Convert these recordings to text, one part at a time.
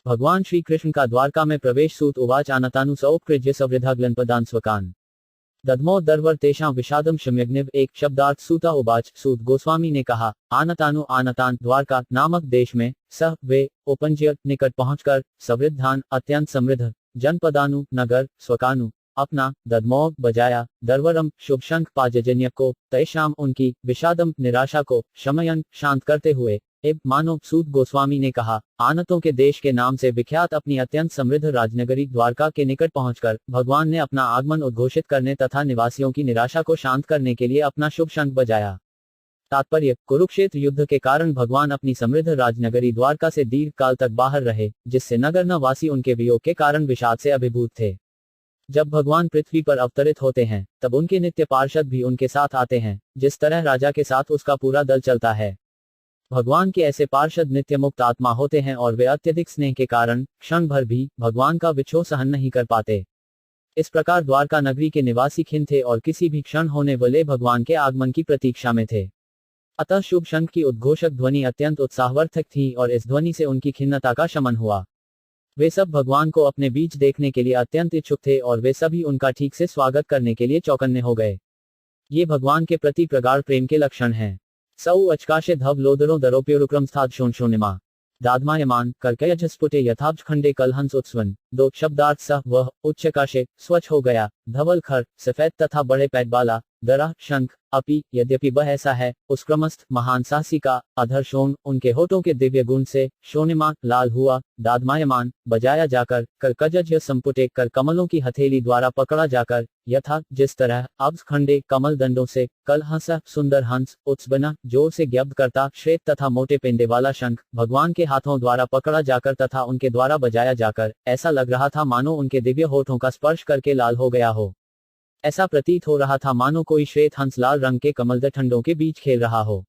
भगवान श्री कृष्ण का द्वारका में प्रवेश। सूत उवाच आनतानु सौपकृज्य सवृद्धाग्लनपदान स्वकान दधमो दर्वर तेषां विषादम शम्यग्निव। एक शब्दार्थ सूता उवाच। सूत गोस्वामी ने कहा, आनतानु आनतान द्वारका नामक देश में, सह वे, उपंज्य निकट पहुंचकर, सवृद्धान अत्यंत समृद्ध, जनपदानु नगर, स्वकानु अपना, दधमो बजाया, दर्वरम शुभ शंख पाजजन्य को, तैशाम उनकी, विषादम निराशा को, शमयन शांत करते हुए, एब मानो। सूत गोस्वामी ने कहा, आनतों के देश के नाम से विख्यात अपनी अत्यंत समृद्ध राजनगरी द्वारका के निकट पहुंचकर भगवान ने अपना आगमन उद्घोषित करने तथा निवासियों की निराशा को शांत करने के लिए अपना शुभ शंख बजाया। तात्पर्य, कुरुक्षेत्र युद्ध के कारण भगवान अपनी समृद्ध राजनगरी द्वारका से दीर्घ काल तक बाहर रहे, जिससे नगर नवासी उनके वियोग के कारण विषाद से अभिभूत थे। जब भगवान पृथ्वी पर अवतरित होते हैं, तब उनके नित्य पार्षद भी उनके साथ आते हैं, जिस तरह राजा के साथ उसका पूरा दल चलता है। भगवान के ऐसे पार्षद नित्य मुक्त आत्मा होते हैं और वे अत्यधिक स्नेह के कारण क्षण भर भी भगवान का विछोह सहन नहीं कर पाते। इस प्रकार द्वारका नगरी के निवासी खिन्न थे और किसी भी क्षण होने वाले भगवान के आगमन की प्रतीक्षा में थे। अतः शुभ शंख की उद्घोषक ध्वनि अत्यंत उत्साहवर्धक थी और इस ध्वनि से उनकी खिन्नता का शमन हुआ। वे सब भगवान को अपने बीच देखने के लिए अत्यंत इच्छुक थे और वे सभी उनका ठीक से स्वागत करने के लिए चौकन्ने हो गए। ये भगवान के प्रति प्रगाढ़ प्रेम के लक्षण हैं। सौ अचकाशे धव लोदरो दरोप्योरुक्रम स्थाद शोणशोनिमा दादमायमान कर्कयजस्फुटे यथाब्ज खंडे कलहंस उत्स्वन। दो शब्दार्थ सह वह उच्चकाशे स्वच्छ हो गया, धवल खर सफेद तथा बड़े पैद वाला, दरा शंख अपि यद्यपि वह ऐसा है, उसक्रमस्थ महान साहसी का, अधर शोण उनके होठों के दिव्य गुण से, शोनिमा लाल हुआ, दादमायमान बजाया जाकर, कर्कजज संपुटे कर कमलों की हथेली द्वारा पकड़ा जाकर, यथा जिस तरह, अब्ज खंडे कमल दंडों से, कल हंस सुंदर हंस, उत्सबना जोर से ज्ञप्त करता श्वेत तथा मोटे पेंदे वाला शंख भगवान के हाथों द्वारा पकड़ा जाकर तथा उनके द्वारा बजाया जाकर, ऐसा लग रहा था मानो उनके दिव्य होठों का स्पर्श करके लाल हो गया हो। ऐसा प्रतीत हो रहा था मानो कोई श्वेत हंस लाल रंग के कमलदल ठंडों के बीच खेल रहा हो।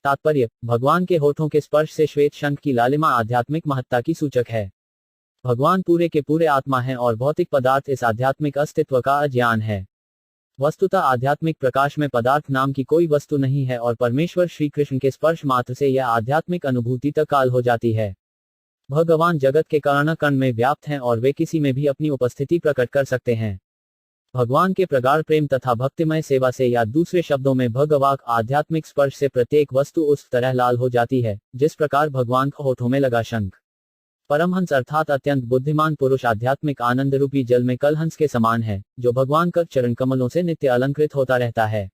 तात्पर्य, भगवान के होठों के स्पर्श से श्वेत शंख की लालिमा आध्यात्मिक महत्ता की सूचक है। भगवान पूरे के पूरे आत्मा हैं और भौतिक पदार्थ इस आध्यात्मिक अस्तित्व का अज्ञान है। वस्तुतः आध्यात्मिक प्रकाश में पदार्थ नाम की कोई वस्तु नहीं है और परमेश्वर श्री कृष्ण के स्पर्श मात्र से यह आध्यात्मिक अनुभूति तक काल हो जाती है। भगवान जगत के कण कण में व्याप्त हैं और वे किसी में भी अपनी उपस्थिति प्रकट कर सकते हैं। भगवान के प्रगाढ़ प्रेम तथा भक्तिमय सेवा से या दूसरे शब्दों में भगवाक आध्यात्मिक स्पर्श से प्रत्येक वस्तु उस तरह लाल हो जाती है, जिस प्रकार भगवान के होठों में लगा शंख। परमहंस अर्थात अत्यंत बुद्धिमान पुरुष आध्यात्मिक आनंद रूपी जल में कलहंस के समान है, जो भगवान का चरण कमलों से नित्य अलंकृत होता रहता है।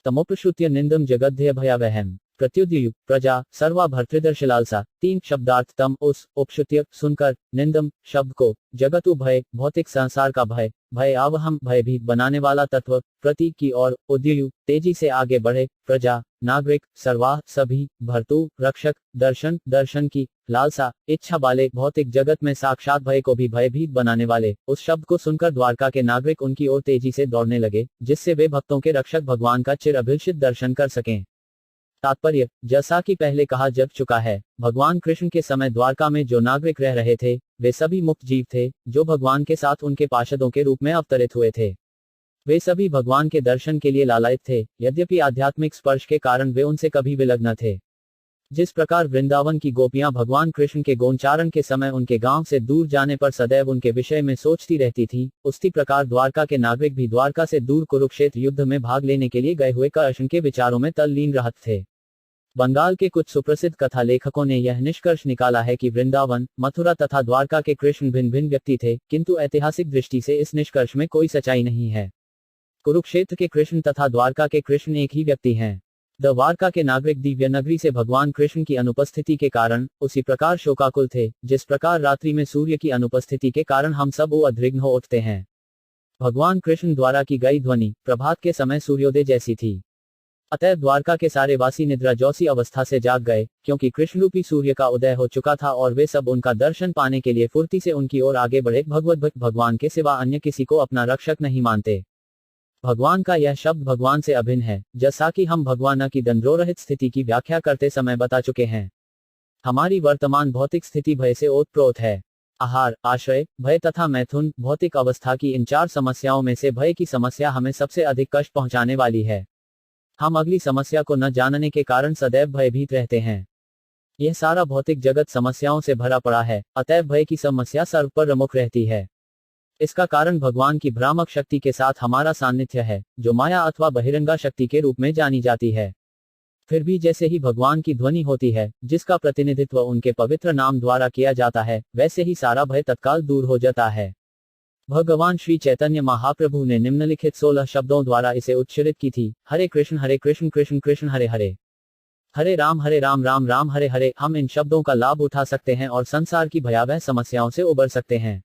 तमोप्रश्रुत्य निंदम जगद्भय भयावहम प्रत्युदयु प्रजा सर्वा भर्तृदर्शलालसा। तीन शब्दार्थ तम उस, उपश्रुत्य सुनकर, निंदम शब्द को, जगतु भय भौतिक संसार का भय, भय आवहम भयभीत बनाने वाला तत्व, प्रतीक की ओर, उद्ययु तेजी से आगे बढ़े, प्रजा नागरिक सर्वाह सभी, भर्तु रक्षक, दर्शन दर्शन की, लालसा इच्छा वाले, भौतिक जगत में साक्षात भय को भी भयभीत बनाने वाले। उस शब्द को सुनकर द्वारका के नागरिक उनकी ओर तेजी से दौड़ने लगे, जिससे वे भक्तों के रक्षक भगवान का चिर अभिलषित दर्शन कर सकें। तात्पर्य, जैसा कि पहले कहा जा चुका है, भगवान कृष्ण के समय द्वारका में जो नागरिक रह रहे थे, वे सभी मुक्त जीव थे, जो भगवान के साथ उनके पार्षदों के रूप में अवतरित हुए थे। वे सभी भगवान के दर्शन के लिए लालायित थे, यद्यपि आध्यात्मिक स्पर्श के कारण वे उनसे कभी विलग न थे। जिस प्रकार वृंदावन की गोपियां भगवान कृष्ण के गौचारण के समय उनके गांव से दूर जाने पर सदैव उनके विषय में सोचती रहती थी, उसी प्रकार द्वारका के नागरिक भी द्वारका से दूर कुरुक्षेत्र युद्ध में भाग लेने के लिए गए हुए कृष्ण के विचारों में तल्लीन रहते थे। बंगाल के कुछ सुप्रसिद्ध कथा लेखकों ने यह निष्कर्ष निकाला है कि वृंदावन, मथुरा तथा द्वारका के कृष्ण भिन्न भिन्न व्यक्ति थे, किंतु ऐतिहासिक दृष्टि से इस निष्कर्ष में कोई सच्चाई नहीं है। कुरुक्षेत्र के कृष्ण तथा द्वारका के कृष्ण एक ही व्यक्ति हैं। द्वारका के नागरिक दिव्य नगरी से भगवान कृष्ण की अनुपस्थिति के कारण उसी प्रकार शोकाकुल थे, जिस प्रकार रात्रि में सूर्य की अनुपस्थिति के कारण हम सब उद्विग्न हो उठते हैं। भगवान कृष्ण द्वारा की गई ध्वनि प्रभात के समय सूर्योदय जैसी थी। अतः द्वारका के सारे वासी निद्रा जौसी अवस्था से जाग गए, क्योंकि कृष्ण रूपी सूर्य का उदय हो चुका था और वे सब उनका दर्शन पाने के लिए फुर्ती से उनकी ओर आगे बढ़े। भगवत भक्त भगवान के सिवा अन्य किसी को अपना रक्षक नहीं मानते। भगवान का यह शब्द भगवान से अभिन्न है, जैसा कि हम भगवान की दंड्रोरहित स्थिति की व्याख्या करते समय बता चुके हैं। हमारी वर्तमान भौतिक स्थिति भय से ओतप्रोत है। आहार, आश्रय, भय तथा मैथुन भौतिक अवस्था की इन चार समस्याओं में से भय की समस्या हमें सबसे अधिक कष्ट पहुंचाने वाली है। हम अगली समस्या को न जानने के कारण सदैव भयभीत रहते हैं। यह सारा भौतिक जगत समस्याओं से भरा पड़ा है, अतएव भय की समस्या सर्व पर प्रमुख रहती है। इसका कारण भगवान की भ्रामक शक्ति के साथ हमारा सान्निध्य है, जो माया अथवा बहिरंगा शक्ति के रूप में जानी जाती है। फिर भी जैसे ही भगवान की ध्वनि होती है, जिसका प्रतिनिधित्व उनके पवित्र नाम द्वारा किया जाता है, वैसे ही सारा भय तत्काल दूर हो जाता है। भगवान श्री चैतन्य महाप्रभु ने निम्नलिखित 16 शब्दों द्वारा इसे उच्चारित की थी: हरे कृष्ण कृष्ण कृष्ण हरे हरे, हरे राम राम राम हरे हरे। हम इन शब्दों का लाभ उठा सकते हैं और संसार की भयावह समस्याओं से उबर सकते हैं।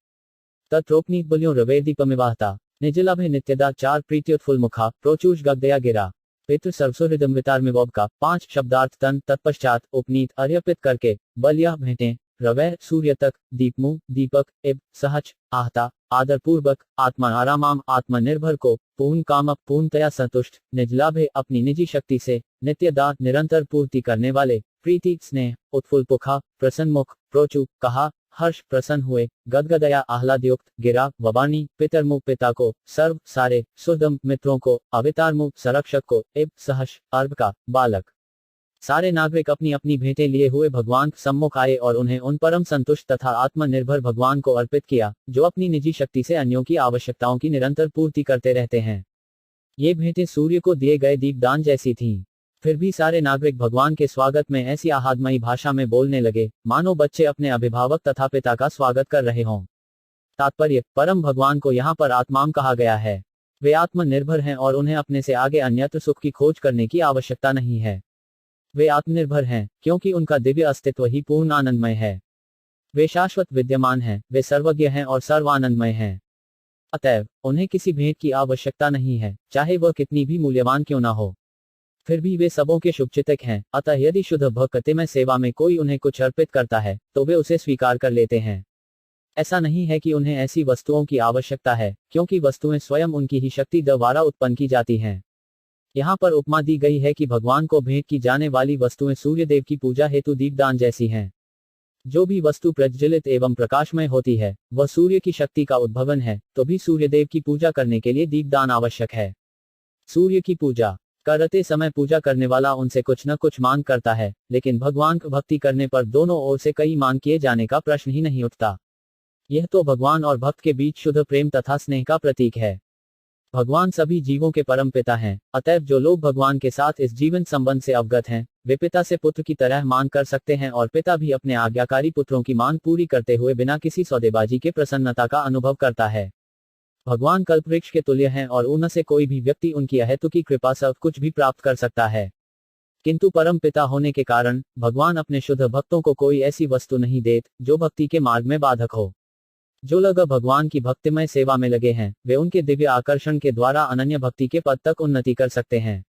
तत्रोपनीत बुलियों रवेदीपमिवाहता निजलाभे नित्यदा चार प्रीत्योत्फुल मुखा प्रोचूष गगदया गिरा पितृ सर्वसुहृदम वितारमिवोब का 5 शब्दार्थ तन तत्पश्चात उपनीत अर्पित करके बल यह भेंटें रवै सूर्य तक दीपमु दीपक एब सहज आहता आदरपूर्वक आत्मा आरामाम आत्मनिर्भर को पूर्ण काम पूर्णतया संतुष्ट निजलाभे अपनी निजी शक्ति से नित्यदा निरंतर पूर्ति करने वाले प्रीति स्नेह उत्फुल पुखा प्रसन्नमुख प्रोचु कहा हर्ष प्रसन्न हुए गदगदया आह्लादयुक्त गिरा वबानी पितरमु पिता को सर्व सारे सुदम मित्रों को अवितारमु संरक्षक को एब सहर्ष अर्भ का बालक। सारे नागरिक अपनी अपनी भेंटें लिए हुए भगवान के सम्मुख आए और उन्हें उन परम संतुष्ट तथा आत्मनिर्भर भगवान को अर्पित किया, जो अपनी निजी शक्ति से अन्यों की आवश्यकताओं की निरंतर पूर्ति करते रहते हैं। ये भेंटें सूर्य को दिए गए दीपदान जैसी थीं। फिर भी सारे नागरिक भगवान के स्वागत में ऐसी आह्लादमयी भाषा में बोलने लगे, मानो बच्चे अपने अभिभावक तथा पिता का स्वागत कर रहे हों। तात्पर्य: परम भगवान को यहाँ पर आत्माम कहा गया है। वे आत्मनिर्भर हैं और उन्हें अपने से आगे अन्यत्र सुख की खोज करने की आवश्यकता नहीं है। वे आत्मनिर्भर हैं, क्योंकि उनका दिव्य अस्तित्व ही पूर्ण आनंदमय है। वे शाश्वत विद्यमान हैं, वे सर्वज्ञ हैं और सर्वानंदमय हैं। अतएव उन्हें किसी भेंट की आवश्यकता नहीं है, चाहे वह कितनी भी मूल्यवान क्यों ना हो। फिर भी वे सबों के शुभचिंतक हैं, अतः यदि शुद्ध भक्तिमय सेवा में कोई उन्हें कुछ अर्पित करता है, तो वे उसे स्वीकार कर लेते हैं। ऐसा नहीं है कि उन्हें ऐसी वस्तुओं की आवश्यकता है, क्योंकि वस्तुएं स्वयं उनकी ही शक्ति द्वारा उत्पन्न की जाती हैं। यहाँ पर उपमा दी गई है कि भगवान को भेंट की जाने वाली वस्तुएं सूर्यदेव की पूजा हेतु दीपदान जैसी हैं। जो भी वस्तु प्रज्वलित एवं प्रकाशमय होती है, वह सूर्य की शक्ति का उद्भवन है, तो भी सूर्यदेव की पूजा करने के लिए दीपदान आवश्यक है। सूर्य की पूजा करते समय पूजा करने वाला उनसे कुछ न कुछ मांग करता है, लेकिन भगवान की भक्ति करने पर दोनों ओर से कई मांग किए जाने का प्रश्न ही नहीं उठता। यह तो भगवान और भक्त के बीच शुद्ध प्रेम तथा स्नेह का प्रतीक है। भगवान सभी जीवों के परम पिता हैं, अतएव जो लोग भगवान के साथ इस जीवन संबंध से अवगत हैं, वे पिता से पुत्र की तरह मांग कर सकते हैं और पिता भी अपने आज्ञाकारी पुत्रों की मांग पूरी करते हुए बिना किसी सौदेबाजी के प्रसन्नता का अनुभव करता है। भगवान कल्पवृक्ष के तुल्य हैं और उनसे कोई भी व्यक्ति उनकी अहेतुकी कृपा से कुछ भी प्राप्त कर सकता है। किंतु परम पिता होने के कारण भगवान अपने शुद्ध भक्तों को कोई ऐसी वस्तु नहीं देते जो भक्ति के मार्ग में बाधक हो। जो लोग भगवान की भक्तिमय सेवा में लगे हैं, वे उनके दिव्य आकर्षण के द्वारा अनन्य भक्ति के पद तक उन्नति कर सकते हैं।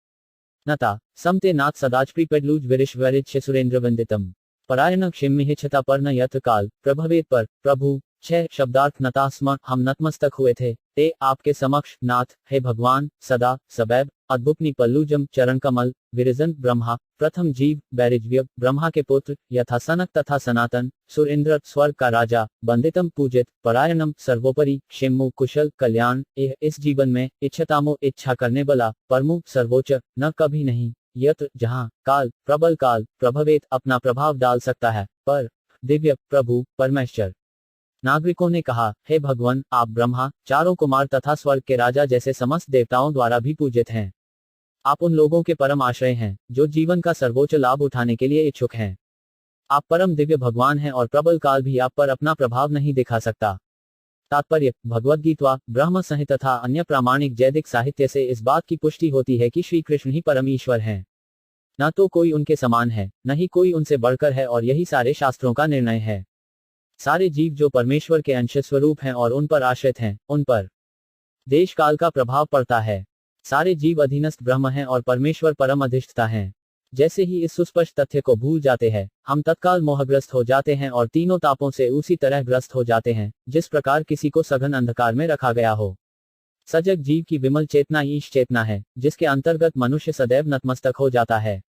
नता समते नाथ सदाच प्रीपेडलूज विरिश सुरेंद्र वंदितम परायण क्षिम्मि छता पर न यत्र काल प्रभवेत पर प्रभु 6 शब्दार्थ नता स्म हम नतमस्तक हुए थे ते आपके समक्ष नाथ, हे भगवान, सदा सबैब अद्भुतनी पल्लूजम चरण कमल विरजन ब्रह्मा प्रथम जीव बैरिज्व्य ब्रह्मा के पुत्र यथा सनक तथा सनातन सुरेंद्र स्वर्ग का राजा वंदितम पूजित परायणम सर्वोपरि क्षेमु कुशल कल्याण एह इस जीवन में इच्छतामो इच्छा करने वाला परमु सर्वोच्च न कभी नहीं यत्र जहाँ काल प्रबल काल प्रभवेत अपना प्रभाव डाल सकता है पर दिव्य प्रभु परमेश्वर। नागरिकों ने कहा, हे भगवान, आप ब्रह्मा चारों कुमार तथा स्वर्ग के राजा जैसे समस्त देवताओं द्वारा भी पूजित हैं। आप उन लोगों के परम आश्रय हैं जो जीवन का सर्वोच्च लाभ उठाने के लिए इच्छुक हैं। आप परम दिव्य भगवान हैं और प्रबल काल भी आप पर अपना प्रभाव नहीं दिखा सकता। तात्पर्य: भगवद्गीता ब्रह्म संहिता तथा अन्य प्रामाणिक जैदिक साहित्य से इस बात की पुष्टि होती है कि श्री कृष्ण ही परम ईश्वर हैं। न तो कोई उनके समान है, न ही कोई उनसे बढ़कर है, और यही सारे शास्त्रों का निर्णय है। सारे जीव जो परमेश्वर के अंश स्वरूप हैं और उन पर आश्रित हैं, उन पर देश काल का प्रभाव पड़ता है। सारे जीव अधीनस्थ ब्रह्म हैं और परमेश्वर परम अधिष्ठता हैं। जैसे ही इस सुस्पष्ट तथ्य को भूल जाते हैं, हम तत्काल मोहग्रस्त हो जाते हैं और तीनों तापों से उसी तरह ग्रस्त हो जाते हैं जिस प्रकार किसी को सघन अंधकार में रखा गया हो। सजग जीव की विमल चेतना ईश चेतना है, जिसके अंतर्गत मनुष्य सदैव नतमस्तक हो जाता है।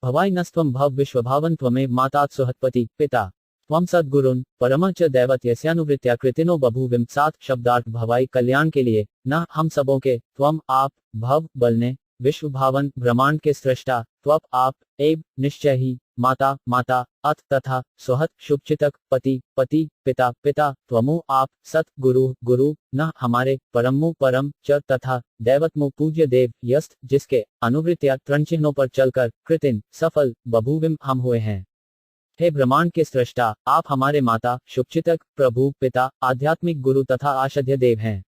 भवाई नस्त्वम भव विश्वभावन त्वमेव मातात सुहतपति पिता त्वम सद्गुरुन परम च दैवत यस्यानुवृत्त्या कृतिनो बभूविम। 7 शब्दार्थ भवाई कल्याण के लिए, न हम सबों के, त्वम आप, भव बलने, विश्व भावन ब्रह्मांड के सृष्टा, त्वप आप, एव निश्चय ही, माता माता, अथ तथा, स्वहत शुभचितक, पति पति, पिता पिता, त्वमु आप, सत गुरु गुरु, न हमारे, परमु परम, च तथा, दैवतमु पूज्य देव, यस्त जिसके, अनुवृत्या त्रण चिन्हों पर चलकर, कृतिन सफल, बभूविम हम हुए हैं। हे ब्रह्मांड के सृष्टा, आप हमारे माता, शुभचितक, प्रभु, पिता, आध्यात्मिक गुरु तथा आराध्य देव हैं।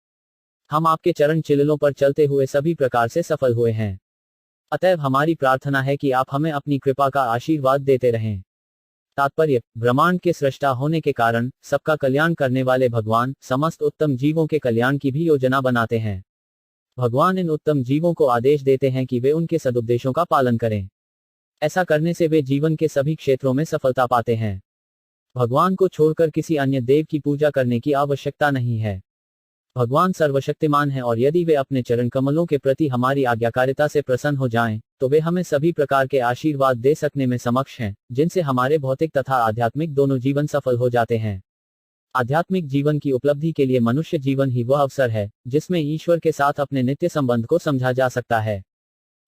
हम आपके चरण चिल्लों पर चलते हुए सभी प्रकार से सफल हुए हैं। अतएव हमारी प्रार्थना है कि आप हमें अपनी कृपा का आशीर्वाद देते रहें। तात्पर्य, ब्रह्मांड के सृष्टा होने के कारण सबका कल्याण करने वाले भगवान समस्त उत्तम जीवों के कल्याण की भी योजना बनाते हैं। भगवान इन उत्तम जीवों को आदेश देते हैं कि वे उनके सदुपदेशों का पालन करें। ऐसा करने से वे जीवन के सभी क्षेत्रों में सफलता पाते हैं। भगवान को छोड़कर किसी अन्य देव की पूजा करने की आवश्यकता नहीं है। भगवान सर्वशक्तिमान है और यदि वे अपने चरण कमलों के प्रति हमारी आज्ञाकारिता से प्रसन्न हो जाएं, तो वे हमें सभी प्रकार के आशीर्वाद दे सकने में समक्ष हैं, जिनसे हमारे भौतिक तथा आध्यात्मिक दोनों जीवन सफल हो जाते हैं। आध्यात्मिक जीवन की उपलब्धि के लिए मनुष्य जीवन ही वह अवसर है जिसमें ईश्वर के साथ अपने नित्य संबंध को समझा जा सकता है।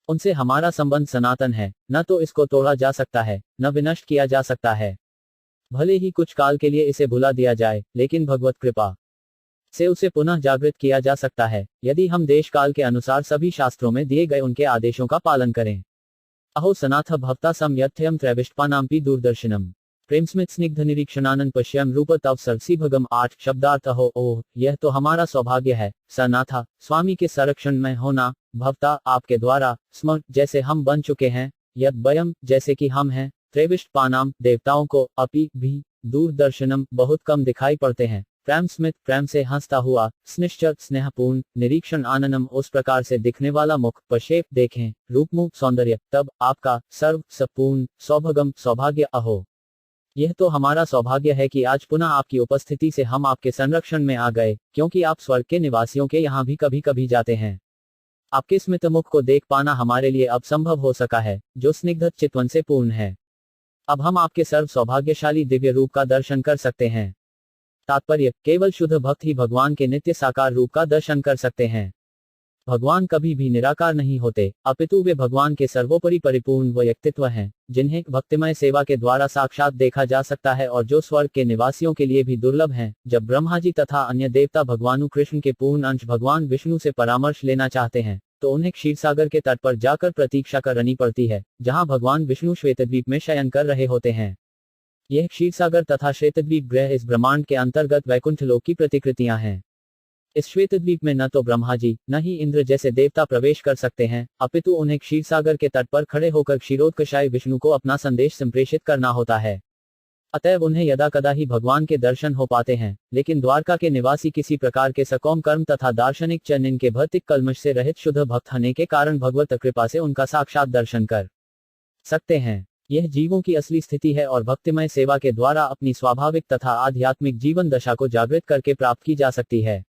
उनसे हमारा संबंध सनातन है, न तो इसको तोड़ा जा सकता है, न विनष्ट किया जा सकता है। भले ही कुछ काल के लिए इसे भुला दिया जाए, लेकिन भगवत कृपा से उसे पुनः जागृत किया जा सकता है, यदि हम देश काल के अनुसार सभी शास्त्रों में दिए गए उनके आदेशों का पालन करें। अहो सनाथ भक्ता समयथ्यम त्रैविष्टपानाम्पि दूरदर्शनम प्रेमस्मित स्निग्ध निरीक्षणानंद पश्यम रूप तव सरसी भगम 8 शब्दार्थ। अहो ओह, यह तो हमारा सौभाग्य है, सनाथा, स्वामी के संरक्षण में होना, भक्ता, आपके द्वारा, स्म, जैसे हम बन चुके हैं, यद वयम, जैसे कि हम हैं, त्रैविष्टपानाम, देवताओं को, अपि, भी, दूरदर्शनम, बहुत कम दिखाई पड़ते हैं, प्रेम स्मित, प्रेम से हंसता हुआ, स्निश्चर, स्नेहपूर्ण, निरीक्षण आननम, उस प्रकार से दिखने वाला मुख, पशेप, देखें, रूपमुख, सौंदर्य, तब आपका सर्व सपूर्ण सौभगम, सौभाग्य। अहो, यह तो हमारा सौभाग्य है कि आज पुनः आपकी उपस्थिति से हम आपके संरक्षण में आ गए, क्योंकि आप स्वर्ग के निवासियों के यहाँ भी कभी कभी जाते हैं। आपके स्मित मुख को देख पाना हमारे लिए अब संभव हो सका है, जो स्निग्ध चितवन से पूर्ण है। अब हम आपके सर्व सौभाग्यशाली दिव्य रूप का दर्शन कर सकते हैं। तात्पर्य, केवल शुद्ध भक्त ही भगवान के नित्य साकार रूप का दर्शन कर सकते हैं। भगवान कभी भी निराकार नहीं होते, अपितु वे भगवान के सर्वोपरि परिपूर्ण व्यक्तित्व हैं, जिन्हें भक्तिमय सेवा के द्वारा साक्षात देखा जा सकता है और जो स्वर्ग के निवासियों के लिए भी दुर्लभ हैं। जब ब्रह्मा जी तथा अन्य देवता भगवानु कृष्ण के पूर्ण अंश भगवान विष्णु से परामर्श लेना चाहते हैं, तो उन्हें क्षीरसागर के तट पर जाकर प्रतीक्षा करनी पड़ती है, जहां भगवान विष्णु श्वेतद्वीप में शयन कर रहे होते हैं। यह क्षीरसागर तथा श्वेतद्वीप ग्रह इस ब्रह्मांड के अंतर्गत वैकुंठ लोक की प्रतिकृतियां हैं। इस श्वेतद्वीप में न तो ब्रह्मा जी, न ही इंद्र जैसे देवता प्रवेश कर सकते हैं, अपितु उन्हें क्षीरसागर के तट पर खड़े होकर क्षीरोत्कर्षाय विष्णु को अपना संदेश संप्रेषित करना होता है। अतएव उन्हें यदा कदा ही भगवान के दर्शन हो पाते हैं, लेकिन द्वारका के निवासी किसी प्रकार के सकौम कर्म तथा दार्शनिक चरण के भौतिक कल्मश से रहित शुद्ध भक्त होने के कारण भगवत कृपा से उनका साक्षात दर्शन कर सकते हैं। यह जीवों की असली स्थिति है और भक्तिमय सेवा के द्वारा अपनी स्वाभाविक तथा आध्यात्मिक जीवन दशा को जागृत करके प्राप्त की जा सकती है।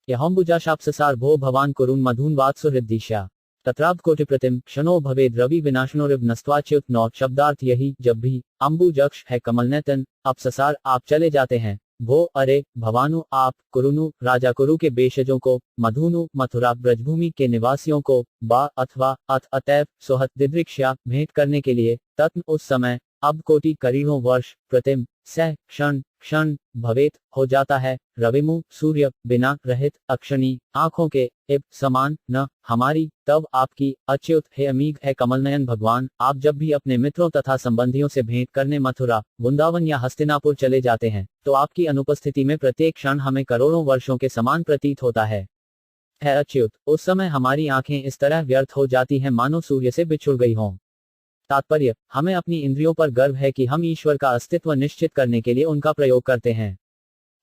यहोम्बुजाशाप्ससार भो भवान कुरुन मधुन वात्सुहृद्दिशा तत्राब्ध कोटिप्रतिम क्षणो भवेद रवि विनाशनोरिव नस्त्वाच्युत नौ शब्दार्थ यही, जब भी अम्बुजक्ष है कमलनैतन, अपससार, आप चले जाते हैं, भो, अरे, भवानु, आप, कुरुनु, राजा कुरु के बेशजों को, मधुनु, मथुरा ब्रजभूमि के निवासियों को, बा, अथवा, अथ, अतैव, सोहत, दिदृक्ष्या, भेंट करने के लिए, तत्म, उस समय, अब कोटि करीड़ों वर्ष, प्रतिम, सह, क्षण, क्षण, भवेत, हो जाता है, रविमु, सूर्य, बिना, रहित, अक्षणी, आंखों के, इब, समान, न, हमारी, तब आपकी, अच्युत, हे अमीघ, है कमलनयन भगवान, आप जब भी अपने मित्रों तथा संबंधियों से भेंट करने मथुरा, वृंदावन या हस्तिनापुर चले जाते हैं, तो आपकी अनुपस्थिति में प्रत्येक क्षण हमें करोड़ों वर्षों के समान प्रतीत होता है अच्युत, उस समय हमारी आंखें इस तरह व्यर्थ हो जाती हैं मानो सूर्य से बिछुड़ गई हों। तात्पर्य, हमें अपनी इंद्रियों पर गर्व है कि हम ईश्वर का अस्तित्व निश्चित करने के लिए उनका प्रयोग करते हैं,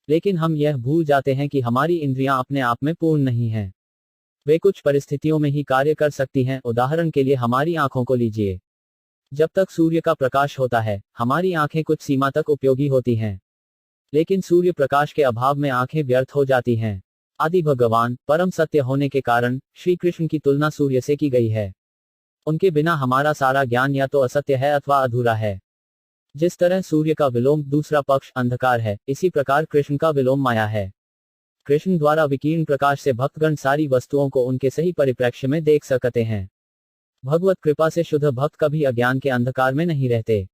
लेकिन हम यह भूल जाते हैं कि हमारी इंद्रियां अपने आप में पूर्ण नहीं हैं। वे कुछ परिस्थितियों में ही कार्य कर सकती हैं। उदाहरण के लिए हमारी आंखों को लीजिए। जब तक सूर्य का प्रकाश होता है, हमारी आंखें कुछ सीमा तक उपयोगी होती हैं, लेकिन सूर्य प्रकाश के अभाव में आंखें व्यर्थ हो जाती हैं। आदि भगवान परम सत्य होने के कारण श्री कृष्ण की तुलना सूर्य से की गई है। उनके बिना हमारा सारा ज्ञान या तो असत्य है अथवा अधूरा है। जिस तरह सूर्य का विलोम दूसरा पक्ष अंधकार है, इसी प्रकार कृष्ण का विलोम माया है। कृष्ण द्वारा विकीर्ण प्रकाश से भक्तगण सारी वस्तुओं को उनके सही परिप्रेक्ष्य में देख सकते हैं। भगवत कृपा से शुद्ध भक्त कभी अज्ञान के अंधकार में नहीं रहते।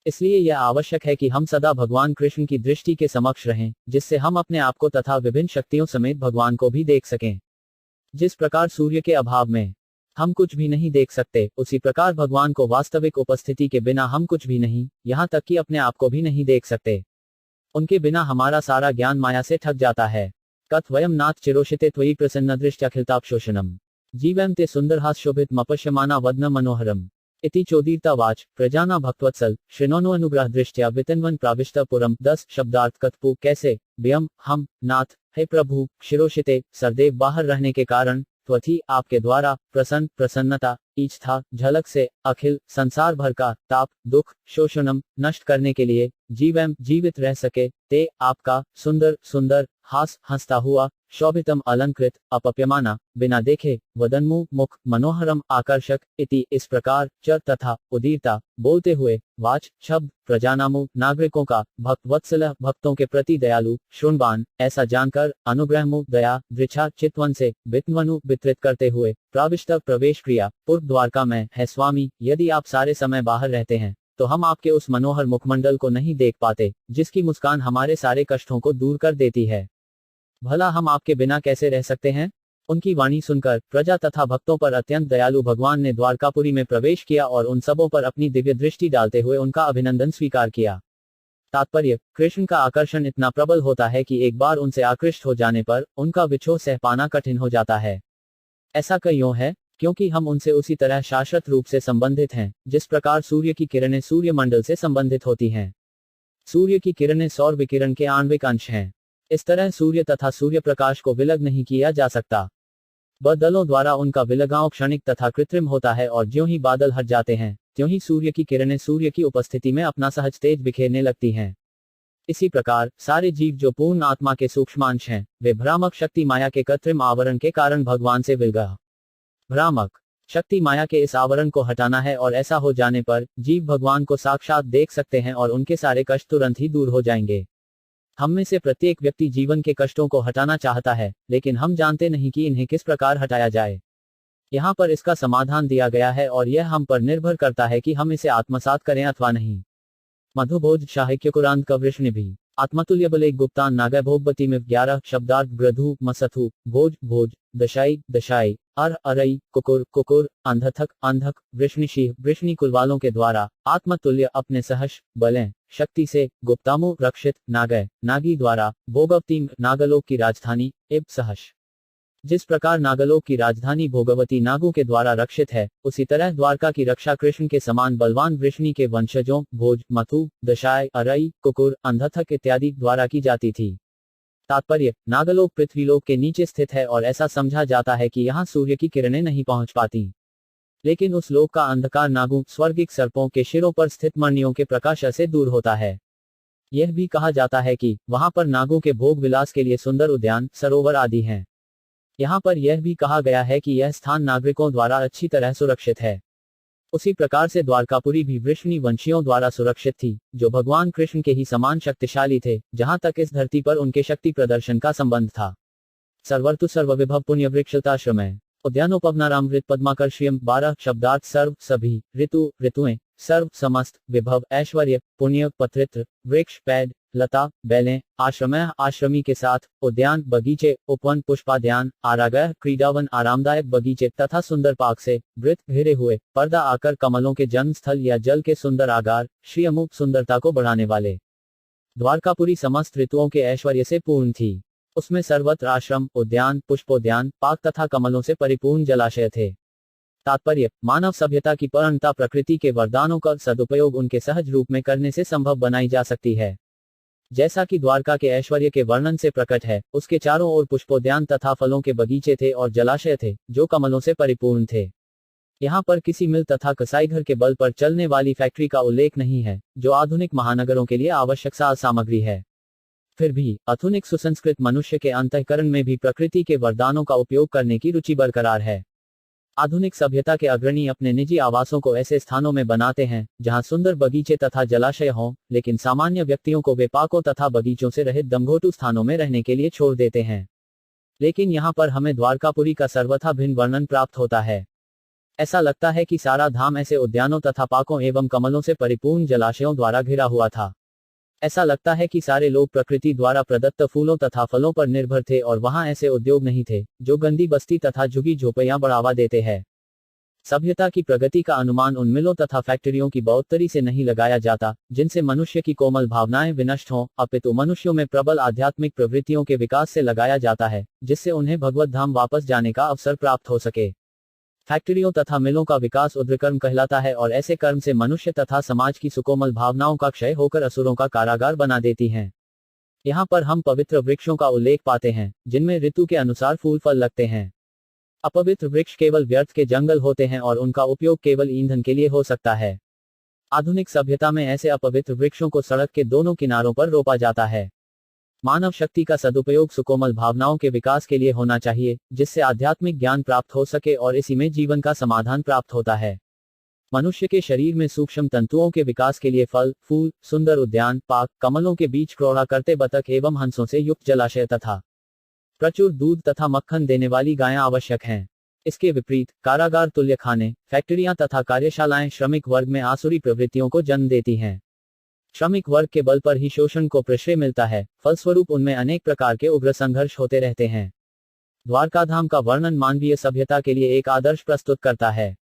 इसलिए यह आवश्यक है कि हम सदा भगवान कृष्ण की दृष्टि के समक्ष रहें, जिससे हम अपने आप को तथा विभिन्न शक्तियों समेत भगवान को भी देख सकें। जिस प्रकार सूर्य के अभाव में हम कुछ भी नहीं देख सकते, उसी प्रकार भगवान को वास्तविक उपस्थिति के बिना हम कुछ भी नहीं, यहाँ तक कि अपने आप को भी नहीं देख सकते। उनके बिना हमारा सारा ज्ञान माया से ठग जाता है। कथ वयम नाथ चिरोषिते त्वयि प्रसन्न दृष्ट्याखिलतापशोषणम जीवम ते सुंदरहास शोभित मपश्यमाना वदन मनोहरम इति चोदीर्तावाच प्रजाना भक्तवत्सल श्रृणोनु अनुग्रह दृष्टया वितन्वन प्राविष्ट पुरम। 10 शब्दार्थ कथपु कैसे व्यम हम नाथ हे प्रभु शिरोषिते सरदेव बाहर रहने के कारण त्वथि आपके द्वारा प्रसन्न प्रसन्नता इच्छा झलक से अखिल संसार भर का ताप दुख शोषणम नष्ट करने के लिए जीवम जीवित रह सके ते आपका सुंदर सुंदर हास हंसता हुआ शोभितम अलंकृत अपप्यमाना बिना देखे वदन्मु मुख मनोहरम आकर्षक इति इस प्रकार च तथा उदीरता बोलते हुए वाच शब्द प्रजानामु नागरिकों का भक्त वत्सल भक्तों के प्रति दयालु श्रृणवान ऐसा जानकर अनुग्रहमु दया दृच्छा चितवन से वित्वनु वितरित करते हुए प्राविष्ट प्रवेश क्रिया पूर्व द्वारका में है स्वामी। यदि आप सारे समय बाहर रहते हैं तो हम आपके उस मनोहर मुखमंडल को नहीं देख पाते, जिसकी मुस्कान हमारे सारे कष्टों को दूर कर देती है। भला हम आपके बिना कैसे रह सकते हैं? उनकी वाणी सुनकर प्रजा तथा भक्तों पर अत्यंत दयालु भगवान ने द्वारकापुरी में प्रवेश किया और उन सबों पर अपनी दिव्य दृष्टि डालते हुए उनका अभिनंदन स्वीकार किया। तात्पर्य, कृष्ण का आकर्षण इतना प्रबल होता है कि एक बार उनसे आकृष्ट हो जाने पर उनका विछोह सह पाना कठिन हो जाता है। ऐसा क्यों है? क्योंकि हम उनसे उसी तरह शाश्वत रूप से संबंधित हैं, जिस प्रकार सूर्य की किरणें सूर्य मंडल से संबंधित होती हैं। सूर्य की किरणें सौर विकिरण के आणविक अंश हैं। इस तरह सूर्य तथा सूर्य प्रकाश को विलग नहीं किया जा सकता। बादलों द्वारा उनका विलगाव क्षणिक तथा कृत्रिम होता है और ज्यों ही बादल हट जाते हैं, त्यों ही सूर्य की किरणें सूर्य की उपस्थिति में अपना सहज तेज बिखेरने लगती हैं। इसी प्रकार सारे जीव जो पूर्ण आत्मा के सूक्ष्मांश हैं, वे भ्रामक शक्ति माया के कृत्रिम आवरण के कारण भगवान से विलगा। भ्रामक शक्ति माया के इस आवरण को हटाना है और ऐसा हो जाने पर जीव भगवान को साक्षात देख सकते हैं और उनके सारे कष्ट तुरंत ही दूर हो जाएंगे। हम में से प्रत्येक व्यक्ति जीवन के कष्टों को हटाना चाहता है, लेकिन हम जानते नहीं कि इन्हें किस प्रकार हटाया जाए। यहाँ पर इसका समाधान दिया गया है और यह हम पर निर्भर करता है कि हम इसे आत्मसात करें अथवा नहीं। मधुभोज शाहिक्यकुरांत कवृष्णि भी आत्मतुल्य बले गुप्तान नागय भोगवती में 11 शब्दार्थ ग्रधु मसथु भोज भोज दशाई दशाई अरई कुकुर कुकुर अंधथक अंधक वृष्णिशी वृष्णि कुलवालों के द्वारा आत्मतुल्य अपने सहर्ष बलें शक्ति से गुप्तामु रक्षित नागय नागी द्वारा भोगवती नागलोक की राजधानी एब सहर्ष। जिस प्रकार नागलोक की राजधानी भोगवती नागों के द्वारा रक्षित है, उसी तरह द्वारका की रक्षा कृष्ण के समान बलवान वृष्णि के वंशजों भोज मथु दशाय अरई कुकुर अंधथक इत्यादि द्वारा की जाती थी। तात्पर्य, नागलोक पृथ्वीलोक के नीचे स्थित है और ऐसा समझा जाता है कि यहाँ सूर्य की किरणें नहीं पहुंच पाती। लेकिन उस लोक का अंधकार नागों स्वर्गिक सर्पों के शिरों पर स्थित मणियों के प्रकाश से दूर होता है। यह भी कहा जाता है कि वहां पर नागों के भोग विलास के लिए सुंदर उद्यान सरोवर आदि हैं। यहाँ पर यह भी कहा गया है कि यह स्थान नागरिकों द्वारा अच्छी तरह सुरक्षित है। उसी प्रकार से द्वारकापुरी भी वृष्णि वंशियों द्वारा सुरक्षित थी, जो भगवान कृष्ण के ही समान शक्तिशाली थे, जहां तक इस धरती पर उनके शक्ति प्रदर्शन का संबंध था। सर्वर्तु सर्वविभव पुण्य वृक्षताश्रमय उद्यानोपवनारामृत पद्माकर्षियम 12 शब्दार्थ सर्व सभी ऋतु ऋतुएं सर्व समस्त विभव ऐश्वर्य पुण्य पत्रित्र वृक्ष पैड लता बैलें आश्रमय आश्रमी के साथ उद्यान बगीचे उपवन पुष्पाद्यान आरागह क्रीडावन आरामदायक बगीचे तथा सुंदर पार्क से वृत्त घेरे हुए पर्दा आकर कमलों के जन्म स्थल या जल के सुंदर आगार श्री अमुक सुंदरता को बढ़ाने वाले द्वारकापुरी समस्त ऋतुओं के ऐश्वर्य से पूर्ण थी। उसमें सर्वत्र आश्रम उद्यान पुष्पोद्यान पार्क तथा कमलों से परिपूर्ण जलाशय थे। तात्पर्य, मानव सभ्यता की पूर्णता प्रकृति के वरदानों का सदुपयोग उनके सहज रूप में करने से संभव बनाई जा सकती है। जैसा कि द्वारका के ऐश्वर्य के वर्णन से प्रकट है, उसके चारों ओर पुष्पोद्यान तथा फलों के बगीचे थे और जलाशय थे, जो कमलों से परिपूर्ण थे। यहाँ पर किसी मिल तथा कसाई घर के बल पर चलने वाली फैक्ट्री का उल्लेख नहीं है, जो आधुनिक महानगरों के लिए आवश्यक साज सामग्री है। फिर भी आधुनिक सुसंस्कृत मनुष्य के अंतःकरण में भी प्रकृति के वरदानों का उपयोग करने की रुचि बरकरार है। आधुनिक सभ्यता के अग्रणी अपने निजी आवासों को ऐसे स्थानों में बनाते हैं जहां सुंदर बगीचे तथा जलाशय हों, लेकिन सामान्य व्यक्तियों को वे पार्कों तथा बगीचों से रहित दमघोटू स्थानों में रहने के लिए छोड़ देते हैं। लेकिन यहाँ पर हमें द्वारकापुरी का सर्वथा भिन्न वर्णन प्राप्त होता है। ऐसा लगता है कि सारा धाम ऐसे उद्यानों तथा पार्कों एवं कमलों से परिपूर्ण जलाशयों द्वारा घिरा हुआ था। ऐसा लगता है कि सारे लोग प्रकृति द्वारा प्रदत्त फूलों तथा फलों पर निर्भर थे और वहां ऐसे उद्योग नहीं थे जो गंदी बस्ती तथा झुगी झोपड़ियां बढ़ावा देते हैं। सभ्यता की प्रगति का अनुमान उन मिलों तथा फैक्ट्रियों की बढ़ोतरी से नहीं लगाया जाता जिनसे मनुष्य की कोमल भावनाएं विनष्ट हों, अपितु मनुष्यों में प्रबल आध्यात्मिक प्रवृत्तियों के विकास से लगाया जाता है, जिससे उन्हें भगवत धाम वापस जाने का अवसर प्राप्त हो सके। फैक्ट्रियों तथा मिलों का विकास उग्रकर्म कहलाता है और ऐसे कर्म से मनुष्य तथा समाज की सुकोमल भावनाओं का क्षय होकर असुरों का कारागार बना देती हैं। यहाँ पर हम पवित्र वृक्षों का उल्लेख पाते हैं जिनमें ऋतु के अनुसार फूल फल लगते हैं। अपवित्र वृक्ष केवल व्यर्थ के जंगल होते हैं और उनका उपयोग केवल ईंधन के लिए हो सकता है। आधुनिक सभ्यता में ऐसे अपवित्र वृक्षों को सड़क के दोनों किनारों पर रोपा जाता है। मानव शक्ति का सदुपयोग सुकोमल भावनाओं के विकास के लिए होना चाहिए, जिससे आध्यात्मिक ज्ञान प्राप्त हो सके और इसी में जीवन का समाधान प्राप्त होता है। मनुष्य के शरीर में सूक्ष्म तंतुओं के विकास के लिए फल, फूल, सुंदर उद्यान, पार्क, कमलों के बीच क्रोड़ा करते बतख एवं हंसों से युक्त जलाशय तथा प्रचुर दूध तथा मक्खन देने वाली गायें आवश्यक हैं। इसके विपरीत कारागार तुल्य खाने, फैक्ट्रियां तथा कार्यशालाएं श्रमिक वर्ग में आसुरी प्रवृत्तियों को जन्म देती हैं। श्रमिक वर्ग के बल पर ही शोषण को प्रश्रय मिलता है, फलस्वरूप उनमें अनेक प्रकार के उग्र संघर्ष होते रहते हैं। द्वारकाधाम का वर्णन मानवीय सभ्यता के लिए एक आदर्श प्रस्तुत करता है।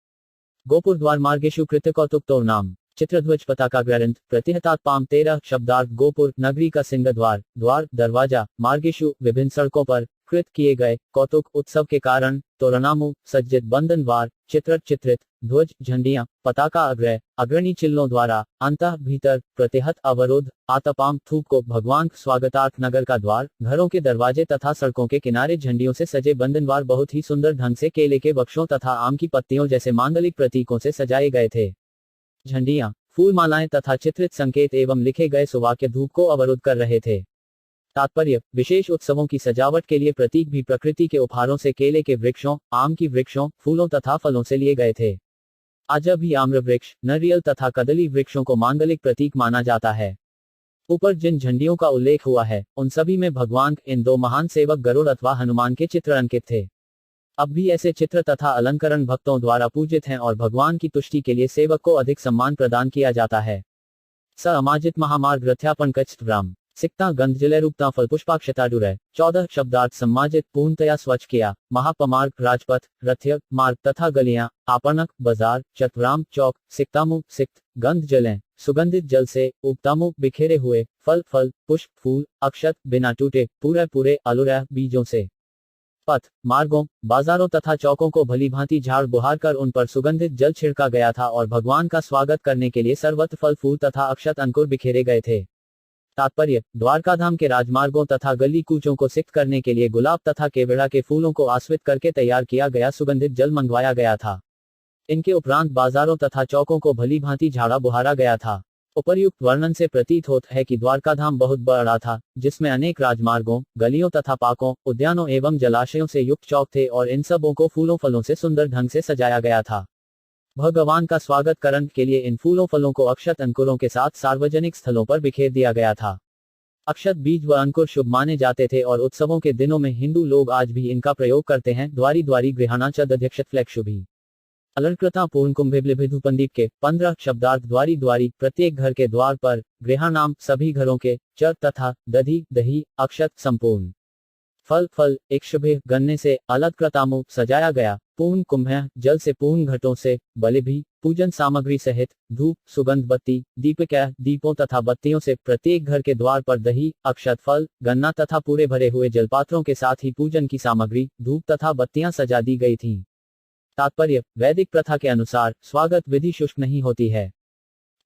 गोपुर द्वार मार्गेशु कृत कौतुक तो नाम चित्रध्वज पताका ग्रंथ प्रतिहतात पाम 13 शब्दार्थ गोपुर नगरी का सिंह द्वार, द्वार, दरवाजा, मार्गेशु विभिन्न सड़कों पर कृत किए गए कौतुक उत्सव के कारण तोरणामु सज्जित बंधन द्वार, चित्रित ध्वज, झंडियां, पताका अग्रह, अग्रणी चिल्लों द्वारा, अंतः भीतर, प्रतिहत अवरोध, आतपाम थूक को भगवान स्वागतार्थ नगर का द्वार, घरों के दरवाजे तथा सड़कों के किनारे झंडियों से सजे बंधनवार बहुत ही सुंदर ढंग से केले के वृक्षों तथा आम की पत्तियों जैसे मांगलिक प्रतीकों से सजाए गए थे। झंडियां, फूल मालाएं तथा चित्रित संकेत एवं लिखे गए सुवाक्य धूप को अवरुद्ध कर रहे थे। तात्पर्य, विशेष उत्सवों की सजावट के लिए प्रतीक भी प्रकृति के उपहारों से केले के वृक्षों, आम की वृक्षों, फूलों तथा फलों से लिए गए थे। आज भी आम्र वृक्ष, नारियल तथा कदली वृक्षों को मांगलिक प्रतीक माना जाता है। ऊपर जिन झंडियों का उल्लेख हुआ है, उन सभी में भगवान इन दो महान सेवक गरुड़ अथवा हनुमान के चित्र अंकित थे। अब भी ऐसे चित्र तथा अलंकरण भक्तों द्वारा पूजित हैं और भगवान की तुष्टि के लिए सेवक को अधिक सम्मान प्रदान किया जाता है। स अमाजित महामार्ग रथ्यापन कच्छ राम सिक्ता गंध जले रूपता फल पुष्पाक्षता डुरय 14 शब्दार्थ सम्माजित पूर्णतया स्वच्छ किया, महापमार्ग राजपथ, रथ्य मार्ग तथा गलियां, आपणक बाजार, चतुराम चौक, सिक्तामु सिक्त, गंध जलें, सुगंधित जल से, उगतामु बिखेरे हुए, फल पुष्प फूल, अक्षत बिना टूटे, पूरे अलुरा बीजों से। पथ, मार्गों, बाजारों तथा चौकों को भली भांति झाड़ बुहार कर उन पर सुगंधित जल छिड़का गया था और भगवान का स्वागत करने के लिए सर्वत्र फल फूल तथा अक्षत अंकुर बिखेरे गए थे। तात्पर्य, द्वारकाधाम के राजमार्गों तथा गली कूचों को सिक्त करने के लिए गुलाब तथा केवड़ा के फूलों को आस्वित करके तैयार किया गया सुगंधित जल मंगवाया गया था। इनके उपरांत बाजारों तथा चौकों को भली भांति झाड़ा बुहारा गया था। उपर्युक्त वर्णन से प्रतीत होता है कि द्वारकाधाम बहुत बड़ा था, जिसमें अनेक राजमार्गों, गलियों तथा पार्कों, उद्यानों एवं जलाशयों से युक्त चौक थे और इन सबों को फूलों फलों से सुंदर ढंग से सजाया गया था। भगवान का स्वागत करने के लिए इन फूलों फलों को अक्षत अंकुरों के साथ सार्वजनिक स्थलों पर बिखेर दिया गया था। अक्षत बीज व अंकुर शुभ माने जाते थे और उत्सवों के दिनों में हिंदू लोग आज भी इनका प्रयोग करते हैं। द्वारी द्वारी गृहाणा चद अध्यक्षत फ्लैग शुभी अलंकृता पूर्ण कुंभिबलिभिधुपंदीप के 15 शब्दार्थ द्वारी द्वारी प्रत्येक घर के द्वार पर, गृहाणाम सभी घरों के, चर तथा दधी दही अक्षत संपूर्ण फल एक शुभे गन्ने से अलंकृतामु सजाया गया, पूर्ण कुंभ जल से पूर्ण घटों से, बलिभी पूजन सामग्री सहित, धूप सुगंध बत्ती दीपक दीपों तथा बत्तियों से प्रत्येक घर के द्वार पर दही अक्षत फल गन्ना तथा पूरे भरे हुए जलपात्रों के साथ ही पूजन की सामग्री धूप तथा बत्तियां सजा दी गई थीं। तात्पर्य, वैदिक प्रथा के अनुसार स्वागत विधि शुष्क नहीं होती है।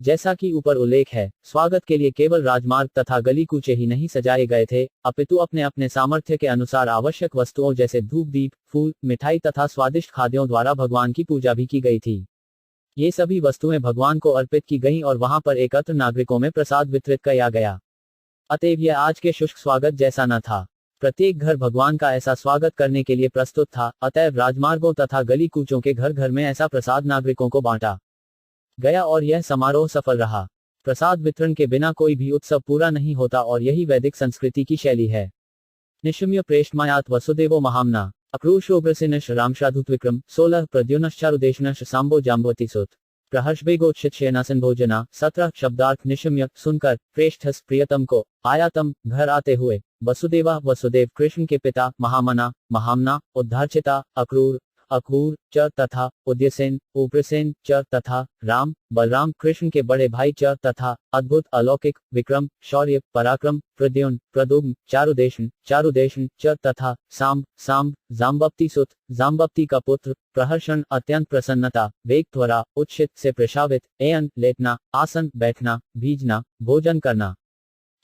जैसा कि ऊपर उल्लेख है, स्वागत के लिए केवल राजमार्ग तथा गली कूचे ही नहीं सजाए गए थे, अपितु अपने अपने सामर्थ्य के अनुसार आवश्यक वस्तुओं जैसे धूप दीप फूल मिठाई तथा स्वादिष्ट खाद्यों द्वारा भगवान की पूजा भी की गई थी। ये सभी वस्तुएं भगवान को अर्पित की गईं और वहां पर एकत्र नागरिकों में प्रसाद वितरित किया गया। अतएव यह आज के शुष्क स्वागत जैसा न था। प्रत्येक घर भगवान का ऐसा स्वागत करने के लिए प्रस्तुत था, अतएव राजमार्गों तथा गली कूचों के घर घर में ऐसा प्रसाद नागरिकों को बांटा गया और यह समारोह सफल रहा। प्रसाद वितरण के बिना कोई भी उत्सव पूरा नहीं होता और यही वैदिक संस्कृति की शैली है। निशम्य प्रेष्ठमायात वसुदेवो महामना अक्रूशोग्रसेनश्च रामश्राद्धुत्विक्रम 16 प्रद्युम्नश्चारुदेशनश्च सांबो जाम्बवती सुत प्रहर्षवेगोच्छित शयनासन भोजना 17 शब्दार्थ निशम्य सुनकर प्रेष्ठस प्रियतम को आयातम घर आते हुए वसुदेवा वसुदेव कृष्ण के पिता महामना महामना उद्धारचिता अक्रूर अक्रूर च तथा उद्यसेन उग्रसेन च तथा राम बलराम कृष्ण के बड़े भाई च तथा अद्भुत अलौकिक विक्रम शौर्य पराक्रम प्रद्युम्न प्रदुम्न चारुदेशन चारुदेशन च तथा सांब सांब जाम्बवती सुत जाम्बवती का पुत्र प्रहर्षण अत्यंत प्रसन्नता वेग त्वरा उच्छित से प्रशावित एयन लेटना आसन बैठना भीजना भोजन करना।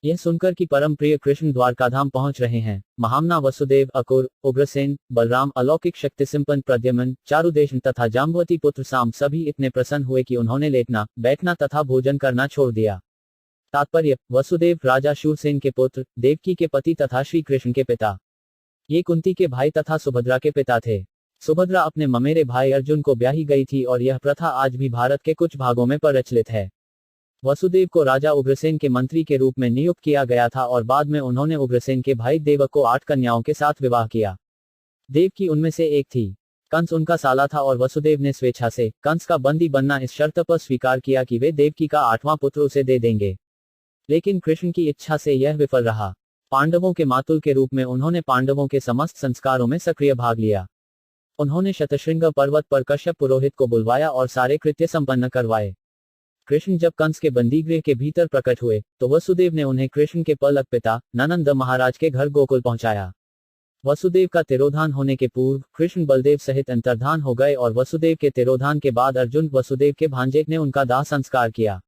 यह सुनकर कि परम प्रिय कृष्ण द्वारकाधाम पहुंच रहे हैं, महामना वसुदेव अकुर उग्रसेन बलराम अलौकिक शक्ति संपन्न प्रद्युम्न चारुदेशन तथा जाम्बवती पुत्र साम सभी इतने प्रसन्न हुए कि उन्होंने लेटना बैठना तथा भोजन करना छोड़ दिया। तात्पर्य, वसुदेव राजा शूरसेन के पुत्र देवकी के पति तथा श्री कृष्ण के पिता। ये कुंती के भाई तथा सुभद्रा के पिता थे। सुभद्रा अपने ममेरे भाई अर्जुन को ब्याही गई थी और यह प्रथा आज भी भारत के कुछ भागों में प्रचलित है। वसुदेव को राजा उग्रसेन के मंत्री के रूप में नियुक्त किया गया था और बाद में उन्होंने उग्रसेन के भाई देवक को 8 कन्याओं के साथ विवाह किया। देवकी उनमें से एक थी। कंस उनका साला था और वसुदेव ने स्वेच्छा से कंस का बंदी बनना इस शर्त पर स्वीकार किया कि वे देवकी का 8वां पुत्र उसे दे देंगे। लेकिन कृष्ण की इच्छा से यह विफल रहा। पांडवों के मातुल के रूप में उन्होंने पांडवों के समस्त संस्कारों में सक्रिय भाग लिया। उन्होंने शतशृंग पर्वत पर कश्यप पुरोहित को बुलवाया और सारे कृत्य संपन्न करवाए। कृष्ण जब कंस के बंदीगृह के भीतर प्रकट हुए तो वसुदेव ने उन्हें कृष्ण के पलक पिता ननंद महाराज के घर गोकुल पहुंचाया। वसुदेव का तिरोधान होने के पूर्व कृष्ण बलदेव सहित अंतर्धान हो गए और वसुदेव के तिरोधान के बाद अर्जुन वसुदेव के भांजे ने उनका दाह संस्कार किया।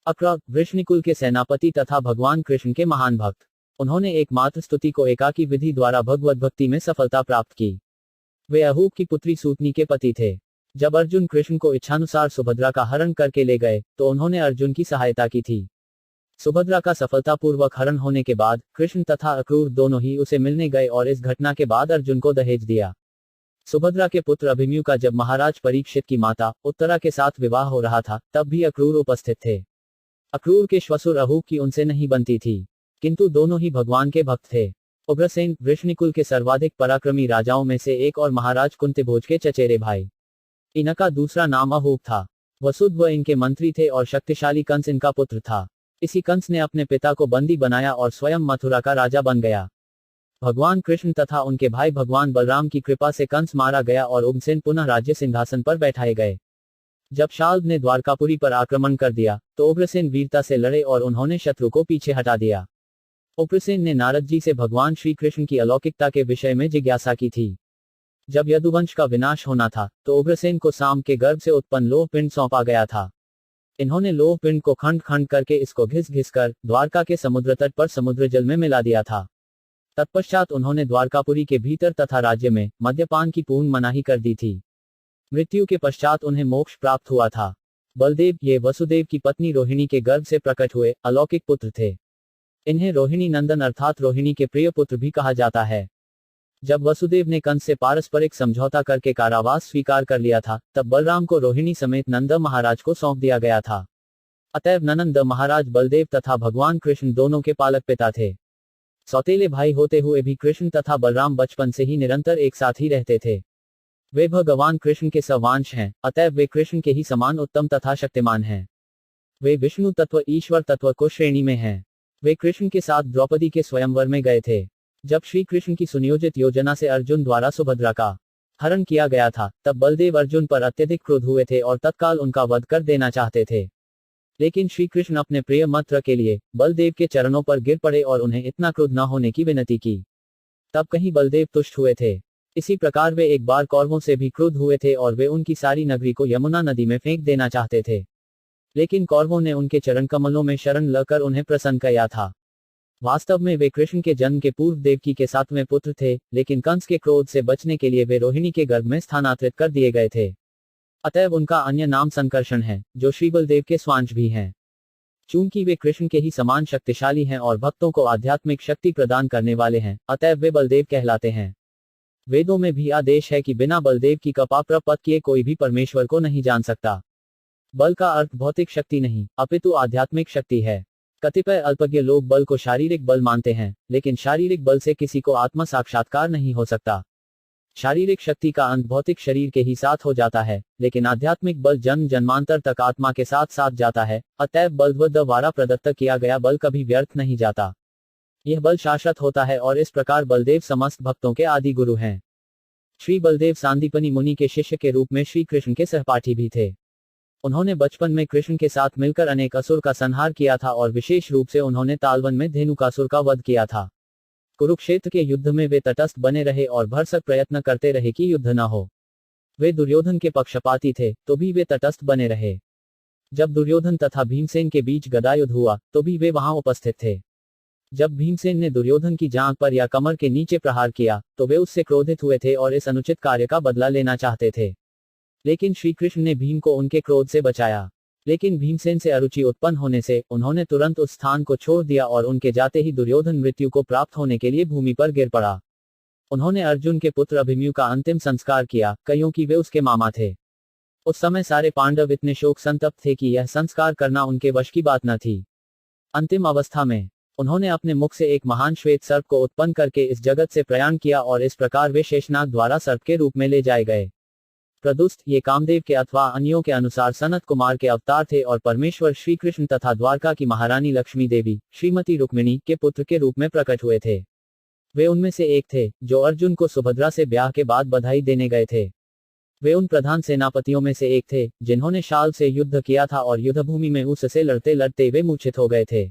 अक्र वृष्णिकुल के सेनापति तथा भगवान कृष्ण के महान भक्त, उन्होंने एकमात्र स्तुति को एकाकी विधि द्वारा भगवत भक्ति में सफलता प्राप्त की। वे अहूब की पुत्री सूतनी के पति थे। जब अर्जुन कृष्ण को इच्छानुसार सुभद्रा का हरण करके ले गए तो उन्होंने अर्जुन की सहायता की थी। सुभद्रा का सफलतापूर्वक हरण होने के बाद कृष्ण तथा अक्रूर दोनों ही उसे मिलने गए और इस घटना के बाद अर्जुन को दहेज दिया। सुभद्रा के पुत्र अभिमन्यु का जब महाराज परीक्षित की माता उत्तरा के साथ विवाह हो रहा था तब भी अक्रूर उपस्थित थे। अक्रूर के श्वशुर अहूब की उनसे नहीं बनती थी, किंतु दोनों ही भगवान के भक्त थे। उग्रसेन वृष्णिकुल के सर्वाधिक पराक्रमी राजाओं में से एक और महाराज कुंतीभोज के चचेरे भाई। इनका दूसरा नाम अहूब था। वसुदेव इनके मंत्री थे और शक्तिशाली कंस इनका पुत्र था। इसी कंस ने अपने पिता को बंदी बनाया और स्वयं मथुरा का राजा बन गया। भगवान कृष्ण तथा उनके भाई भगवान बलराम की कृपा से कंस मारा गया और उग्रसेन पुनः राज्य सिंहासन पर बैठाए गए। जब शाल्व ने द्वारकापुरी पर आक्रमण कर दिया तो उग्रसेन वीरता से लड़े और उन्होंने शत्रु को पीछे हटा दिया। उग्रसेन ने नारद जी से भगवान श्री कृष्ण की अलौकिकता के विषय में जिज्ञासा की थी। जब यदुवंश का विनाश होना था तो उग्रसेन को साम के गर्भ से उत्पन्न लोह पिंड सौंपा गया था। इन्होंने लोह पिंड को खंड खंड करके इसको घिस घिस कर द्वारका के समुद्र तट पर समुद्र जल में मिला दिया था। तत्पश्चात उन्होंने द्वारकापुरी के भीतर तथा राज्य में मद्यपान की पूर्ण मनाही कर दी थी। मृत्यु के पश्चात उन्हें मोक्ष प्राप्त हुआ था। बलदेव ये वसुदेव की पत्नी रोहिणी के गर्भ से प्रकट हुए अलौकिक पुत्र थे। इन्हें रोहिणी नंदन अर्थात रोहिणी के प्रिय पुत्र भी कहा जाता है। जब वसुदेव ने कंस से पारस्परिक समझौता करके कारावास स्वीकार कर लिया था तब बलराम को रोहिणी समेत नंद महाराज को सौंप दिया गया था। अतएव ननंद महाराज बलदेव तथा भगवान कृष्ण दोनों के पालक पिता थे। सौतेले भाई होते हुए भी कृष्ण तथा बलराम बचपन से ही निरंतर एक साथ ही रहते थे। वे भगवान कृष्ण के सवांश हैं, अतएव वे कृष्ण के ही समान उत्तम तथा शक्तिमान हैं। वे विष्णु तत्व ईश्वर तत्व को श्रेणी में हैं। वे कृष्ण के साथ द्रौपदी के स्वयंवर में गए थे। जब श्री कृष्ण की सुनियोजित योजना से अर्जुन द्वारा सुभद्रा का हरण किया गया था तब बलदेव अर्जुन पर अत्यधिक क्रुद्ध हुए थे और तत्काल उनका वध कर देना चाहते थे। लेकिन श्री कृष्ण अपने प्रिय मित्र के लिए बलदेव के चरणों पर गिर पड़े और उन्हें इतना क्रुद्ध न होने की विनती की। तब कहीं बलदेव तुष्ट हुए थे। इसी प्रकार वे एक बार कौरवों से भी क्रुद्ध हुए थे और वे उनकी सारी नगरी को यमुना नदी में फेंक देना चाहते थे। लेकिन कौरवों ने उनके चरण कमलों में शरण लेकर उन्हें प्रसन्न किया था। वास्तव में वे कृष्ण के जन्म के पूर्व देवकी के 7वें पुत्र थे, लेकिन कंस के क्रोध से बचने के लिए वे रोहिणी के गर्भ में स्थानांतरित कर दिए गए थे। अतएव उनका अन्य नाम संकर्षण है, जो श्री बलदेव के स्वांश भी हैं। चूंकि वे कृष्ण के ही समान शक्तिशाली हैं और भक्तों को आध्यात्मिक शक्ति प्रदान करने वाले हैं, अतएव वे बलदेव कहलाते हैं। वेदों में भी आदेश है कि बिना बलदेव की कृपा प्राप्त किए कोई भी परमेश्वर को नहीं जान सकता। बल का अर्थ भौतिक शक्ति नहीं, अपितु आध्यात्मिक शक्ति है। कतिपय अल्पज्ञ लोग बल को शारीरिक बल मानते हैं, लेकिन शारीरिक बल से किसी को आत्म साक्षात्कार नहीं हो सकता। शारीरिक शक्ति का अंत भौतिक शरीर के ही साथ हो जाता है, लेकिन आध्यात्मिक बल जन्म जन्मांतर तक आत्मा के साथ साथ जाता है। अतएव बल द्वारा प्रदत्त किया गया बल कभी व्यर्थ नहीं जाता। यह बल शाश्वत होता है और इस प्रकार बलदेव समस्त भक्तों के आदि गुरु हैं। श्री बलदेव सांदीपनी मुनि के शिष्य के रूप में श्री कृष्ण के सहपाठी भी थे। उन्होंने बचपन में कृष्ण के साथ मिलकर अनेक असुर का संहार किया था और विशेष रूप से उन्होंने तालवन में धेनुकासुर का वध किया था। कुरुक्षेत्र के युद्ध में वे तटस्थ बने रहे और भरसक प्रयत्न करते रहे कि युद्ध न हो। वे दुर्योधन के पक्षपाती थे, तो भी वे तटस्थ बने रहे। जब दुर्योधन तथा भीमसेन के बीच गदायुद्ध हुआ, तो भी वे वहां उपस्थित थे। जब भीमसेन ने दुर्योधन की जांघ पर या कमर के नीचे प्रहार किया, तो वे उससे क्रोधित हुए थे और इस अनुचित कार्य का बदला लेना चाहते थे। लेकिन श्री कृष्ण ने भीम को उनके क्रोध से बचाया। लेकिन भीमसेन से अरुचि उत्पन्न होने से उन्होंने तुरंत उस स्थान को छोड़ दिया और उनके जाते ही दुर्योधन मृत्यु को प्राप्त होने के लिए भूमि पर गिर पड़ा। उन्होंने अर्जुन के पुत्र अभिमन्यु का अंतिम संस्कार किया, क्योंकि वे उसके मामा थे। उस समय सारे पांडव इतने शोक संतप्त थे कि यह संस्कार करना उनके वश की बात न थी। अंतिम अवस्था में उन्होंने अपने मुख से एक महान श्वेत सर्प को उत्पन्न करके इस जगत से प्रयाण किया और इस प्रकार वे शेषनाग द्वारा सर्प के रूप में ले जाए गए। प्रदुष्ट ये कामदेव के अथवा अन्यों के अनुसार सनत कुमार के अवतार थे और परमेश्वर श्री कृष्ण तथा द्वारका की महारानी लक्ष्मी देवी श्रीमती रुक्मिणी के पुत्र के रूप में प्रकट हुए थे। वे उनमें से एक थे जो अर्जुन को सुभद्रा से ब्याह के बाद बधाई देने गए थे। वे उन प्रधान सेनापतियों में से एक थे जिन्होंने शाल से युद्ध किया था और युद्धभूमि में उससे लड़ते लड़ते वे मूर्छित हो गए थे।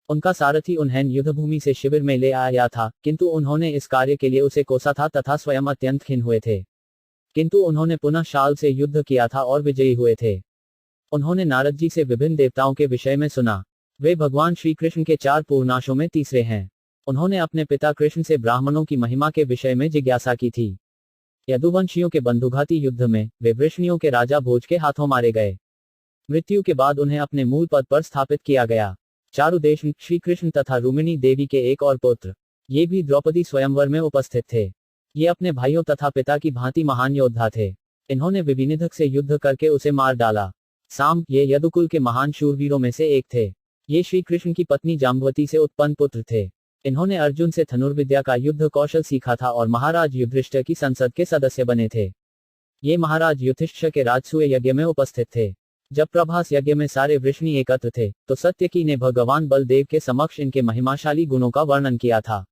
उनका सारथी उन्हें युद्धभूमि से शिविर में ले आया था, किंतु उन्होंने इस कार्य के लिए उसे कोसा था तथा स्वयं अत्यंत खिन्न हुए थे। किंतु उन्होंने पुनः शाल से युद्ध किया था और विजयी हुए थे। उन्होंने नारद जी से विभिन्न देवताओं के विषय में सुना। वे भगवान श्री कृष्ण के 4 पूर्णाशों में तीसरे हैं। उन्होंने अपने पिता कृष्ण से ब्राह्मणों की महिमा के विषय में जिज्ञासा की थी। यदुवंशियों के बंधुघाती युद्ध में वे वृष्णियों के राजा भोज के हाथों मारे गए। मृत्यु के बाद उन्हें अपने मूल पद पर स्थापित किया गया। चारुदेश श्री कृष्ण तथा रुक्मिणी देवी के एक और पुत्र, ये भी द्रौपदी स्वयंवर में उपस्थित थे। ये अपने भाइयों तथा पिता की भांति महान योद्धा थे। इन्होंने विभिनिधक से युद्ध करके उसे मार डाला। साम ये यदुकुल के महान शूरवीरों में से एक थे। ये श्री कृष्ण की पत्नी जाम्बवती से उत्पन्न पुत्र थे। इन्होंने अर्जुन से धनुर्विद्या का युद्ध कौशल सीखा था और महाराज युधिष्ठिर की संसद के सदस्य बने थे। ये महाराज युधिष्ठिर के राजसूय यज्ञ में उपस्थित थे। जब प्रभास यज्ञ में सारे वृष्णि एकत्र थे, तो सत्यकी ने भगवान बलदेव के समक्ष इनके महिमाशाली गुणों का वर्णन किया था।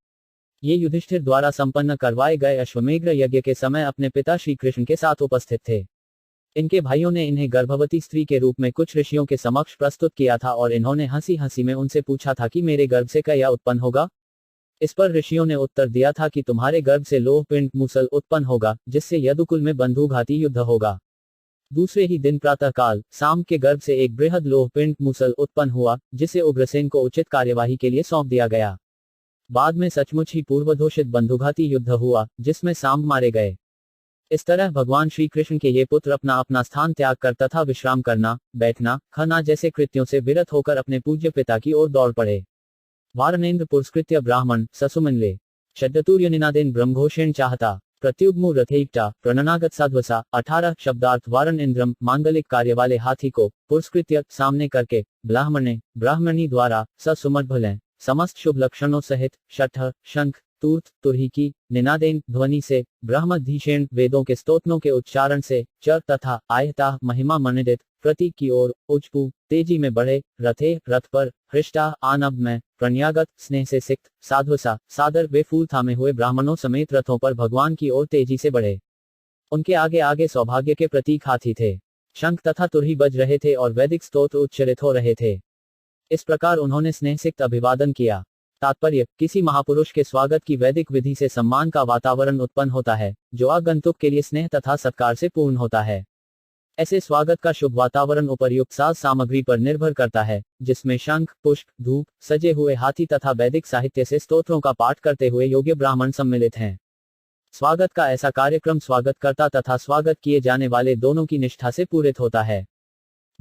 ये युधिष्ठिर द्वारा संपन्न करवाए गए अश्वमेघ यज्ञ के समय अपने पिता श्री कृष्ण के साथ उपस्थित थे। इनके भाइयों ने इन्हें गर्भवती स्त्री के रूप में कुछ ऋषियों के समक्ष प्रस्तुत किया था और इन्होंने हंसी हंसी में उनसे पूछा था कि मेरे गर्भ से क्या उत्पन्न होगा। इस पर ऋषियों ने उत्तर दिया था कि तुम्हारे गर्भ से लोह पिंड मूसल उत्पन्न होगा, जिससे यदुकुल में बंधुघाती युद्ध होगा। दूसरे ही दिन प्रातःकाल साम के गर्भ से एक बृहद लोह पिंड मूसल उत्पन्न हुआ, जिसे उग्रसेन को उचित कार्यवाही के लिए सौंप दिया गया। बाद में सचमुच ही पूर्वघोषित बंधुघाती युद्ध हुआ, जिसमें साम मारे गए। इस तरह भगवान श्री कृष्ण के ये पुत्र अपना अपना स्थान त्याग कर तथा विश्राम करना, बैठना, खाना जैसे कृत्यों से विरत होकर अपने पूज्य पिता की ओर दौड़ पड़े। वारणेन्द्र पुरस्कृत्य ब्राह्मण ससुमनले शब्दतूर्य निनादेन ब्रह्मघोषेण चाहता प्रत्युग्मु रथेक्टा प्रणनागत साध्वसा 18 शब्दार्थ वारण इंद्रम मांगलिक कार्य वाले हाथी को पुरस्कृत्य सामने करके ब्राह्मणी द्वारा ससुमन समस्त शुभ लक्षणों सहित शठ शंख तूर्त तुरही निनादेन ध्वनि से ब्रह्मधीषेण वेदों के स्तोत्रों के उच्चारण से चर तथा आयता महिमा मंडित प्रतीक की ओर उच्चपू तेजी में बढ़े। रथ पर हृष्टा आनब में प्रणयागत स्नेह से सिक्त साध्वसा सादर वे फूल थामे हुए ब्राह्मणों समेत रथों पर भगवान की ओर तेजी से बढ़े। उनके आगे आगे सौभाग्य के प्रतीक हाथी थे। शंख तथा तुरही बज रहे थे और वैदिक स्तोत्र उच्चरित हो रहे थे। इस प्रकार उन्होंने स्नेहसिक्त अभिवादन किया। तात्पर्य, किसी महापुरुष के स्वागत की वैदिक विधि से सम्मान का वातावरण उत्पन्न होता है, जो आगंतुक के लिए स्नेह तथा सत्कार से पूर्ण होता है। ऐसे स्वागत का शुभ वातावरण उपर्युक्त साज सामग्री पर निर्भर करता है, जिसमें शंख, पुष्प, धूप, सजे हुए हाथी तथा वैदिक साहित्य से स्तोत्रों का पाठ करते हुए योग्य ब्राह्मण सम्मिलित हैं। स्वागत का ऐसा कार्यक्रम स्वागतकर्ता तथा स्वागत किए जाने वाले दोनों की निष्ठा से पूरित होता है।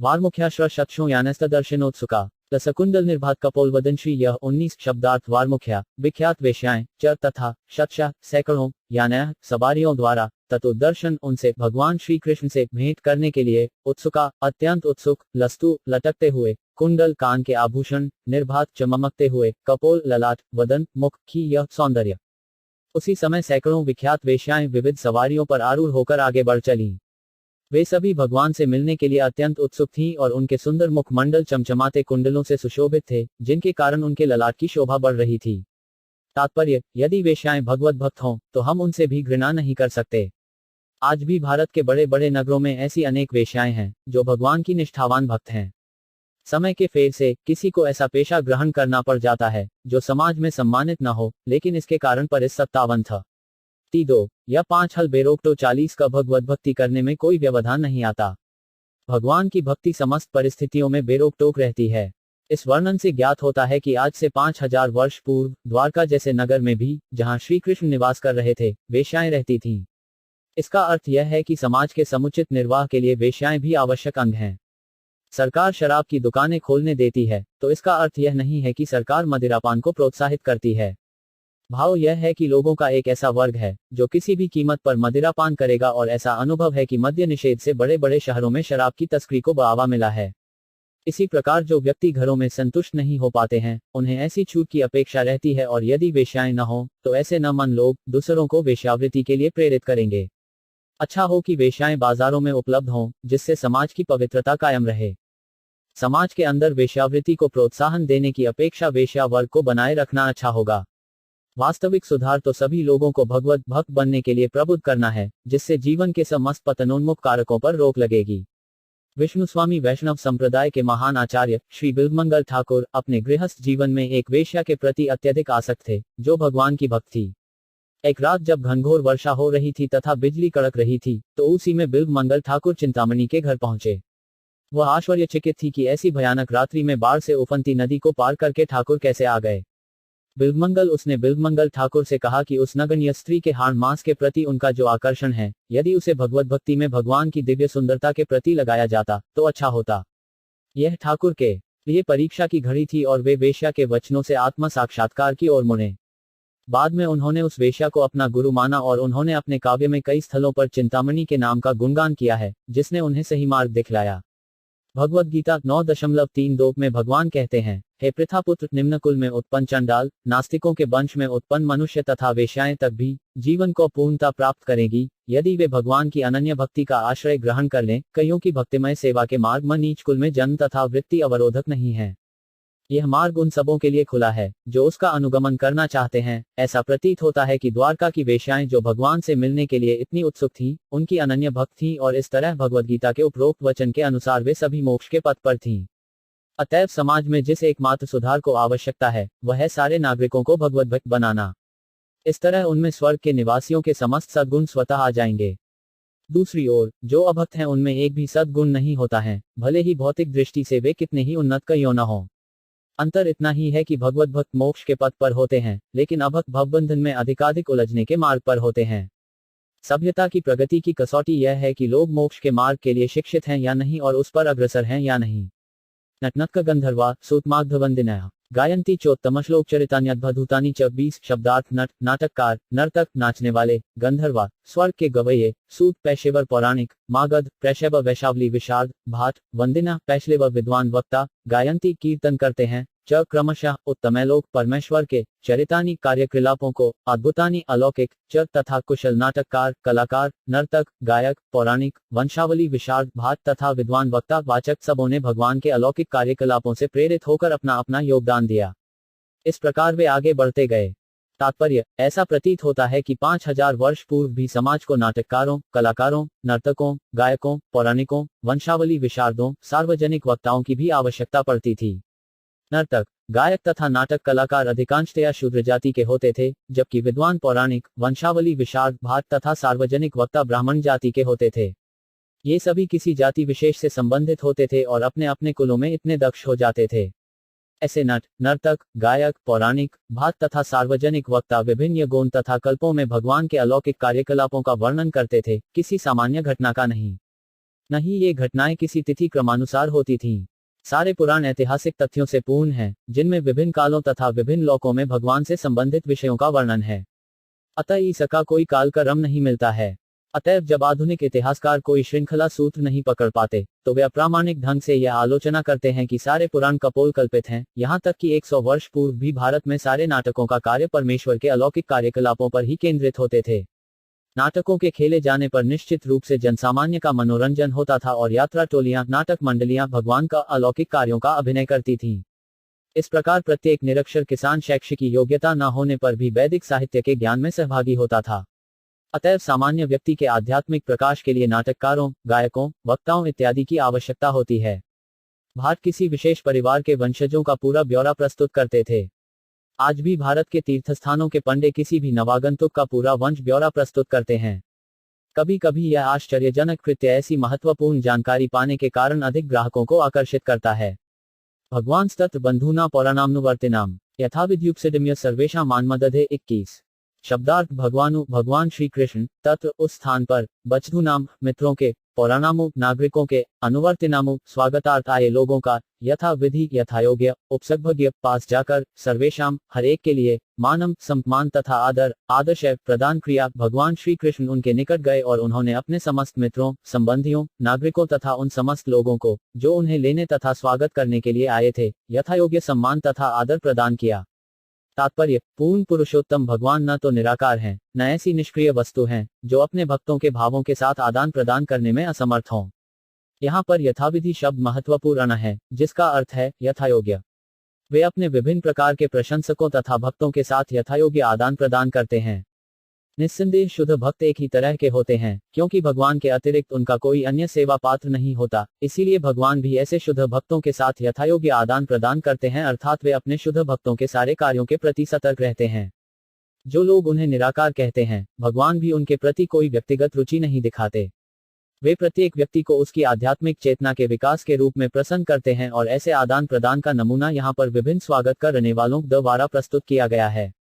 वारमुख्याश्र शक्षों यानस्तदर्शनोत्सुका रसकुंडल निर्भात कपोल वदनश्री यह 19 शब्दार्थ वारमुख्या विख्यात वेश्याएं चर तथा शतशः सैकड़ों यानय सवारियों द्वारा तत्दर्शन उनसे भगवान श्री कृष्ण से भेंट करने के लिए उत्सुका अत्यंत उत्सुक लस्तु लटकते हुए कुंडल कान के आभूषण निर्भात चमकते हुए कपोल ललाट वदन मुख की यह सौंदर्य उसी समय सैकड़ों विख्यात वेश्याएं विविध सवारियों पर आरूढ़ होकर आगे बढ़ चलीं। वे सभी भगवान से मिलने के लिए अत्यंत उत्सुक थीं और उनके सुंदर मुखमंडल चमचमाते कुंडलों से सुशोभित थे, जिनके कारण उनके ललाट की शोभा बढ़ रही थी। तात्पर्य, यदि वेश्याएं भगवत भक्त हों तो हम उनसे भी घृणा नहीं कर सकते। आज भी भारत के बड़े बड़े नगरों में ऐसी अनेक वेश्याएं हैं जो भगवान की निष्ठावान भक्त हैं। समय के फेर से किसी को ऐसा पेशा ग्रहण करना पड़ जाता है जो समाज में सम्मानित न हो, लेकिन इसके कारण पर इस 57 था 2 या 5 हल बेरोकटो 40 का भगवत भक्ति करने में कोई व्यवधान नहीं आता। भगवान की भक्ति समस्त परिस्थितियों में बेरोकटोक रहती है। इस वर्णन से ज्ञात होता है कि आज से 5000 वर्ष पूर्व द्वारका जैसे नगर में भी, जहां श्री कृष्ण निवास कर रहे थे, वेश्याएं रहती थीं। इसका अर्थ यह है कि समाज के समुचित निर्वाह के लिए वेश्याएं भी आवश्यक अंग हैं। सरकार शराब की दुकानें खोलने देती है तो इसका अर्थ यह नहीं है कि सरकार मदिरापान को प्रोत्साहित करती है। भाव यह है कि लोगों का एक ऐसा वर्ग है जो किसी भी कीमत पर मदिरापान करेगा, और ऐसा अनुभव है कि मद्य निषेध से बड़े बड़े शहरों में शराब की तस्करी को बढ़ावा मिला है। इसी प्रकार जो व्यक्ति घरों में संतुष्ट नहीं हो पाते हैं, उन्हें ऐसी छूट की अपेक्षा रहती है, और यदि वेश्याएं न हो तो ऐसे न मन लोग दूसरों को वेश्यावृत्ति के लिए प्रेरित करेंगे। अच्छा हो कि वेश्याएं बाजारों में उपलब्ध हों, जिससे समाज की पवित्रता कायम रहे। समाज के अंदर वेश्यावृत्ति को प्रोत्साहन देने की अपेक्षा वेश्या वर्ग को बनाए रखना अच्छा होगा। वास्तविक सुधार तो सभी लोगों को भगवत भक्त बनने के लिए प्रबुद्ध करना है, जिससे जीवन के समस्त पतनोन्मुख कारकों पर रोक लगेगी। विष्णु स्वामी वैष्णव संप्रदाय के महान आचार्य श्री बिल्वमंगल ठाकुर अपने गृहस्थ जीवन में एक वेश्या के प्रति अत्यधिक आसक्त थे, जो भगवान की भक्त थी। एक रात जब घनघोर वर्षा हो रही थी तथा बिजली कड़क रही थी, तो उसी में बिल्वमंगल ठाकुर चिंतामणि के घर पहुंचे। वह आश्चर्यचकित थी कि ऐसी भयानक रात्रि में बाढ़ से उफनती नदी को पार करके ठाकुर कैसे आ गए। उसने बिल्वमंगल ठाकुर से कहा कि उस नगण्य स्त्री के हाड़ मांस के प्रति उनका जो आकर्षण है, यदि उसे भगवत भक्ति में भगवान की दिव्य सुंदरता के प्रति लगाया जाता तो अच्छा होता। यह ठाकुर के लिए परीक्षा की घड़ी थी और वे वेश्या के वचनों से आत्म साक्षात्कार की ओर मुड़े। बाद में उन्होंने उस वेश्या को अपना गुरु माना और उन्होंने अपने काव्य में कई स्थलों पर चिंतामणि के नाम का गुणगान किया है, जिसने उन्हें सही मार्ग दिखलाया। भगवद गीता 9.32 में भगवान कहते हैं, हे पृथापुत्र, निम्न कुल में उत्पन्न चंडाल, नास्तिकों के वंश में उत्पन्न मनुष्य तथा वेश्याएं तक भी जीवन को पूर्णता प्राप्त करेगी, यदि वे भगवान की अनन्य भक्ति का आश्रय ग्रहण कर लें। कईयों की भक्तिमय सेवा के मार्ग में नीच कुल में जन्म तथा वृत्ति अवरोधक नहीं है। यह मार्ग उन सबों के लिए खुला है जो उसका अनुगमन करना चाहते हैं। ऐसा प्रतीत होता है कि द्वारका की वेश्याएं जो भगवान से मिलने के लिए इतनी उत्सुक थीं, उनकी अनन्य भक्त थीं, और इस तरह भगवद्गीता के उपरोक्त वचन के अनुसार वे सभी मोक्ष के पथ पर थीं। अतएव समाज में जिस एकमात्र सुधार को आवश्यकता है, वह है सारे नागरिकों को भगवत भक्त बनाना। इस तरह उनमें स्वर्ग के निवासियों के समस्त सद्गुण स्वतः आ जाएंगे। दूसरी ओर जो अभक्त हैं, उनमें एक भी सद्गुण नहीं होता है, भले ही भौतिक दृष्टि से वे कितने ही उन्नत क्यों न हो। अंतर इतना ही है कि भगवत भक्त मोक्ष के पथ पर होते हैं, लेकिन अभक्त भवबंधन में अधिकाधिक उलझने के मार्ग पर होते हैं। सभ्यता की प्रगति की कसौटी यह है कि लोग मोक्ष के मार्ग के लिए शिक्षित हैं या नहीं, और उस पर अग्रसर हैं या नहीं। नटनक गंधर्वा सूतमाग्धवंदिनया गायंती चोत्तम श्लोक चरितान्यद्भुतानि च 20 शब्दार्थ। नट नाटककार, नर्तक, नाचने वाले। गंधर्वा स्वर्ग के गवैये। सूत पेशेवर पौराणिक। मागध पेशेवर वैशावली विशारद। भाट वंदिना पेशेवर विद्वान वक्ता। गायंती कीर्तन करते हैं। च क्रमशः उत्तमैलोक परमेश्वर के। चरितानि कार्यकलापों को। अद्भुतानि अलौकिक। च तथा कुशल नाटककार, कलाकार, नर्तक, गायक, पौराणिक, वंशावली विशारद, भाट तथा विद्वान वक्ता वाचक सबों ने भगवान के अलौकिक कार्यकलापों से प्रेरित होकर अपना अपना योगदान दिया। इस प्रकार वे आगे बढ़ते गए। तात्पर्य, ऐसा प्रतीत होता है कि 5000 वर्ष पूर्व भी समाज को नाटककारों, कलाकारों, नर्तकों, गायकों, पौराणिकों, वंशावली विशारदों, सार्वजनिक वक्ताओं की भी आवश्यकता पड़ती थी। नर्तक, गायक तथा नाटक कलाकार अधिकांशतया शूद्र जाति के होते थे, जबकि विद्वान पौराणिक, वंशावली विशारद, भाट तथा सार्वजनिक वक्ता ब्राह्मण जाति के होते थे। ये सभी किसी जाति विशेष से संबंधित होते थे और अपने अपने कुलों में इतने दक्ष हो जाते थे। ऐसे नट, नर्तक, गायक, पौराणिक, भाट तथा सार्वजनिक वक्ता विभिन्न गुण तथा कल्पों में भगवान के अलौकिक कार्यकलापों का वर्णन करते थे, किसी सामान्य घटना का नहीं। नहीं, ये घटनाएं किसी तिथि क्रमानुसार होती थीं। सारे पुराण ऐतिहासिक तथ्यों से पूर्ण हैं, जिनमें विभिन्न कालों तथा विभिन्न लोकों में भगवान से संबंधित विषयों का वर्णन है। अतः इसका कोई काल क्रम नहीं मिलता है। अतएव जब आधुनिक इतिहासकार कोई श्रृंखला सूत्र नहीं पकड़ पाते, तो वे अप्रामाणिक ढंग से यह आलोचना करते हैं कि सारे पुराण कपोल कल्पित हैं, यहाँ तक कि 100 वर्ष पूर्व भी भारत में सारे नाटकों का कार्य परमेश्वर के अलौकिक कार्यकलापों पर ही केंद्रित होते थे। नाटकों के खेले जाने पर निश्चित रूप से जनसामान्य का मनोरंजन होता था और यात्रा टोलियां, नाटक मंडलियां भगवान का अलौकिक कार्यों का अभिनय करती थीं। इस प्रकार प्रत्येक निरक्षर किसान शैक्षिक योग्यता न होने पर भी वैदिक साहित्य के ज्ञान में सहभागी होता था। अतएव सामान्य व्यक्ति के आध्यात्मिक प्रकाश के लिए नाटककारों, गायकों, वक्ताओं इत्यादि की आवश्यकता होती है। भाट किसी विशेष परिवार के वंशजों का पूरा ब्यौरा प्रस्तुत करते थे। आज भी भारत के तीर्थस्थानों के पंडे किसी भी नवागंतुक का पूरा वंश ब्यौरा प्रस्तुत करते हैं। कभी कभी यह आश्चर्यजनक कृत्य ऐसी महत्वपूर्ण जानकारी पाने के कारण अधिक ग्राहकों को आकर्षित करता है। भगवान स्तत्र बंधूना पौराणामनुवर्तिनाम यथाविद्युपसिडम्य सर्वेशा मानमदधे 21। शब्दार्थ भगवानु भगवान श्री कृष्ण, तत्र उस स्थान पर, बचधु नाम मित्रों के, पौराणामु नागरिकों के, अनुवर्तिनामु स्वागतार्थ आए लोगों का, यथा विधि यथायोग्य उपसर्गभज्ञ पास जाकर, सर्वेशाम हर एक के लिए, मानम सम्मान तथा आदर आदर्शय प्रदान क्रिया भगवान श्री कृष्ण उनके निकट गए और उन्होंने अपने समस्त मित्रों, संबंधियों, नागरिकों तथा उन समस्त लोगों को, जो उन्हें लेने तथा स्वागत करने के लिए आए थे, यथायोग्य सम्मान तथा आदर प्रदान किया। तात्पर्य, पूर्ण पुरुषोत्तम भगवान न तो निराकार हैं, न ऐसी निष्क्रिय वस्तु हैं, जो अपने भक्तों के भावों के साथ आदान प्रदान करने में असमर्थ हों। यहाँ पर यथाविधि शब्द महत्वपूर्ण है, जिसका अर्थ है यथायोग्य। वे अपने विभिन्न प्रकार के प्रशंसकों तथा भक्तों के साथ यथायोग्य आदान प्रदान करते हैं। निस्संदेह शुद्ध भक्त एक ही तरह के होते हैं, क्योंकि भगवान के अतिरिक्त उनका कोई अन्य सेवा पात्र नहीं होता, इसीलिए भगवान भी ऐसे शुद्ध भक्तों के साथ यथायोग्य आदान प्रदान करते हैं, अर्थात वे अपने शुद्ध भक्तों के सारे कार्यों के प्रति सतर्क रहते हैं। जो लोग उन्हें निराकार कहते हैं, भगवान भी उनके प्रति कोई व्यक्तिगत रुचि नहीं दिखाते। वे प्रत्येक व्यक्ति को उसकी आध्यात्मिक चेतना के विकास के रूप में प्रसन्न करते हैं और ऐसे आदान प्रदान का नमूना यहाँ पर विभिन्न स्वागत करने वालों द्वारा प्रस्तुत किया गया है।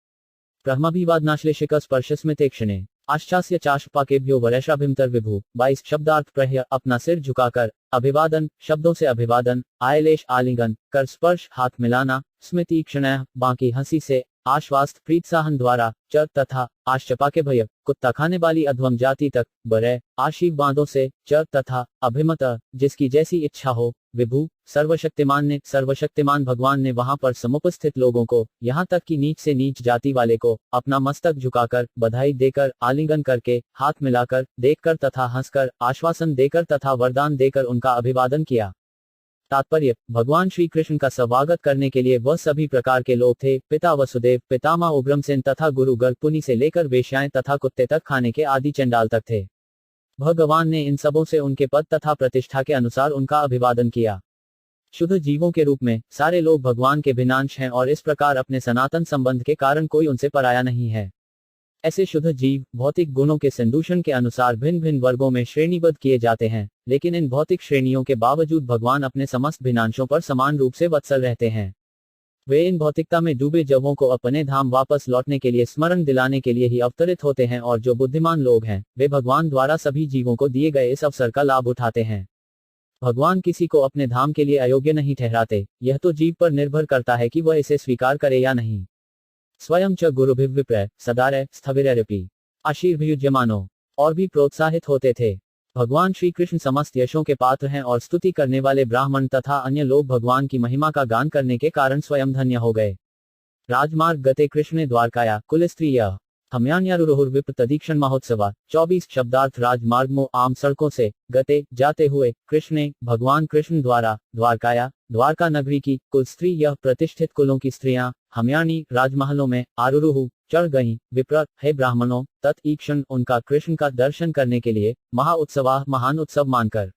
ब्रह्मभिवादनाश्लेषिक स्पर्शस्मिते क्षणे आश्चास्य चाशपाकेभ्यो वरैषाभिमतर विभु 22 शब्दार्थ प्रह्य अपना सिर झुकाकर, अभिवादन शब्दों से अभिवादन, आयलेश आलिंगन कर, स्पर्श हाथ मिलाना, स्मृति क्षणय बाकी हंसी से, आश्वास्त प्रीत्साहन द्वारा, चर तथा आश्चपाके भय कुत्ता खाने वाली अध्वम जाति तक, बरय आशीव बांधों से, चर तथा अभिमत जिसकी जैसी इच्छा हो, विभु सर्वशक्तिमान भगवान ने वहां पर समुपस्थित लोगों को, यहाँ तक कि नीच से नीच जाति वाले को, अपना मस्तक झुकाकर, बधाई देकर, आलिंगन करके, हाथ मिलाकर, देखकर तथा हंसकर, आश्वासन देकर तथा वरदान देकर उनका अभिवादन किया। तात्पर्य, भगवान श्री कृष्ण का स्वागत करने के लिए वह सभी प्रकार के लोग थे, पिता वसुदेव, पितामह उग्रसेन तथा गुरु गर्गपुनी से लेकर वेश्याएं तथा कुत्ते तक खाने के आदि चंडाल तक थे। भगवान ने इन सबों से उनके पद तथा प्रतिष्ठा के अनुसार उनका अभिवादन किया। शुद्ध जीवों के रूप में सारे लोग भगवान के भिन्नांश हैं और इस प्रकार अपने सनातन संबंध के कारण कोई उनसे पराया नहीं है। ऐसे शुद्ध जीव भौतिक गुणों के संदूषण के अनुसार भिन्न भिन्न वर्गों में श्रेणीबद्ध किए जाते हैं, लेकिन इन भौतिक श्रेणियों के बावजूद भगवान अपने समस्त भिन्नांशों पर समान रूप से वत्सल रहते हैं। वे इन भौतिकता में डूबे जवों को अपने धाम वापस लौटने के लिए स्मरण दिलाने के लिए ही अवतरित होते हैं, और जो बुद्धिमान लोग हैं, वे भगवान द्वारा सभी जीवों को दिए गए इस अवसर का लाभ उठाते हैं। भगवान किसी को अपने धाम के लिए अयोग्य नहीं ठहराते, यह तो जीव पर निर्भर करता है कि वह इसे स्वीकार करे या नहीं। स्वयं च गुरुभिः विप्रः सदारय स्थविररपि आशीर्भयुज्यमानो, और भी प्रोत्साहित होते थे। भगवान श्री कृष्ण समस्त यशों के पात्र हैं और स्तुति करने वाले ब्राह्मण तथा अन्य लोग भगवान की महिमा का गान करने के कारण स्वयं धन्य हो गए। राजमार्ग गते कृष्णे द्वारकाया कुलस्त्रियः हमयान्यारुरुहुर विप्र तदीक्षण महोत्सवा 24 शब्दार्थ राजमार्ग में आम सड़कों से गते जाते हुए कृष्णे भगवान कृष्ण द्वारा द्वारकाया द्वारका नगरी की कुल स्त्री यह प्रतिष्ठित कुलों की स्त्रियां हमयानी राजमहलों में आरुरुहु चढ़ गईं विप्र हे ब्राह्मणों तत्ईक्षण उनका कृष्ण का दर्शन करने के लिए महाउत्सवाह महान उत्सव मानकर।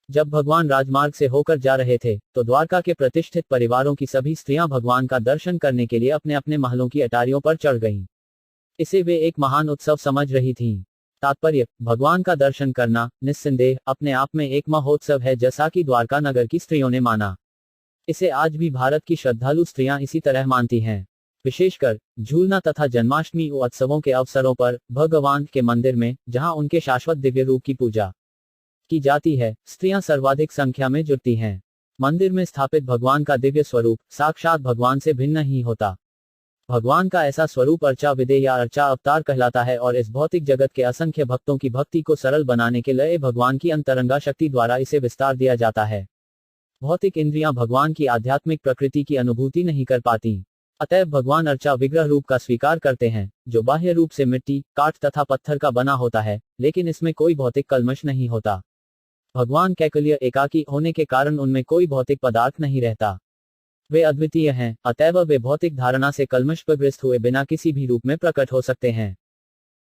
जब भगवान राजमार्ग से होकर जा रहे थे तो द्वारका के प्रतिष्ठित परिवारों की सभी स्त्रियां भगवान का दर्शन करने के लिए अपने अपने महलों की अटारियों पर चढ़ गईं। इसे वे एक महान उत्सव समझ रही थीं। तात्पर्य, भगवान का दर्शन करना निस्संदेह अपने आप में एक महोत्सव है, जैसा कि द्वारका नगर की स्त्रियों ने माना। इसे आज भी भारत की श्रद्धालु स्त्रियां इसी तरह मानती हैं। विशेषकर झूलना तथा जन्माष्टमी उत्सवों के अवसरों पर भगवान के मंदिर में, जहां उनके शाश्वत दिव्य रूप की पूजा की जाती है, स्त्रियां सर्वाधिक संख्या में जुटती हैं। मंदिर में स्थापित भगवान का दिव्य स्वरूप साक्षात भगवान से भिन्न नहीं होता। भगवान का ऐसा स्वरूप अर्चा विदेह या अर्चा अवतार कहलाता है और इस भौतिक जगत के असंख्य भक्तों की भक्ति को सरल बनाने के लिए भगवान की अंतरंगा शक्ति द्वारा इसे विस्तार दिया जाता है। भौतिक इंद्रियां भगवान की आध्यात्मिक प्रकृति की अनुभूति नहीं कर पाती। अतएव भगवान अर्चा विग्रह रूप का स्वीकार करते हैं, जो बाह्य रूप से मिट्टी, काठ तथा पत्थर का बना होता है, लेकिन इसमें कोई भौतिक कल्मश नहीं होता। भगवान कैकल्य एकाकी होने के कारण उनमें कोई भौतिक पदार्थ नहीं रहता। वे अद्वितीय हैं, अतएव वे भौतिक धारणा से कल्मषग्रस्त हुए बिना किसी भी रूप में प्रकट हो सकते हैं।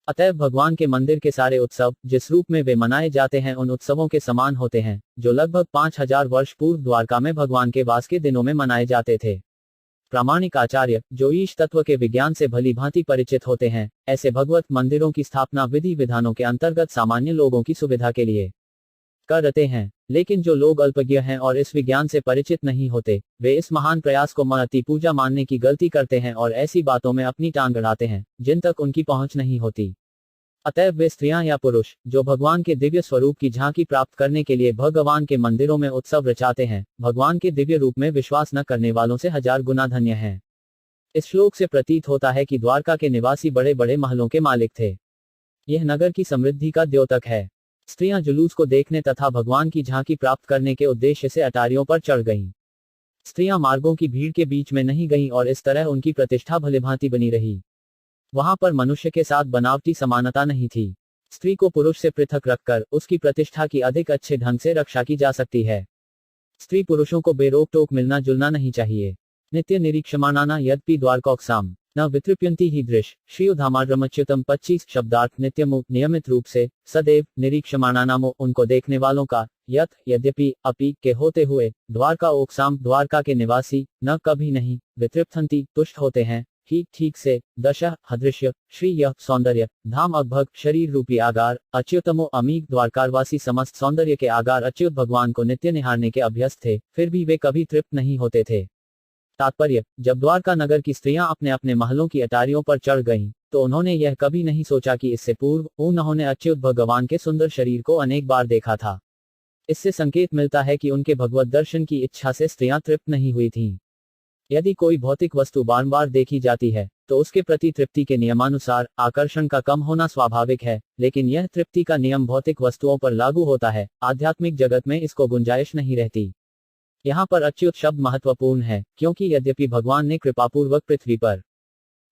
अतएव भगवान के मंदिर के सारे उत्सव जिस रूप में वे मनाए जाते हैं उन उत्सवों के समान होते हैं, जो लगभग 5000 वर्ष पूर्व द्वारका में भगवान के वास के दिनों में मनाए जाते थे। प्रामाणिक आचार्य, जो ईश तत्व के विज्ञान से भली भांति परिचित होते हैं, ऐसे भगवत मंदिरों की स्थापना विधि विधानों के अंतर्गत सामान्य लोगों की सुविधा के लिए करते हैं। लेकिन जो लोग अल्पज्ञ हैं और इस विज्ञान से परिचित नहीं होते, वे इस महान प्रयास को अति पूजा मानने की गलती करते हैं और ऐसी बातों में अपनी टांग अड़ाते हैं जिन तक उनकी पहुंच नहीं होती। अतएव वे स्त्रियां या पुरुष जो भगवान के दिव्य स्वरूप की झांकी प्राप्त करने के लिए भगवान के मंदिरों में उत्सव रचाते हैं, भगवान के दिव्य रूप में विश्वास न करने वालों से 1000 गुना धन्य हैं। इस श्लोक से प्रतीत होता है कि द्वारका के निवासी बड़े बड़े महलों के मालिक थे। यह नगर की समृद्धि का द्योतक है। स्त्रियां जुलूस को देखने तथा भगवान की झांकी प्राप्त करने के उद्देश्य से अटारियों पर चढ़ गईं। स्त्रियां मार्गों की भीड़ के बीच में नहीं गईं और इस तरह उनकी प्रतिष्ठा भलीभांति बनी रही। वहां पर मनुष्य के साथ बनावटी समानता नहीं थी। स्त्री को पुरुष से पृथक रखकर उसकी प्रतिष्ठा की अधिक अच्छे ढंग से रक्षा की जा सकती है। स्त्री पुरुषों को बेरोक टोक मिलना जुलना नहीं चाहिए। नित्य निरीक्षमाणाना यद्यपि द्वारकोक्साम न वितृप्यंती ही दृश्य श्रीयुधामाड्रमच्युतम 25 शब्दार्थ नित्यमु नियमित रूप से सदैव निरीक्षमाणानामो उनको देखने वालों का यत यद्यपि अपि के होते हुए द्वारका ओक्साम द्वारका के निवासी न कभी नहीं वितृप्थंती तुष्ट होते हैं ही ठीक से दशः हदृश्य श्री यह सौंदर्य धाम अभग शरीर रूपी आगार अच्युतमो अमीक द्वारकारवासी समस्त सौंदर्य के आगार अच्युत भगवान को नित्य निहारने के अभ्यस्त थे, फिर भी वे कभी तृप्त नहीं होते थे। तात्पर्य, जब द्वारका नगर की स्त्रियां अपने अपने महलों की अटारियों पर चढ़ गईं, तो उन्होंने यह कभी नहीं सोचा कि इससे पूर्व उन्होंने अच्युत भगवान के सुंदर शरीर को अनेक बार देखा था। इससे संकेत मिलता है कि उनके भगवत दर्शन की इच्छा से स्त्रियां तृप्त नहीं हुई थीं। यदि कोई भौतिक वस्तु बार बार देखी जाती है, तो उसके प्रति तृप्ति के नियमानुसार आकर्षण का कम होना स्वाभाविक है, लेकिन यह तृप्ति का नियम भौतिक वस्तुओं पर लागू होता है, आध्यात्मिक जगत में इसको गुंजाइश नहीं रहती। यहाँ पर अच्युत शब्द महत्वपूर्ण है, क्योंकि यद्यपि भगवान ने कृपापूर्वक पृथ्वी पर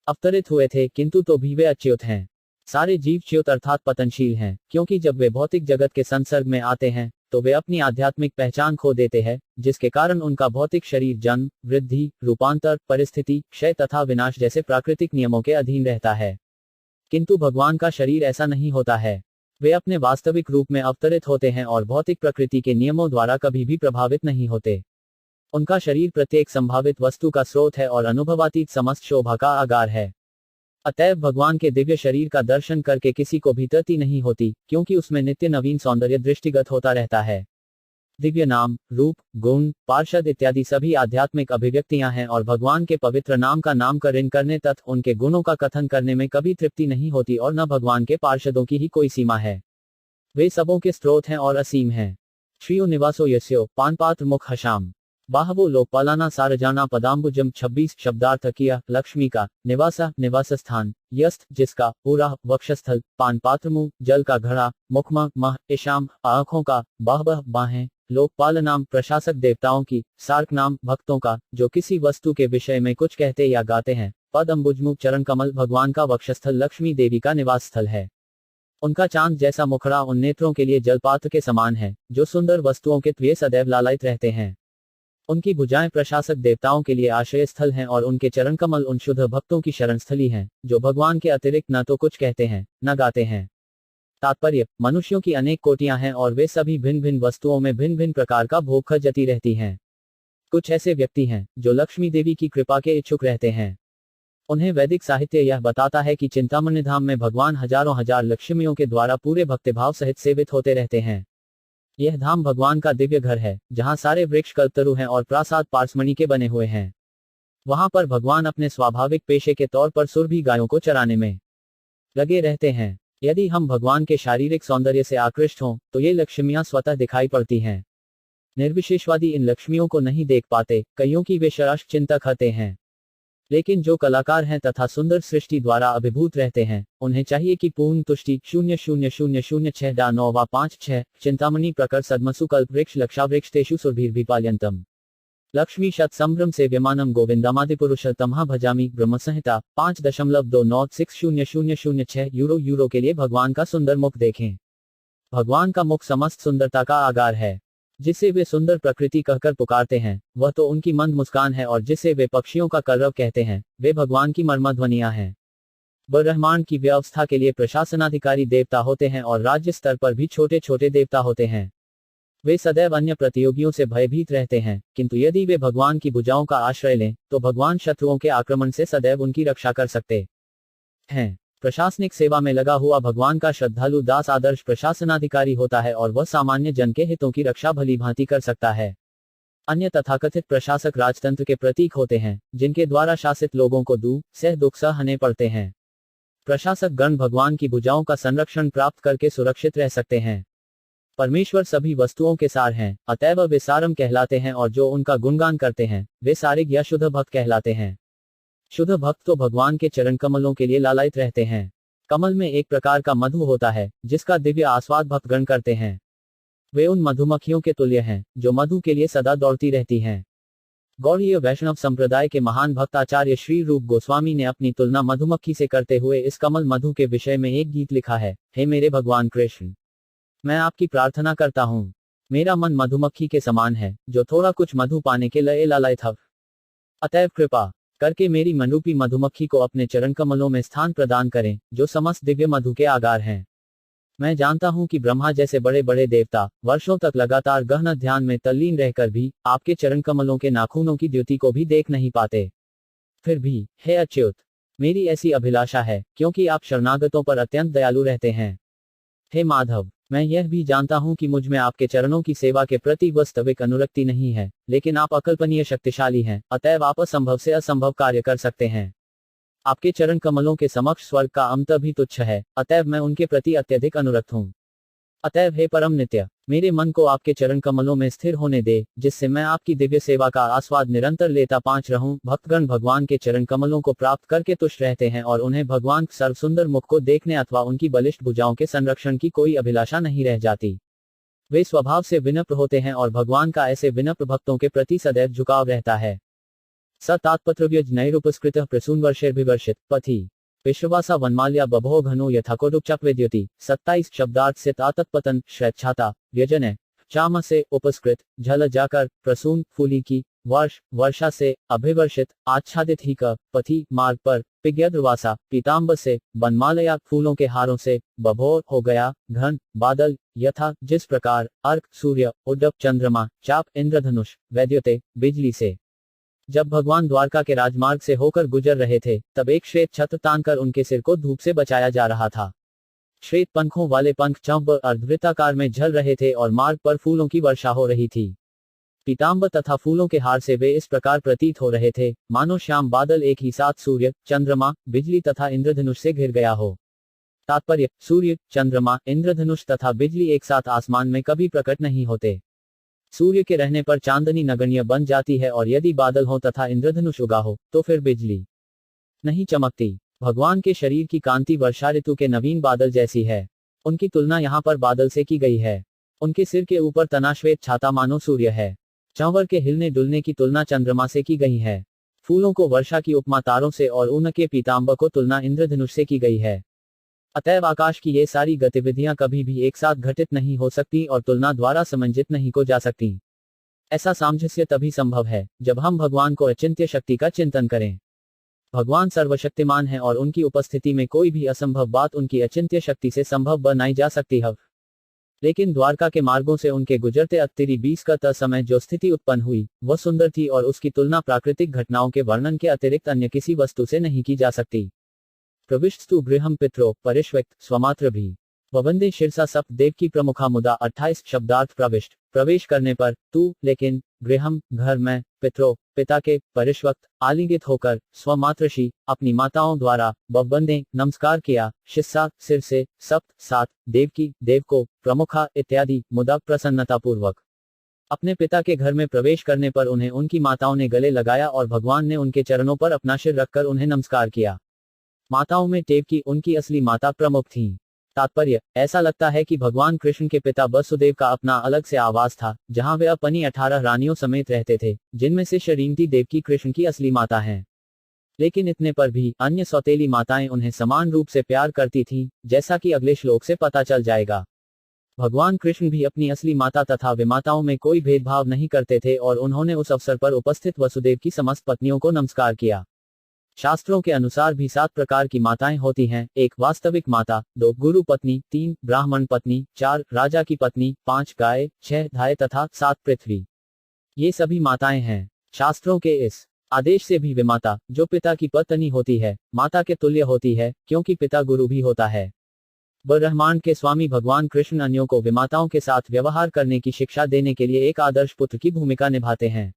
अवतरित हुए थे, किंतु तो भी वे अच्युत हैं। सारे जीव च्युत अर्थात पतनशील हैं, क्योंकि जब वे भौतिक जगत के संसर्ग में आते हैं, तो वे अपनी आध्यात्मिक पहचान खो देते हैं, जिसके कारण उनका भौतिक शरीर जन्म, वृद्धि, रूपांतर, परिस्थिति, क्षय तथा विनाश जैसे प्राकृतिक नियमों के अधीन रहता है। किंतु भगवान का शरीर ऐसा नहीं होता है। वे अपने वास्तविक रूप में अवतरित होते हैं और भौतिक प्रकृति के नियमों द्वारा कभी भी प्रभावित नहीं होते। उनका शरीर प्रत्येक संभावित वस्तु का स्रोत है और अनुभवातीत समस्त शोभा का आगार है। अतएव भगवान के दिव्य शरीर का दर्शन करके किसी को भी तृप्ति नहीं होती, क्योंकि उसमें नित्य नवीन सौंदर्य दृष्टिगत होता रहता है। दिव्य नाम, रूप, गुण, पार्षद इत्यादि सभी आध्यात्मिक अभिव्यक्तियां हैं और भगवान के पवित्र नाम का नामकरण करने तथा उनके गुणों का कथन करने में कभी तृप्ति नहीं होती और न भगवान के पार्षदों की ही कोई सीमा है। वे सबों के स्रोत हैं और असीम हैं। श्रीयो निवासो यस्यो पानपात्र मुख हशाम बाहवो लोकपालाना सारजाना पदाम्बुजम 26 शब्दार्थ किया लक्ष्मी का निवास स्थान यस्त जिसका पूरा वक्षस्थल पानपात्र मुंह जल का घड़ा मुखमा मह ईशाम आंखों का बाहबह बाहें लोकपाल नाम प्रशासक देवताओं की सार्क नाम भक्तों का जो किसी वस्तु के विषय में कुछ कहते या गाते हैं पद अम्बुजमुख चरण कमल भगवान का वक्षस्थल लक्ष्मी देवी का निवास स्थल है। उनका चांद जैसा मुखड़ा उन नेत्रों के लिए जलपात्र के समान है जो सुंदर वस्तुओं के त्वे सदैव लालायित रहते हैं। उनकी भुजाएं प्रशासक देवताओं के लिए आश्रय स्थल हैं और उनके चरण कमल उन शुद्ध भक्तों की शरण स्थली हैं जो भगवान के अतिरिक्त न तो कुछ कहते हैं न गाते हैं। तात्पर्य, मनुष्यों की अनेक कोटियां हैं और वे सभी भिन्न भिन्न वस्तुओं में भिन्न भिन्न प्रकार का भोग खजती रहती हैं। कुछ ऐसे व्यक्ति हैं जो लक्ष्मी देवी की कृपा के इच्छुक रहते हैं। उन्हें वैदिक साहित्य यह बताता है कि चिंतामणि धाम में भगवान हजारों हजार लक्ष्मियों के द्वारा पूरे भक्तिभाव सहित सेवित होते रहते हैं। यह धाम भगवान का दिव्य घर है, जहां सारे वृक्ष कल्पतरु हैं और प्रासाद पारसमणि के बने हुए हैं। वहां पर भगवान अपने स्वाभाविक पेशे के तौर पर सुरभि गायों को चराने में लगे रहते हैं। यदि हम भगवान के शारीरिक सौंदर्य से आकृष्ट हों, तो ये लक्ष्मियां स्वतः दिखाई पड़ती हैं। निर्विशेषवादी इन लक्ष्मियों को नहीं देख पाते, कईयों की वे शराश चिंतक होते हैं। लेकिन जो कलाकार हैं तथा सुंदर सृष्टि द्वारा अभिभूत रहते हैं, उन्हें चाहिए कि पूर्ण तुष्टि 00006-956 चिंतामणि प्रकर सद्मसुकल्प वृक्ष लक्षावृक्ष तेषु सुरभिर्भिपाल्यन्तम् लक्ष्मी शत संभ्रम से विमानम गोविंदमादिपुरुषोत्तमः भजामि ब्रह्म संहिता 5.296006 यूरो के लिए भगवान का सुंदर मुख देखें। भगवान का मुख समस्त सुंदरता का आगार है। जिसे वे सुंदर प्रकृति कहकर पुकारते हैं, वह तो उनकी मंद मुस्कान है, और जिसे वे पक्षियों का कलरव कहते हैं, वे भगवान की मर्मध्वनियां हैं। ब्रह्मांड की व्यवस्था के लिए प्रशासनाधिकारी देवता होते हैं और राज्य स्तर पर भी छोटे छोटे देवता होते हैं। वे सदैव अन्य प्रतियोगियों से भयभीत रहते हैं, किंतु यदि वे भगवान की भुजाओं का आश्रय लें, तो भगवान शत्रुओं के आक्रमण से सदैव उनकी रक्षा कर सकते हैं। प्रशासनिक सेवा में लगा हुआ भगवान का श्रद्धालु दास आदर्श प्रशासनाधिकारी होता है, और वह सामान्य जन के हितों की रक्षा भली भांति कर सकता है। अन्य तथाकथित प्रशासक राजतंत्र के प्रतीक होते हैं, जिनके द्वारा शासित लोगों को दुख सहने पड़ते हैं। प्रशासक गण भगवान की भुजाओं का संरक्षण प्राप्त करके सुरक्षित रह सकते हैं। परमेश्वर सभी वस्तुओं के सार हैं, अतएव वे सारम कहलाते हैं, और जो उनका गुणगान करते हैं, वे सारे या शुद्ध भक्त कहलाते हैं। शुद्ध भक्त तो भगवान के चरण कमलों के लिए लालायित रहते हैं। कमल में एक प्रकार का मधु होता है, जिसका दिव्य आस्वाद भक्तगण करते हैं। वे उन मधुमक्खियों के तुल्य हैं, जो मधु के लिए सदा दौड़ती रहती हैं। गौड़ीय वैष्णव संप्रदाय के महान भक्त आचार्य श्री रूप गोस्वामी ने अपनी तुलना मधुमक्खी से करते हुए इस कमल मधु के विषय में एक गीत लिखा है। हे मेरे भगवान कृष्ण, मैं आपकी प्रार्थना करता हूँ। मेरा मन मधुमक्खी के समान है, जो थोड़ा कुछ मधु पाने के लिए लालायित है। अतएव कृपा करके मेरी मनरूपी मधुमक्खी को अपने चरण कमलों में स्थान प्रदान करें, जो समस्त दिव्य मधु के आगार हैं। मैं जानता हूं कि ब्रह्मा जैसे बड़े बड़े देवता वर्षों तक लगातार गहन ध्यान में तल्लीन रहकर भी आपके चरण कमलों के नाखूनों की द्युति को भी देख नहीं पाते। फिर भी हे अच्युत, मेरी ऐसी अभिलाषा है, क्योंकि आप शरणागतों पर अत्यंत दयालु रहते हैं। हे माधव, मैं यह भी जानता हूं कि मुझ में आपके चरणों की सेवा के प्रति वास्तविक अनुरक्ति नहीं है, लेकिन आप अकल्पनीय शक्तिशाली हैं, अतएव आप असंभव से असंभव कार्य कर सकते हैं। आपके चरण कमलों के समक्ष स्वर्ग का अमत भी तुच्छ है, अतएव मैं उनके प्रति अत्यधिक अनुरक्त हूं। अतएव हे परम नित्य, मेरे मन को आपके चरण कमलों में स्थिर होने दे, जिससे मैं आपकी दिव्य सेवा का आस्वाद निरंतर लेता रहूं। भक्तगण भगवान के चरण कमलों को प्राप्त करके तुष्ट रहते हैं, और उन्हें भगवान सर्व सुंदर मुख को देखने अथवा उनकी बलिष्ठ भुजाओं के संरक्षण की कोई अभिलाषा नहीं रह जाती। वे स्वभाव से विनम्र होते हैं, और भगवान का ऐसे विनम्र भक्तों के प्रति सदैव झुकाव रहता है। स तात्पत्रव्यज नैरुपस्कृत प्रसून पथि विश्ववासा वनमाल्या बभो घनो यथाकोटुपचाक्वेद्योति 27 शब्दार्थ से तातत्पतन श्रैच्छाता व्यजन चाम से उपस्कृत झल जाकर प्रसून फूली की वर्षा से अभिवर्षित आच्छादित ही का पथि मार्ग पर पिग्यद्रवासा पीताम्बर से वनमालया फूलों के हारों से बभोर हो गया घन बादल यथा जिस प्रकार अर्क सूर्य उड्डप चंद्रमा चाप इंद्रधनुष वैद्युते बिजली से। जब भगवान द्वारका के राजमार्ग से होकर गुजर रहे थे, तब एक श्वेत छत्र तानकर उनके सिर को धूप से बचाया जा रहा था। श्वेत पंखों वाले पंख चौब अर्धवृत्ताकार में झल रहे थे, और मार्ग पर फूलों की वर्षा हो रही थी। पीताम्बर तथा फूलों के हार से वे इस प्रकार प्रतीत हो रहे थे, मानो श्याम बादल एक ही साथ सूर्य, चंद्रमा, बिजली तथा इंद्रधनुष से घिर गया हो। तात्पर्य: सूर्य, चंद्रमा, इंद्रधनुष तथा बिजली एक साथ आसमान में कभी प्रकट नहीं होते। सूर्य के रहने पर चांदनी नगण्य बन जाती है, और यदि बादल हो तथा इंद्रधनुष उगा हो, तो फिर बिजली नहीं चमकती। भगवान के शरीर की कांति वर्षा ऋतु के नवीन बादल जैसी है। उनकी तुलना यहाँ पर बादल से की गई है। उनके सिर के ऊपर तना श्वेत छाता मानो सूर्य है। चौवर के हिलने डुलने की तुलना चंद्रमा से की गई है। फूलों को वर्षा की उपमा तारों से, और ऊन के पीताम्बर को तुलना इंद्रधनुष से की गई है। अतएव आकाश की ये सारी गतिविधियां कभी भी एक साथ घटित नहीं हो सकती और तुलना द्वारा समंजित नहीं को जा सकती। ऐसा सामंजस्य तभी संभव है जब हम भगवान को अचिंत्य शक्ति का चिंतन करें। भगवान सर्वशक्तिमान है, और उनकी उपस्थिति में कोई भी असंभव बात उनकी अचिंत्य शक्ति से संभव बनाई जा सकती है। लेकिन द्वारका के मार्गों से उनके गुजरते अत्तिरी 20 का समय जो स्थिति उत्पन्न हुई, वह सुंदर थी, और उसकी तुलना प्राकृतिक घटनाओं के वर्णन के अतिरिक्त अन्य किसी वस्तु से नहीं की जा सकती। प्रविष्टस्तु गृहम पित्रो परिष्वक्त स्वमात्र भी ववंदे शिरसा सप्त देव की प्रमुखा मुदा 28 शब्दार्थ प्रविष्ट प्रवेश करने पर तू लेकिन गृहम घर में पित्रो पिता के परिष्वक्त आलिंगित होकर स्वमात्रशी अपनी माताओं द्वारा बवंदे नमस्कार किया शिस्सा सिर से सप्त सात देव की देव को प्रमुखा इत्यादि मुदा प्रसन्नता पूर्वक अपने पिता के घर में प्रवेश करने पर उन्हें उनकी माताओं ने गले लगाया और भगवान ने उनके चरणों पर अपना सिर रखकर उन्हें नमस्कार किया। माताओं में देवकी उनकी असली माता प्रमुख थीं। तात्पर्य, ऐसा लगता है कि भगवान कृष्ण के पिता वसुदेव का अपना अलग से आवास था, जहां वे अपनी 18 रानियों समेत रहते थे, जिनमें से श्रीमती देवकी कृष्ण की असली माता हैं। लेकिन इतने पर भी अन्य सौतेली माताएं उन्हें समान रूप से प्यार करती थीं, जैसा कि अगले श्लोक से पता चल जाएगा। भगवान कृष्ण भी अपनी असली माता तथा विमाताओं में कोई भेदभाव नहीं करते थे और उन्होंने उस अवसर पर उपस्थित वसुदेव की समस्त पत्नियों को नमस्कार किया। शास्त्रों के अनुसार भी 7 प्रकार की माताएं होती हैं: 1 वास्तविक माता, 2 गुरु पत्नी, 3 ब्राह्मण पत्नी, 4 राजा की पत्नी, 5 गाय, 6 धाय तथा 7 पृथ्वी। ये सभी माताएं हैं। शास्त्रों के इस आदेश से भी विमाता, जो पिता की पत्नी होती है, माता के तुल्य होती है, क्योंकि पिता गुरु भी होता है। ब्रह्मांड के स्वामी भगवान कृष्ण अन्यों को विमाताओं के साथ व्यवहार करने की शिक्षा देने के लिए एक आदर्श पुत्र की भूमिका निभाते हैं।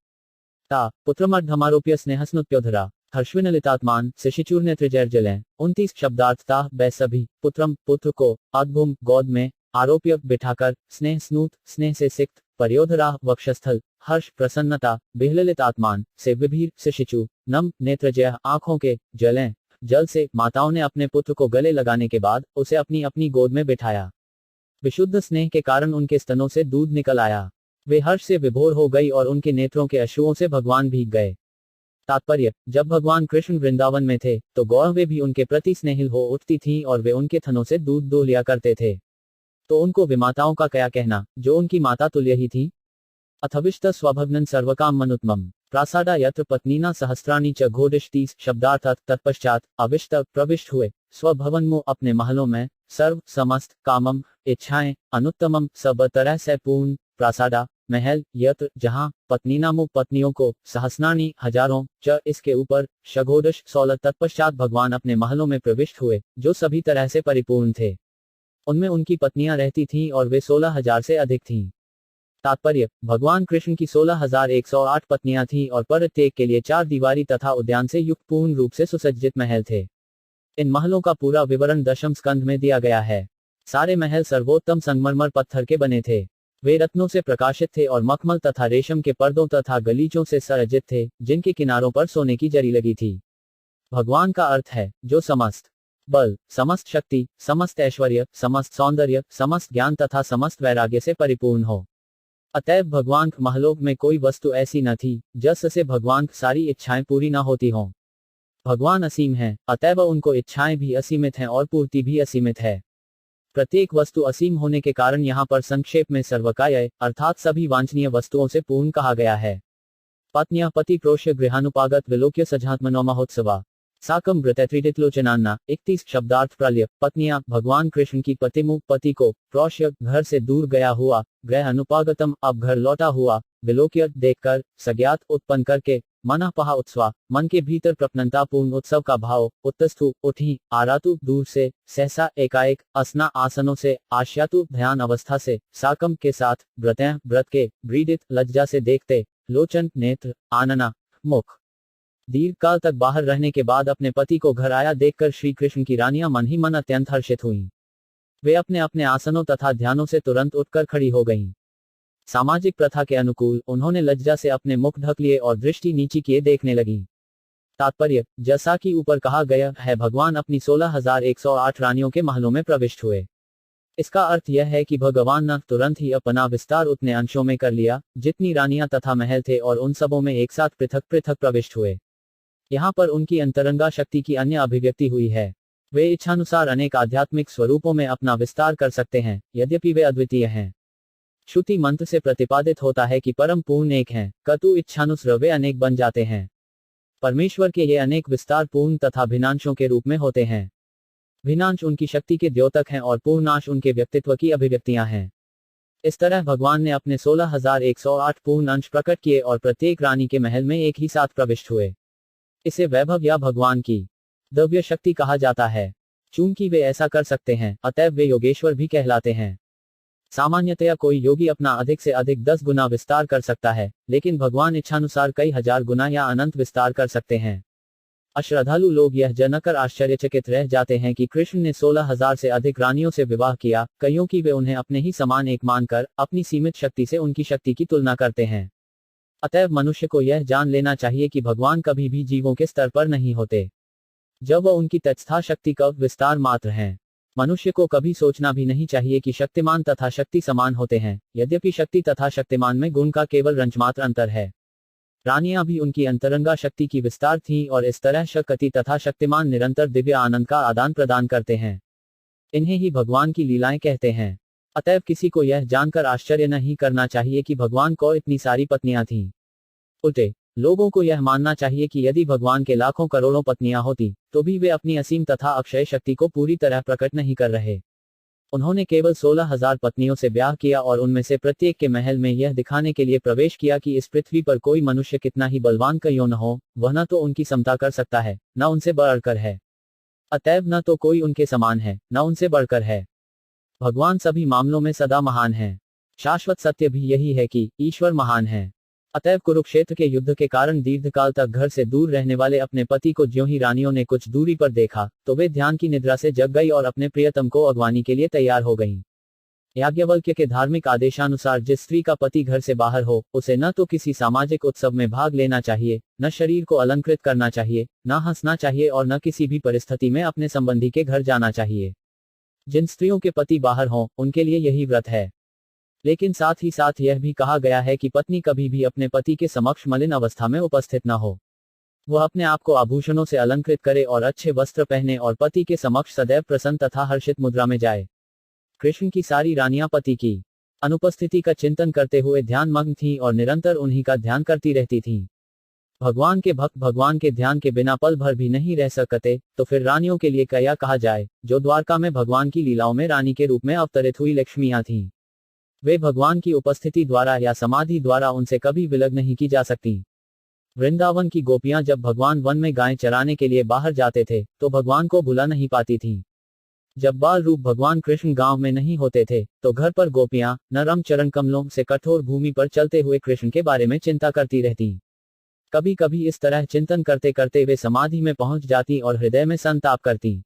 ता पुत्रमर्धमारोप्य स्नेहस्नुत्योधरा हर्षविनलितात्मान शिशिचूर्ण त्रिजर्जलें 29 शब्दार्थता बै सभी पुत्रम पुत्र को अद्भुम गोद में आरोप्य बिठाकर स्नेह स्नूत स्नेह से सिक्त पर्योधरा वक्षस्थल हर्ष प्रसन्नता बिहललित आत्मान से विभीर शिशिचु नम नेत्रजय आंखों के जलें जल से माताओं ने अपने पुत्र को गले लगाने के बाद उसे अपनी अपनी गोद में बिठाया। विशुद्ध स्नेह के कारण उनके स्तनों से दूध निकल आया। वे हर्ष से विभोर हो गई और उनके नेत्रों के अश्रुओं से भगवान भीग गए। तात्पर्य, जब भगवान कृष्ण वृंदावन में थे तो गौरवें भी उनके प्रति स्नेहिल हो उठती थीं और वे उनके थनों से दूध दो लिया करते थे। तो उनको विमाताओं का क्या कहना, जो उनकी माता तुल्य ही थी। अथविष्ट स्वभग्नन सर्वकाम मनुत्मम प्रासादा यत्र पत्नीना सहस्त्राणी च घोडिश 30 शब्दार्थ। तत्पश्चात अविष्ट प्रविष्ट हुए स्वभवनमो अपने महलों में सर्व समस्त कामम इच्छाएं अनुत्तमम सब तरह से पूर्ण प्रासादा महल यत्र जहां पत्नीनामो पत्नियों को सहस्राणी हजारों च इसके ऊपर शघोडश 16। तत्पश्चात भगवान अपने महलों में प्रविष्ट हुए जो सभी तरह से परिपूर्ण थे। उनमें उनकी पत्नियां रहती थीं और वे 16,000 से अधिक थीं। तात्पर्य, भगवान कृष्ण की 16,108 पत्नियां थीं और प्रत्येक के लिए 4 दीवारी तथा उद्यान से युक्त पूर्ण रूप से सुसज्जित महल थे। इन महलों का पूरा विवरण 10वें स्कंध में दिया गया है। सारे महल सर्वोत्तम संगमरमर पत्थर के बने थे। वे रत्नों से प्रकाशित थे और मखमल तथा रेशम के पर्दों तथा गलीचों से सज्जित थे, जिनके किनारों पर सोने की जरी लगी थी। भगवान का अर्थ है जो समस्त बल, समस्त शक्ति, समस्त ऐश्वर्य, समस्त सौंदर्य, समस्त ज्ञान तथा समस्त वैराग्य से परिपूर्ण हो। अतएव भगवान के महलों में कोई वस्तु ऐसी न थी जिससे भगवान की सारी इच्छाएं पूरी न होती हों। भगवान असीम हैं, अतएव उनको इच्छाएं भी असीमित हैं और पूर्ति भी असीमित है। प्रत्येक वस्तु असीम होने के कारण यहाँ पर संक्षेप में सर्वकाय अर्थात सभी वांछनीय वस्तुओं से पूर्ण कहा गया है। पत्नियां पति प्रोष्य गृहानुपागत विलोक्य सजात्मनो महोत्सवा साकम व्रतैत्रिलोचनान्ना 31 शब्दार्थ प्रलय। पत्नियां भगवान कृष्ण की पतिमु पति को प्रोष्य घर से दूर गया हुआ, गृह अनुपागतम अब घर लौटा हुआ, विलोक्य देखकर, सज्ञात उत्पन्न करके, मना पहा उत्सवा मन के भीतर प्रपन्नता पूर्ण उत्सव का भाव, उत्तस्थु उठी, आरातु दूर से, सहसा एकाएक, असना आसनों से, आश्यातु ध्यान अवस्था से, साकम के साथ, व्रतैः व्रत के, व्रीडित लज्जा से देखते, लोचन नेत्र, आनना मुख। दीर्घ काल तक बाहर रहने के बाद अपने पति को घर आया देखकर श्री कृष्ण की रानियां मन ही मन अत्यंत हर्षित हुईं। वे अपने अपने आसनों तथा ध्यानों से तुरंत उठकर खड़ी हो गईं। सामाजिक प्रथा के अनुकूल उन्होंने लज्जा से अपने मुख ढक लिए और दृष्टि नीची किए देखने लगीं। तात्पर्य, जैसा कि ऊपर कहा गया है, भगवान अपनी 16,108 रानियों के महलों में प्रविष्ट हुए। इसका अर्थ यह है कि भगवान ने तुरंत ही अपना विस्तार उतने अंशों में कर लिया जितनी रानियां तथा महल थे और उन सबों में एक साथ पृथक पृथक प्रविष्ट हुए। यहाँ पर उनकी अंतरंगा शक्ति की अन्य अभिव्यक्ति हुई है। वे इच्छानुसार अनेक आध्यात्मिक स्वरूपों में अपना विस्तार कर सकते हैं, यद्यपि वे अद्वितीय हैं। श्रुति मंत्र से प्रतिपादित होता है कि परम पूर्ण एक हैं, कतु इच्छानुसार वे अनेक बन जाते हैं। परमेश्वर के ये अनेक विस्तार पूर्ण तथा भिन्नांशों के रूप में होते हैं। भिन्नांश उनकी शक्ति के द्योतक हैं और पूर्णांश उनके व्यक्तित्व की अभिव्यक्तियां हैं। इस तरह भगवान ने अपने 16,108 पूर्ण अंश प्रकट किए और प्रत्येक रानी के महल में एक ही साथ प्रविष्ट हुए। इसे वैभव या भगवान की दिव्य शक्ति कहा जाता है। चूंकि वे ऐसा कर सकते हैं, अतएव वे योगेश्वर भी कहलाते हैं। सामान्यतया कोई योगी अपना अधिक से अधिक 10 गुना विस्तार कर सकता है, लेकिन भगवान इच्छानुसार कई हजार गुना या अनंत विस्तार कर सकते हैं। अश्रद्धालु लोग यह जानकर आश्चर्यचकित रह जाते हैं कि कृष्ण ने 16,000 से अधिक रानियों से विवाह किया, कईयों की वे उन्हें अपने ही समान एक मानकर अपनी सीमित शक्ति से उनकी शक्ति की तुलना करते हैं। अतएव मनुष्य को यह जान लेना चाहिए कि भगवान कभी भी जीवों के स्तर पर नहीं होते, जब वह उनकी तत्स्था शक्ति का विस्तार मात्र हैं। मनुष्य को कभी सोचना भी नहीं चाहिए कि शक्तिमान तथा शक्ति समान होते हैं, यद्यपि शक्ति तथा शक्तिमान में गुण का केवल रंचमात्र अंतर है। रानियां भी उनकी अंतरंगा शक्ति की विस्तार थीं और इस तरह शक्ति तथा शक्तिमान निरंतर दिव्य आनंद का आदान प्रदान करते हैं। इन्हें ही भगवान की लीलाएं कहते हैं। अतएव किसी को यह जानकर आश्चर्य नहीं करना चाहिए कि भगवान को इतनी सारी पत्नियां थीं। उल्टे लोगों को यह मानना चाहिए कि यदि भगवान के लाखों करोड़ों पत्नियां होती तो भी वे अपनी असीम तथा अक्षय शक्ति को पूरी तरह प्रकट नहीं कर रहे। उन्होंने केवल 16,000 पत्नियों से ब्याह किया और उनमें से प्रत्येक के महल में यह दिखाने के लिए प्रवेश किया कि इस पृथ्वी पर कोई मनुष्य कितना ही बलवान क्यों न हो, वह न तो उनकी समता कर सकता है, न उनसे बढ़कर है। अतएव न तो कोई उनके समान है, न उनसे बढ़कर है। भगवान सभी मामलों में सदा महान है। शाश्वत सत्य भी यही है कि ईश्वर महान है। अतएव कुरुक्षेत्र के युद्ध के कारण दीर्घकाल तक घर से दूर रहने वाले अपने पति को ज्यों ही रानियों ने कुछ दूरी पर देखा तो वे ध्यान की निद्रा से जग गई और अपने प्रियतम को अगवानी के लिए तैयार हो गईं। याज्ञवल्क्य के धार्मिक आदेशानुसार जिस स्त्री का पति घर से बाहर हो उसे न तो किसी सामाजिक उत्सव में भाग लेना चाहिए, न शरीर को अलंकृत करना चाहिए, न हंसना चाहिए और न किसी भी परिस्थिति में अपने संबंधी के घर जाना चाहिए। जिन स्त्रियों के पति बाहर हों उनके लिए यही व्रत है। लेकिन साथ ही साथ यह भी कहा गया है कि पत्नी कभी भी अपने पति के समक्ष मलिन अवस्था में उपस्थित न हो। वह अपने आप को आभूषणों से अलंकृत करे और अच्छे वस्त्र पहने और पति के समक्ष सदैव प्रसन्न तथा हर्षित मुद्रा में जाए। कृष्ण की सारी रानियां पति की अनुपस्थिति का चिंतन करते हुए ध्यानमग्न थीं और निरंतर उन्हीं का ध्यान करती रहती थीं। भगवान के भक्त भगवान के ध्यान के बिना पल भर भी नहीं रह सकते, तो फिर रानियों के लिए क्या कहा जाए, जो द्वारका में भगवान की लीलाओं में रानी के रूप में अवतरित हुई लक्ष्मियां थीं। वे भगवान की उपस्थिति द्वारा या समाधि द्वारा उनसे कभी विलग नहीं की जा सकती। वृंदावन की गोपियां जब भगवान वन में गायें चराने के लिए बाहर जाते थे तो भगवान को भुला नहीं पाती थीं। जब बाल रूप भगवान कृष्ण गांव में नहीं होते थे तो घर पर गोपियां नरम चरण कमलों से कठोर भूमि पर चलते हुए कृष्ण के बारे में चिंता करती रहती। कभी कभी इस तरह चिंतन करते करते वे समाधि में पहुंच जाती और हृदय में संताप करती।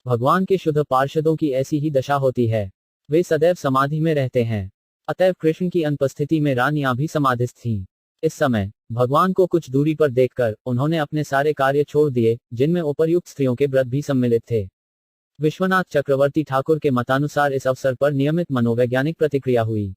भगवान के शुद्ध पार्षदों की ऐसी ही दशा होती है, वे सदैव समाधि में रहते हैं। अतएव कृष्ण की अनुपस्थिति में रानियां भी समाधिस्थ थीं। इस समय भगवान को कुछ दूरी पर देखकर उन्होंने अपने सारे कार्य छोड़ दिए, जिनमें उपर्युक्त स्त्रियों के व्रत भी सम्मिलित थे। विश्वनाथ चक्रवर्ती ठाकुर के मतानुसार इस अवसर पर नियमित मनोवैज्ञानिक प्रतिक्रिया हुई।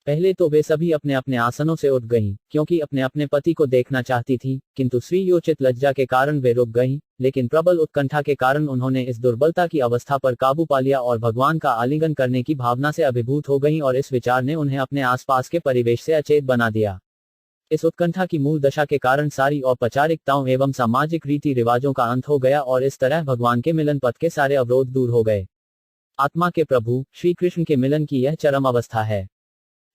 पहले तो वे सभी अपने अपने आसनों से उठ गईं, क्योंकि अपने अपने पति को देखना चाहती थीं, किंतु स्वीयोचित लज्जा के कारण वे रुक गईं, लेकिन प्रबल उत्कंठा के कारण उन्होंने इस दुर्बलता की अवस्था पर काबू पा लिया और भगवान का आलिंगन करने की भावना से अभिभूत हो गईं और इस विचार ने उन्हें अपने आसपास के परिवेश से अचेत बना दिया। इस उत्कंठा की मूल दशा के कारण सारी औपचारिकताओं एवं सामाजिक रीति रिवाजों का अंत हो गया और इस तरह भगवान के मिलन पथ के सारे अवरोध दूर हो गए। आत्मा के प्रभु श्री कृष्ण के मिलन की यह चरम अवस्था है।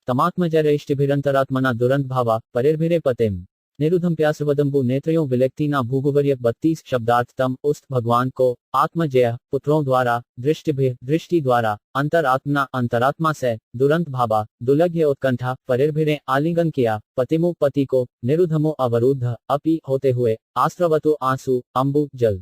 तमात्मजरेष्टिभिरंतरात्मना दुरंत भावा परिर्भिरे पतिम निरुधम्प्यासवदम्बु नेत्रयों विलक्तिना भूगुवर्य 32 शब्दार्थ तम उस्त भगवान को आत्मजय पुत्रों द्वारा दृष्टिभिः दृष्टि द्वारा अंतरात्मना अंतरात्मा से दुरंत भावा दुलग्य उत्कंठा परिर्भिरे आलिंगन किया पतिमु पति को निरुधमो अवरुद्ध अपि होते हुए आस्त्रवतो आंसू अंबु जल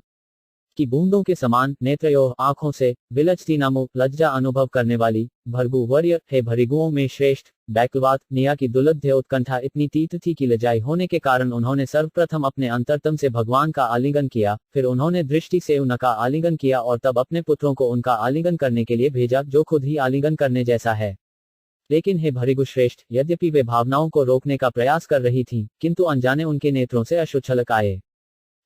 की बूंदों के समान नेत्रयोः आंखों से विलचती नामो लज्जा अनुभव करने वाली भृगु वर्य हे भृगुओं में श्रेष्ठ बैकवात निया की दुलध्य उत्कंठा इतनी तीव्र थी कि लजाई होने के कारण उन्होंने सर्वप्रथम अपने अंतरतम से भगवान का आलिंगन किया, फिर उन्होंने दृष्टि से उनका आलिंगन किया और तब अपने पुत्रों को उनका आलिंगन करने के लिए भेजा, जो खुद ही आलिंगन करने जैसा है। लेकिन हे भृगु श्रेष्ठ, यद्यपि वे भावनाओं को रोकने का प्रयास कर रही थीं, किंतु अनजाने उनके नेत्रों से अश्रु छलक आए।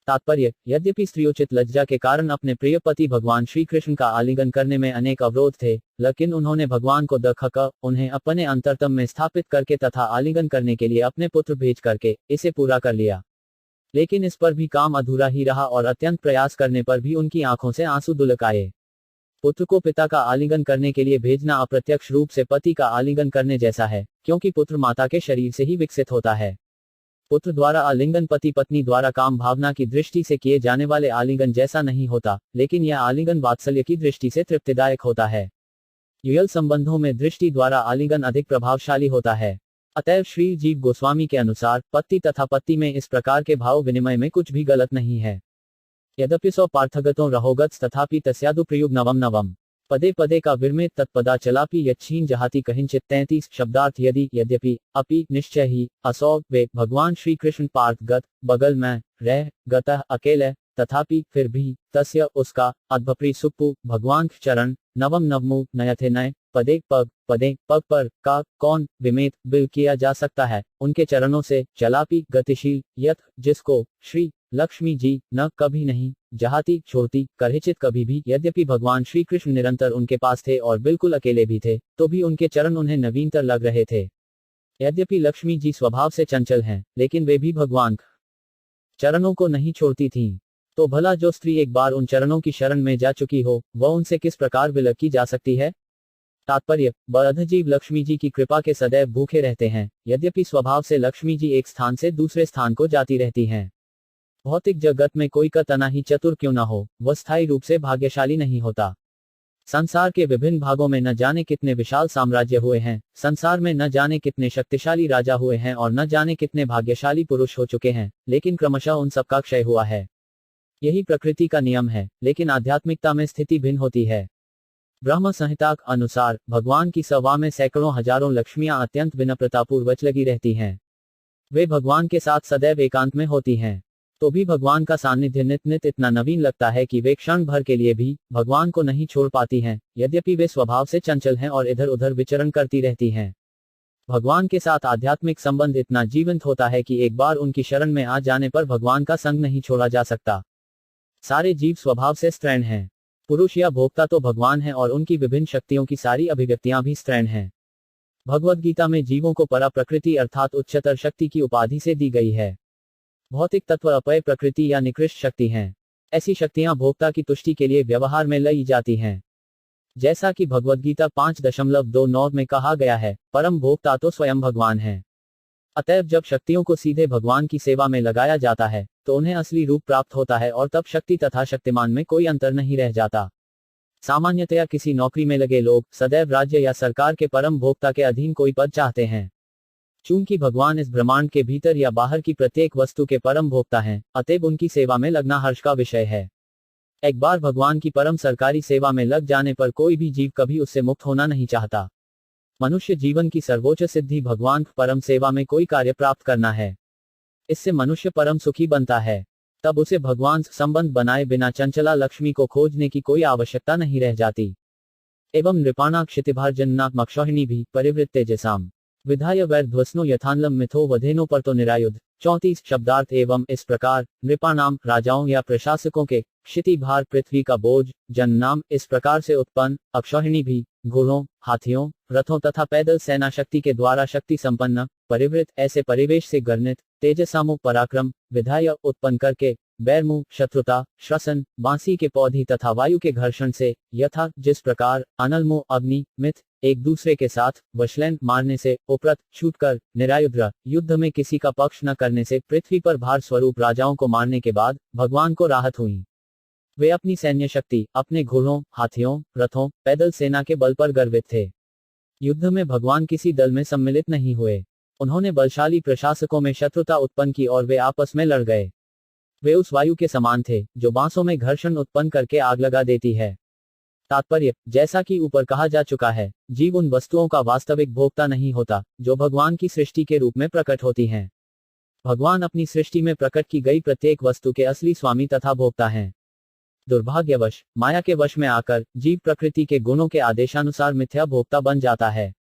तात्पर्य, यद्यपि स्त्रियोचित लज्जा के कारण अपने प्रिय पति भगवान श्री कृष्ण का आलिंगन करने में अनेक अवरोध थे, लेकिन उन्होंने भगवान को दखकर उन्हें अपने अंतरतम में स्थापित करके तथा आलिंगन करने के लिए अपने पुत्र भेज करके इसे पूरा कर लिया। लेकिन इस पर भी काम अधूरा ही रहा और अत्यंत प्रयास करने पर भी उनकी आंखों से आंसू दुलक आए। पुत्र को पिता का आलिंगन करने के लिए भेजना अप्रत्यक्ष रूप से पति का आलिंगन करने जैसा है, क्योंकि पुत्र माता के शरीर से ही विकसित होता है। पुत्र द्वारा आलिंगन पति पत्नी द्वारा काम भावना की दृष्टि से किए जाने वाले आलिंगन जैसा नहीं होता, लेकिन यह आलिंगन वात्सल्य की दृष्टि से तृप्तिदायक होता है। युगल संबंधों में दृष्टि द्वारा आलिंगन अधिक प्रभावशाली होता है। अतएव श्री जीव गोस्वामी के अनुसार पति तथा पत्नी में इस प्रकार के भाव विनिमय में कुछ भी गलत नहीं है। यद्यपि सौ पार्थगतो रहोगत तथापि तस्यादु प्रयुग नवम नवम पदे पदे का विरमेत तत्पदा चलापि यच्छीन जहाति कहिंचित 33 शब्दार्थ यदि यद्यपि अपि निश्चय ही असौ वे भगवान श्री कृष्ण पार्थ गत बगल में रह गतः अकेले तथापि फिर भी तस्य उसका अद्भप्री सुप्पु भगवान चरण नवम नवमु नयथे नय पदे पग पर का कौन विमेत बिल किया जा सकता है उनके चरणों से चलापि गतिशील यथ जिसको श्री लक्ष्मी जी न कभी नहीं जहाती छोड़ती करहिचित कभी भी यद्यपि भगवान श्री कृष्ण निरंतर उनके पास थे और बिल्कुल अकेले भी थे तो भी उनके चरण उन्हें नवीनतर लग रहे थे। यद्यपि लक्ष्मी जी स्वभाव से चंचल हैं लेकिन वे भी भगवान चरणों को नहीं छोड़ती थीं। तो भला जो स्त्री एक बार उन चरणों की शरण में जा चुकी हो वह उनसे किस प्रकार विलग की जा सकती है। तात्पर्य बद्धजीव लक्ष्मी जी की कृपा के सदैव भूखे रहते हैं यद्यपि स्वभाव से लक्ष्मी जी एक स्थान से दूसरे स्थान को जाती रहती हैं। भौतिक जगत में कोई का तना ही चतुर क्यों न हो वह स्थायी रूप से भाग्यशाली नहीं होता। संसार के विभिन्न भागों में न जाने कितने विशाल साम्राज्य हुए हैं, संसार में न जाने कितने शक्तिशाली राजा हुए हैं और न जाने कितने भाग्यशाली पुरुष हो चुके हैं, लेकिन क्रमशः उन सबका क्षय हुआ है। यही प्रकृति का नियम है, लेकिन आध्यात्मिकता में स्थिति भिन्न होती है। ब्रह्म संहिता अनुसार भगवान की सभा में सैकड़ों हजारों लक्ष्मियां अत्यंत विनम्रतापूर्वक लगी रहती हैं। वे भगवान के साथ सदैव एकांत में होती हैं, तो भी भगवान का सानिध्य नित नित इतना नवीन लगता है कि वे क्षण भर के लिए भी भगवान को नहीं छोड़ पाती हैं, यद्यपि वे स्वभाव से चंचल हैं और इधर उधर विचरण करती रहती हैं। भगवान के साथ आध्यात्मिक संबंध इतना जीवंत होता है कि एक बार उनकी शरण में आ जाने पर भगवान का संग नहीं छोड़ा जा सकता। सारे जीव स्वभाव से स्त्रैण हैं। पुरुष या भोक्ता तो भगवान है और उनकी विभिन्न शक्तियों की सारी अभिव्यक्तियां भी स्त्रैण हैं। भगवद गीता में जीवों को परा प्रकृति अर्थात उच्चतर शक्ति की उपाधि से दी गई है। भौतिक तत्व अपय प्रकृति या निकृष्ट शक्ति हैं। ऐसी शक्तियां भोक्ता की तुष्टि के लिए व्यवहार में लाई जाती हैं। जैसा कि भगवद गीता 5.29 में कहा गया है, परम भोक्ता तो स्वयं भगवान है। अतएव जब शक्तियों को सीधे भगवान की सेवा में लगाया जाता है तो उन्हें असली रूप प्राप्त होता है और तब शक्ति तथा शक्तिमान में कोई अंतर नहीं रह जाता। सामान्यतया किसी नौकरी में लगे लोग सदैव राज्य या सरकार के परम भोक्ता के अधीन कोई पद चाहते हैं। चूंकि भगवान इस ब्रह्मांड के भीतर या बाहर की प्रत्येक वस्तु के परम भोक्ता हैं, अतएव उनकी सेवा में लगना हर्ष का विषय है। एक बार भगवान की परम सरकारी सेवा में लग जाने पर कोई भी जीव कभी उससे मुक्त होना नहीं चाहता। मनुष्य जीवन की सर्वोच्च सिद्धि भगवान परम सेवा में कोई कार्य प्राप्त करना है। इससे मनुष्य परम सुखी बनता है। तब उसे भगवान से संबंध बनाए बिना चंचला लक्ष्मी को खोजने की कोई आवश्यकता नहीं रह जाती। एवं नृपाणा क्षितिभार्जन्नात्मक क्षौहिणी भी परिवृत्ते जैसाम विधाय वैर्ध्वस्नो यथानलम मिथो वधेनो पर तो निरायुध 34 शब्दार्थ। एवं इस प्रकार नृपाणाम राजाओं या प्रशासकों के क्षिति भार पृथ्वी का बोझ जन्नाम इस प्रकार से उत्पन्न अक्षौहिणी भी घोड़ों हाथियों रथों तथा पैदल सेना शक्ति के द्वारा शक्ति संपन्न परिवृत ऐसे परिवेश से गर्णित तेजसामु पराक्रम विधाय उत्पन्न करके बैरमु शत्रुता श्वसन बांसी के पौधी तथा वायु के घर्षण से यथा जिस प्रकार अनलमु अग्नि मिथ एक दूसरे के साथ वशलैन मारने से उपरत छूटकर निरायुद्र युद्ध में किसी का पक्ष न करने से पृथ्वी पर भार स्वरूप राजाओं को मारने के बाद भगवान को राहत हुई। वे अपनी सैन्य शक्ति अपने घोड़ों हाथियों रथों पैदल सेना के बल पर गर्वित थे। युद्ध में भगवान किसी दल में सम्मिलित नहीं हुए। उन्होंने बलशाली प्रशासकों में शत्रुता उत्पन्न की और वे आपस में लड़ गए। वे उस वायु के समान थे जो बांसों में घर्षण उत्पन्न करके आग लगा देती है। तात्पर्य जैसा कि ऊपर कहा जा चुका है, जीव उन वस्तुओं का वास्तविक भोक्ता नहीं होता जो भगवान की सृष्टि के रूप में प्रकट होती हैं। भगवान अपनी सृष्टि में प्रकट की गई प्रत्येक वस्तु के असली स्वामी तथा भोक्ता हैं। दुर्भाग्यवश माया के वश में आकर जीव प्रकृति के गुणों के आदेशानुसार मिथ्या भोक्ता बन जाता है।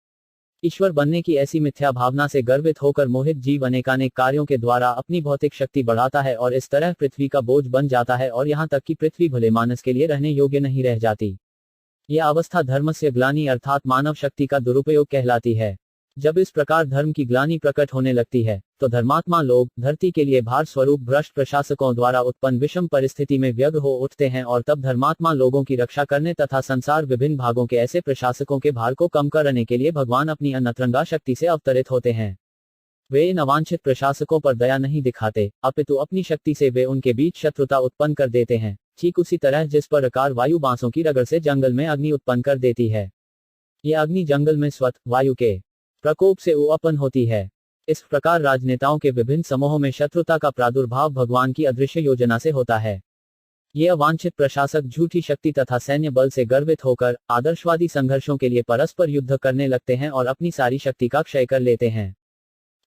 ईश्वर बनने की ऐसी मिथ्या भावना से गर्वित होकर मोहित जीव अनेकानेक कार्यों के द्वारा अपनी भौतिक शक्ति बढ़ाता है और इस तरह पृथ्वी का बोझ बन जाता है और यहाँ तक कि पृथ्वी भले मानस के लिए रहने योग्य नहीं रह जाती। यह अवस्था धर्मस्य ग्लानि अर्थात मानव शक्ति का दुरुपयोग कहलाती है। जब इस प्रकार धर्म की ग्लानि प्रकट होने लगती है तो धर्मात्मा लोग धरती के लिए भार स्वरूप भ्रष्ट प्रशासकों द्वारा उत्पन्न विषम परिस्थिति में व्यग्र हो उठते हैं और तब धर्मात्मा लोगों की रक्षा करने तथा संसार विभिन्न भागों के ऐसे प्रशासकों के भार को कम करने के लिए भगवान अपनी अनतरंगा शक्ति से अवतरित होते हैं। वे इन अवांछित प्रशासकों पर दया नहीं दिखाते, अपितु अपनी शक्ति से वे उनके बीच शत्रुता उत्पन्न कर देते हैं, ठीक उसी तरह जिस प्रकार वायु बांसों की रगड़ से जंगल में अग्नि उत्पन्न कर देती है। यह अग्नि जंगल में स्वत वायु के प्रकोप से उत्पन्न होती है। इस प्रकार राजनेताओं के विभिन्न समूहों में शत्रुता का प्रादुर्भाव भगवान की अदृश्य योजना से होता है। ये अवांछित प्रशासक झूठी शक्ति तथा सैन्य बल से गर्वित होकर आदर्शवादी संघर्षों के लिए परस्पर युद्ध करने लगते हैं और अपनी सारी शक्ति का क्षय कर लेते हैं।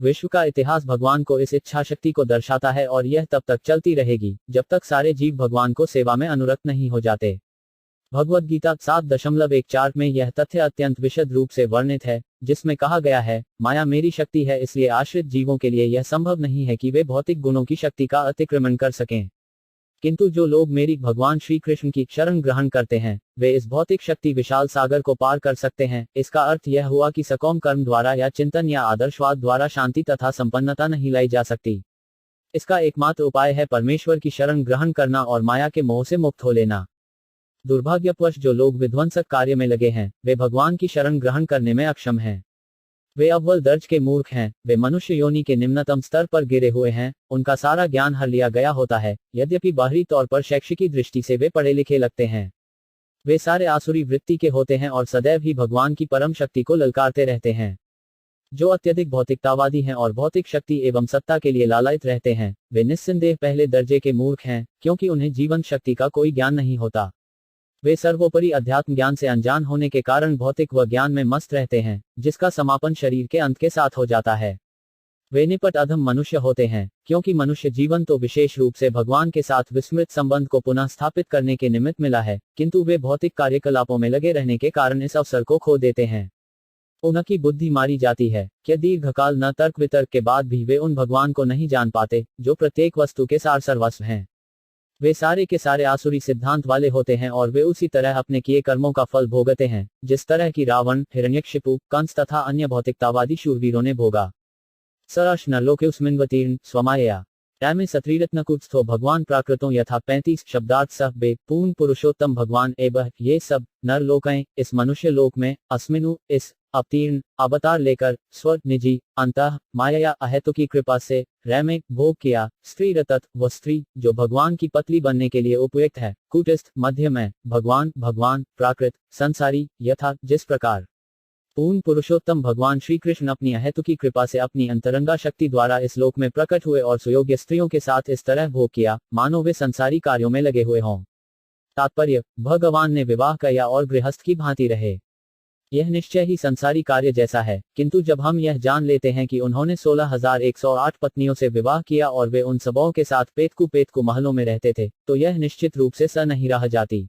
विश्व का इतिहास भगवान को इस इच्छा शक्ति को दर्शाता है और यह तब तक चलती रहेगी जब तक सारे जीव भगवान को सेवा में अनुरक्त नहीं हो जाते। भगवद गीता 7.14 में यह तथ्य अत्यंत विशद रूप से वर्णित है, जिसमें कहा गया है, माया मेरी शक्ति है, इसलिए आश्रित जीवों के लिए यह संभव नहीं है कि वे भौतिक गुणों की शक्ति का अतिक्रमण कर सकें। किंतु जो लोग मेरी भगवान श्री कृष्ण की शरण ग्रहण करते हैं, वे इस भौतिक शक्ति विशाल सागर को पार कर सकते हैं। इसका अर्थ यह हुआ कि सकाम कर्म द्वारा या चिंतन या आदर्शवाद द्वारा शांति तथा संपन्नता नहीं लाई जा सकती। इसका एकमात्र उपाय है परमेश्वर की शरण ग्रहण करना और माया के मोह से मुक्त हो लेना। दुर्भाग्यवश जो लोग विध्वंसक कार्य में लगे हैं, वे भगवान की शरण ग्रहण करने में अक्षम हैं। वे अव्वल दर्ज के मूर्ख हैं, वे मनुष्य योनि के निम्नतम स्तर पर गिरे हुए हैं, उनका सारा ज्ञान हर लिया गया होता है, यद्यपि बाहरी तौर पर शैक्षिकी दृष्टि से वे पढ़े लिखे लगते हैं। वे सारे आसुरी वृत्ति के होते हैं और सदैव ही भगवान की परम शक्ति को ललकारते रहते हैं। जो अत्यधिक भौतिकतावादी हैं और भौतिक शक्ति एवं सत्ता के लिए लालायित रहते हैं, वे निस्संदेह पहले दर्जे के मूर्ख हैं, क्योंकि उन्हें जीवन शक्ति का कोई ज्ञान नहीं होता। वे सर्वोपरि अध्यात्म ज्ञान से अनजान होने के कारण भौतिक व ज्ञान में मस्त रहते हैं, जिसका समापन शरीर के अंत के साथ हो जाता है। वे निपट अधम मनुष्य होते हैं, क्योंकि मनुष्य जीवन तो विशेष रूप से भगवान के साथ विस्मृत संबंध को पुनः स्थापित करने के निमित्त मिला है, किंतु वे भौतिक कार्यकलापों में लगे रहने के कारण इस अवसर को खो देते हैं। उनकी बुद्धि मारी जाती है। क्या दीर्घकाल न तर्क वितर्क के बाद भी वे उन भगवान को नहीं जान पाते, जो प्रत्येक वस्तु के सार सर्वस्व हैं। वे सारे के सारे आसुरी सिद्धांत वाले होते हैं और वे उसी तरह अपने किए कर्मों का फल भोगते हैं, जिस तरह की रावण, हिरण्यकशिपु, कंस तथा अन्य भौतिकतावादी शूरवीरों ने भोगा। सरश नरलोके उस्मिन्वतीर्ण स्वमायया टैमे सत्रीरत्नकुत्स्थो भगवान प्राकृतों यथा 35 शब्दार्थ सह बे पूर्ण पुरुषोत्तम भगवान एवं ये सब नरलोकें इस मनुष्य लोक में अस्मिनु इस अवतीर्ण अवतार लेकर स्व निजी अंतः माया अहेतु की कृपा से रैमे भोग किया। स्त्री रतत व स्त्री जो भगवान की पत्नी बनने के लिए उपयुक्त है, कूटस्थ मध्य में भगवान भगवान प्राकृत संसारी यथा जिस प्रकार पूर्ण पुरुषोत्तम भगवान श्री कृष्ण अपनी अहेतु की कृपा से अपनी अंतरंगा शक्ति द्वारा इस लोक में प्रकट हुए और सुयोग्य स्त्रियों के साथ इस तरह भोग किया, मानो वे संसारी कार्यों में लगे हुए हों। तात्पर्य, भगवान ने विवाह किया और गृहस्थ की भांति रहे। यह निश्चय ही संसारी कार्य जैसा है, किंतु जब हम यह जान लेते हैं कि उन्होंने 16,108 पत्नियों से विवाह किया और वे उन सबों के साथ पेतकू महलों में रहते थे, तो यह निश्चित रूप से स नहीं रह जाती।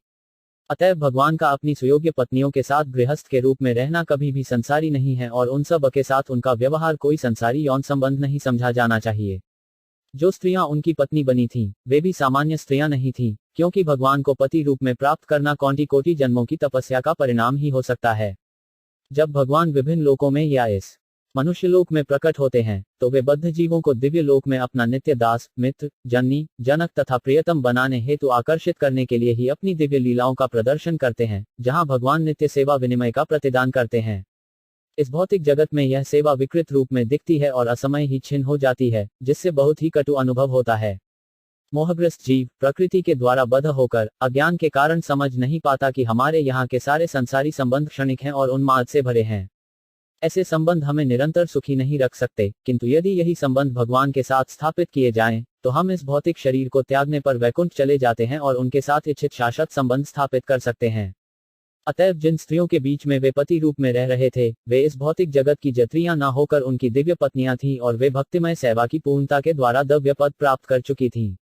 अतएव भगवान का अपनी सुयोग्य पत्नियों के साथ गृहस्थ के रूप में रहना कभी भी संसारी नहीं है और उन सब के साथ उनका व्यवहार कोई संसारी यौन संबंध नहीं समझा जाना चाहिए। जो स्त्रियां उनकी पत्नी बनी थीं, वे भी सामान्य स्त्रियां नहीं थीं, क्योंकि भगवान को पति रूप में प्राप्त करना कोटि जन्मों की तपस्या का परिणाम ही हो सकता है। जब भगवान विभिन्न लोकों में या इस मनुष्य लोक में प्रकट होते हैं, तो वे बद्ध जीवों को दिव्य लोक में अपना नित्य दास, मित्र, जननी, जनक तथा प्रियतम बनाने हेतु आकर्षित करने के लिए ही अपनी दिव्य लीलाओं का प्रदर्शन करते हैं, जहां भगवान नित्य सेवा विनिमय का प्रतिदान करते हैं। इस भौतिक जगत में यह सेवा विकृत रूप में दिखती है और असमय ही छिन्न हो जाती है, जिससे बहुत ही कटु अनुभव होता है। मोहग्रस्त जीव प्रकृति के द्वारा बद्ध होकर अज्ञान के कारण समझ नहीं पाता कि हमारे यहाँ के सारे संसारी संबंध क्षणिक हैं और उन्माद से भरे हैं। ऐसे संबंध हमें निरंतर सुखी नहीं रख सकते, किंतु यदि यही संबंध भगवान के साथ स्थापित किए जाएं, तो हम इस भौतिक शरीर को त्यागने पर वैकुंठ चले जाते हैं और उनके साथ इच्छित शाश्वत संबंध स्थापित कर सकते हैं। अतएव जिन स्त्रियों के बीच में वे पति रूप में रह रहे थे, वे इस भौतिक जगत की जत्रियां न होकर उनकी दिव्य पत्नियां थीं और वे भक्तिमय सेवा की पूर्णता के द्वारा दिव्य पद प्राप्त कर चुकी थीं।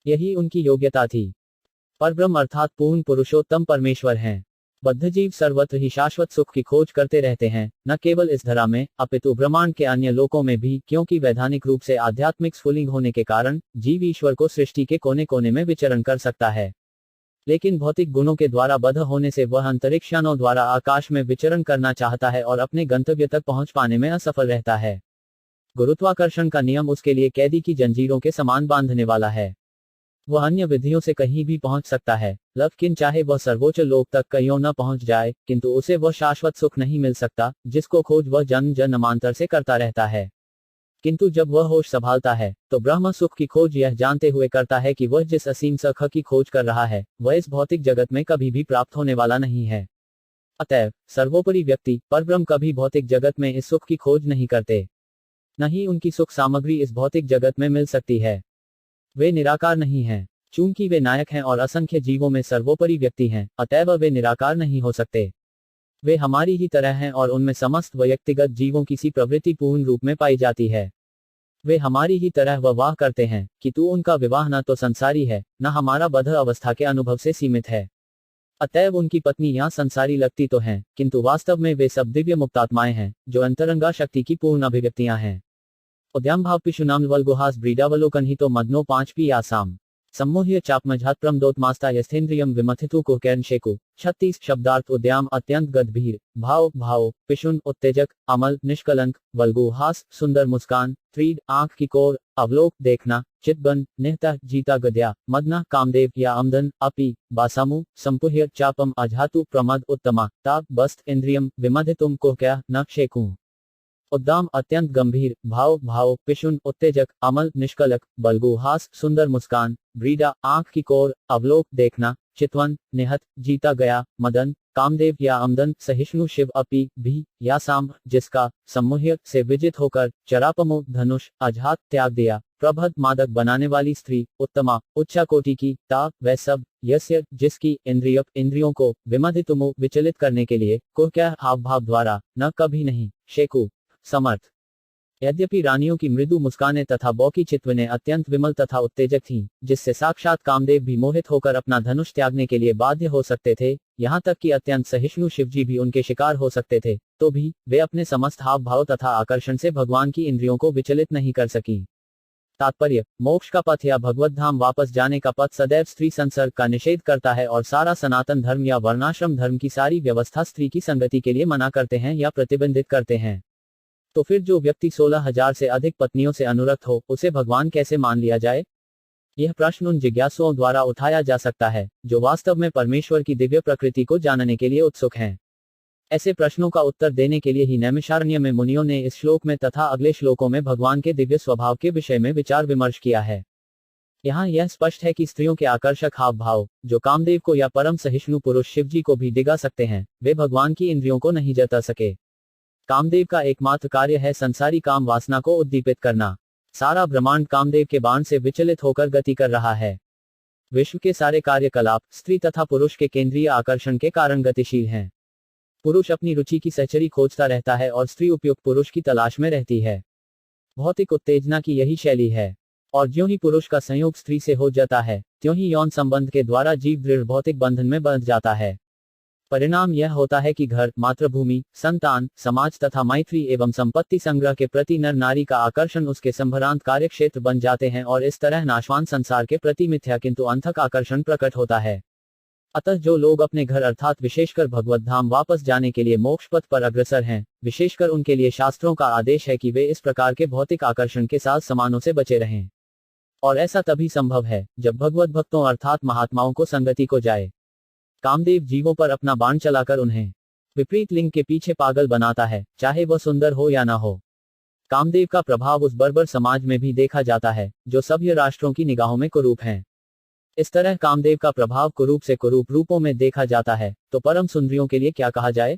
यही उनकी योग्यता थी। परब्रह्म अर्थात पूर्ण पुरुषोत्तम परमेश्वर हैं। बद्धजीव सर्वत्र ही शाश्वत सुख की खोज करते रहते हैं, न केवल इस धरा में अपितु ब्रह्मांड के अन्य लोकों में भी, क्योंकि वैधानिक रूप से आध्यात्मिक स्फुलिंग होने के कारण जीव ईश्वर को सृष्टि के कोने कोने में विचरण कर सकता है। लेकिन भौतिक गुणों के द्वारा बद्ध होने से वह अंतरिक्षयानों द्वारा आकाश में विचरण करना चाहता है और अपने गंतव्य तक पहुंच पाने में असफल रहता है। गुरुत्वाकर्षण का नियम उसके लिए कैदी की जंजीरों के समान बांधने वाला है। वह अन्य विधियों से कहीं भी पहुंच सकता है, लेकिन चाहे वह सर्वोच्च लोक तक कहीं न पहुंच जाए, किंतु उसे वह शाश्वत सुख नहीं मिल सकता, जिसको खोज वह जन्म जन्मांतर से करता रहता है। किंतु जब वह होश संभालता है, तो ब्रह्म सुख की खोज यह जानते हुए करता है कि वह जिस असीम सुख की खोज कर रहा है, वह इस भौतिक जगत में कभी भी प्राप्त होने वाला नहीं है। अतएव सर्वोपरि व्यक्ति परब्रह्म कभी भौतिक जगत में इस सुख की खोज नहीं करते, न ही उनकी सुख सामग्री इस भौतिक जगत में मिल सकती है। वे निराकार नहीं हैं। चूंकि वे नायक हैं और असंख्य जीवों में सर्वोपरि व्यक्ति हैं, अतएव वे निराकार नहीं हो सकते। वे हमारी ही तरह हैं और उनमें समस्त व्यक्तिगत जीवों की सी प्रवृत्ति पूर्ण रूप में पाई जाती है। वे हमारी ही तरह वाह करते हैं कि तू उनका विवाह न तो संसारी है, न हमारा बद्ध अवस्था के अनुभव से सीमित है। अतएव उनकी पत्नी यहाँ संसारी लगती तो हैं, किंतु वास्तव में वे सब दिव्य मुक्तात्माएं हैं, जो अंतरंगा शक्ति की पूर्ण अभिव्यक्तियां हैं। उद्यम भाव पिशुनाम वल्गुहास ब्रीडावलोकन ही तो मदनो 5 आसाम सम्मोह्य चापमझात प्रमदोत्मास्ता यस्थेन्द्रियम विमथितु को कैर्नशेकु 36 शब्दार्थ उद्याम अत्यंत गद्भीर भाव पिशुन उत्तेजक अमल निष्कलंक वल्गु हास सुंदर मुस्कान त्रीड आंख की कोर अवलोक देखना चितबन निहता जीता गद्या मदना कामदेव या अमदन अपि बासामु संपुह्य चापम अझातु प्रमद उत्तमा ताप बस्त इंद्रियम विमथितुम को क्या न शेकु उद्दाम अत्यंत गंभीर भाव पिशुन उत्तेजक अमल निष्कलक बल्गु हास सुंदर मुस्कान ब्रीडा आंख की कोर अवलोक देखना चितवन निहत जीता गया मदन कामदेव या अमदन सहिष्णु शिव अपि भी या साम जिसका सम्मोह्य से विजित होकर चरापमो धनुष अझात त्याग दिया प्रभद मादक बनाने वाली स्त्री उत्तमा उच्चा कोटि की ता वह सब यस्य जिसकी इंद्रियों को विमथितुमो विचलित करने के लिए को क्या हाव भाव द्वारा न कभी नहीं शेकु समर्थ। यद्यपि रानियों की मृदु मुस्कानें तथा बौकी चित्वनें अत्यंत विमल तथा उत्तेजक थीं, जिससे साक्षात कामदेव भी मोहित होकर अपना धनुष त्यागने के लिए बाध्य हो सकते थे, यहाँ तक कि अत्यंत सहिष्णु शिवजी भी उनके शिकार हो सकते थे, तो भी वे अपने समस्त हाव भाव तथा आकर्षण से भगवान की इंद्रियों को विचलित नहीं कर सकी। तात्पर्य, मोक्ष का पथ या भगवत धाम वापस जाने का पथ सदैव स्त्री संसर्ग का निषेध करता है और सारा सनातन धर्म या वर्णाश्रम धर्म की सारी व्यवस्था स्त्री की संगति के लिए मना करते हैं या प्रतिबंधित करते हैं। तो फिर जो व्यक्ति 16,000 से अधिक पत्नियों से अनुरक्त हो, उसे भगवान कैसे मान लिया जाए? यह प्रश्न उन जिज्ञासुओं द्वारा उठाया जा सकता है, जो वास्तव में परमेश्वर की दिव्य प्रकृति को जानने के लिए उत्सुक हैं। ऐसे प्रश्नों का उत्तर देने के लिए ही नैमिषारण्य में मुनियों ने इस श्लोक में तथा अगले श्लोकों में भगवान के दिव्य स्वभाव के विषय में विचार विमर्श किया है। यहाँ यह स्पष्ट है कि स्त्रियों के आकर्षक हाव भाव, जो कामदेव को या परम सहिष्णु पुरुष शिवजी को भी डिगा सकते हैं, वे भगवान की इंद्रियों को नहीं जता सके। कामदेव का एकमात्र कार्य है संसारी काम वासना को उद्दीपित करना। सारा ब्रह्मांड कामदेव के बाण से विचलित होकर गति कर रहा है। विश्व के सारे कार्यकलाप स्त्री तथा पुरुष के केंद्रीय आकर्षण के कारण गतिशील हैं। पुरुष अपनी रुचि की सहचरी खोजता रहता है और स्त्री उपयुक्त पुरुष की तलाश में रहती है। भौतिक उत्तेजना की यही शैली है, और ज्यों ही पुरुष का संयोग स्त्री से हो जाता है, त्यों ही यौन संबंध के द्वारा जीव दृढ़ भौतिक बंधन में बंध जाता है। परिणाम यह होता है कि घर, मातृभूमि, संतान, समाज तथा मैत्री एवं संपत्ति संग्रह के प्रति नर नारी का आकर्षण उसके संभ्रांत कार्यक्षेत्र बन जाते हैं और इस तरह नाशवान संसार के प्रति मिथ्या किंतु अंधक आकर्षण प्रकट होता है। अतः जो लोग अपने घर अर्थात विशेषकर भगवत धाम वापस जाने के लिए मोक्ष पथ पर अग्रसर हैं, विशेषकर उनके लिए शास्त्रों का आदेश है कि वे इस प्रकार के भौतिक आकर्षण के साथ समानों से बचे रहें। और ऐसा तभी संभव है जब भगवत भक्तों अर्थात महात्माओं को संगति को जाए। कामदेव जीवों पर अपना बाण चलाकर उन्हें विपरीत लिंग के पीछे पागल बनाता है, चाहे वह सुंदर हो या ना हो। कामदेव का प्रभाव उस बर्बर समाज में भी देखा जाता है, जो सभ्य राष्ट्रों की निगाहों में कुरूप हैं। इस तरह कामदेव का प्रभाव कुरूप से कुरूप रूपों में देखा जाता है, तो परम सुंदरियों के लिए क्या कहा जाए?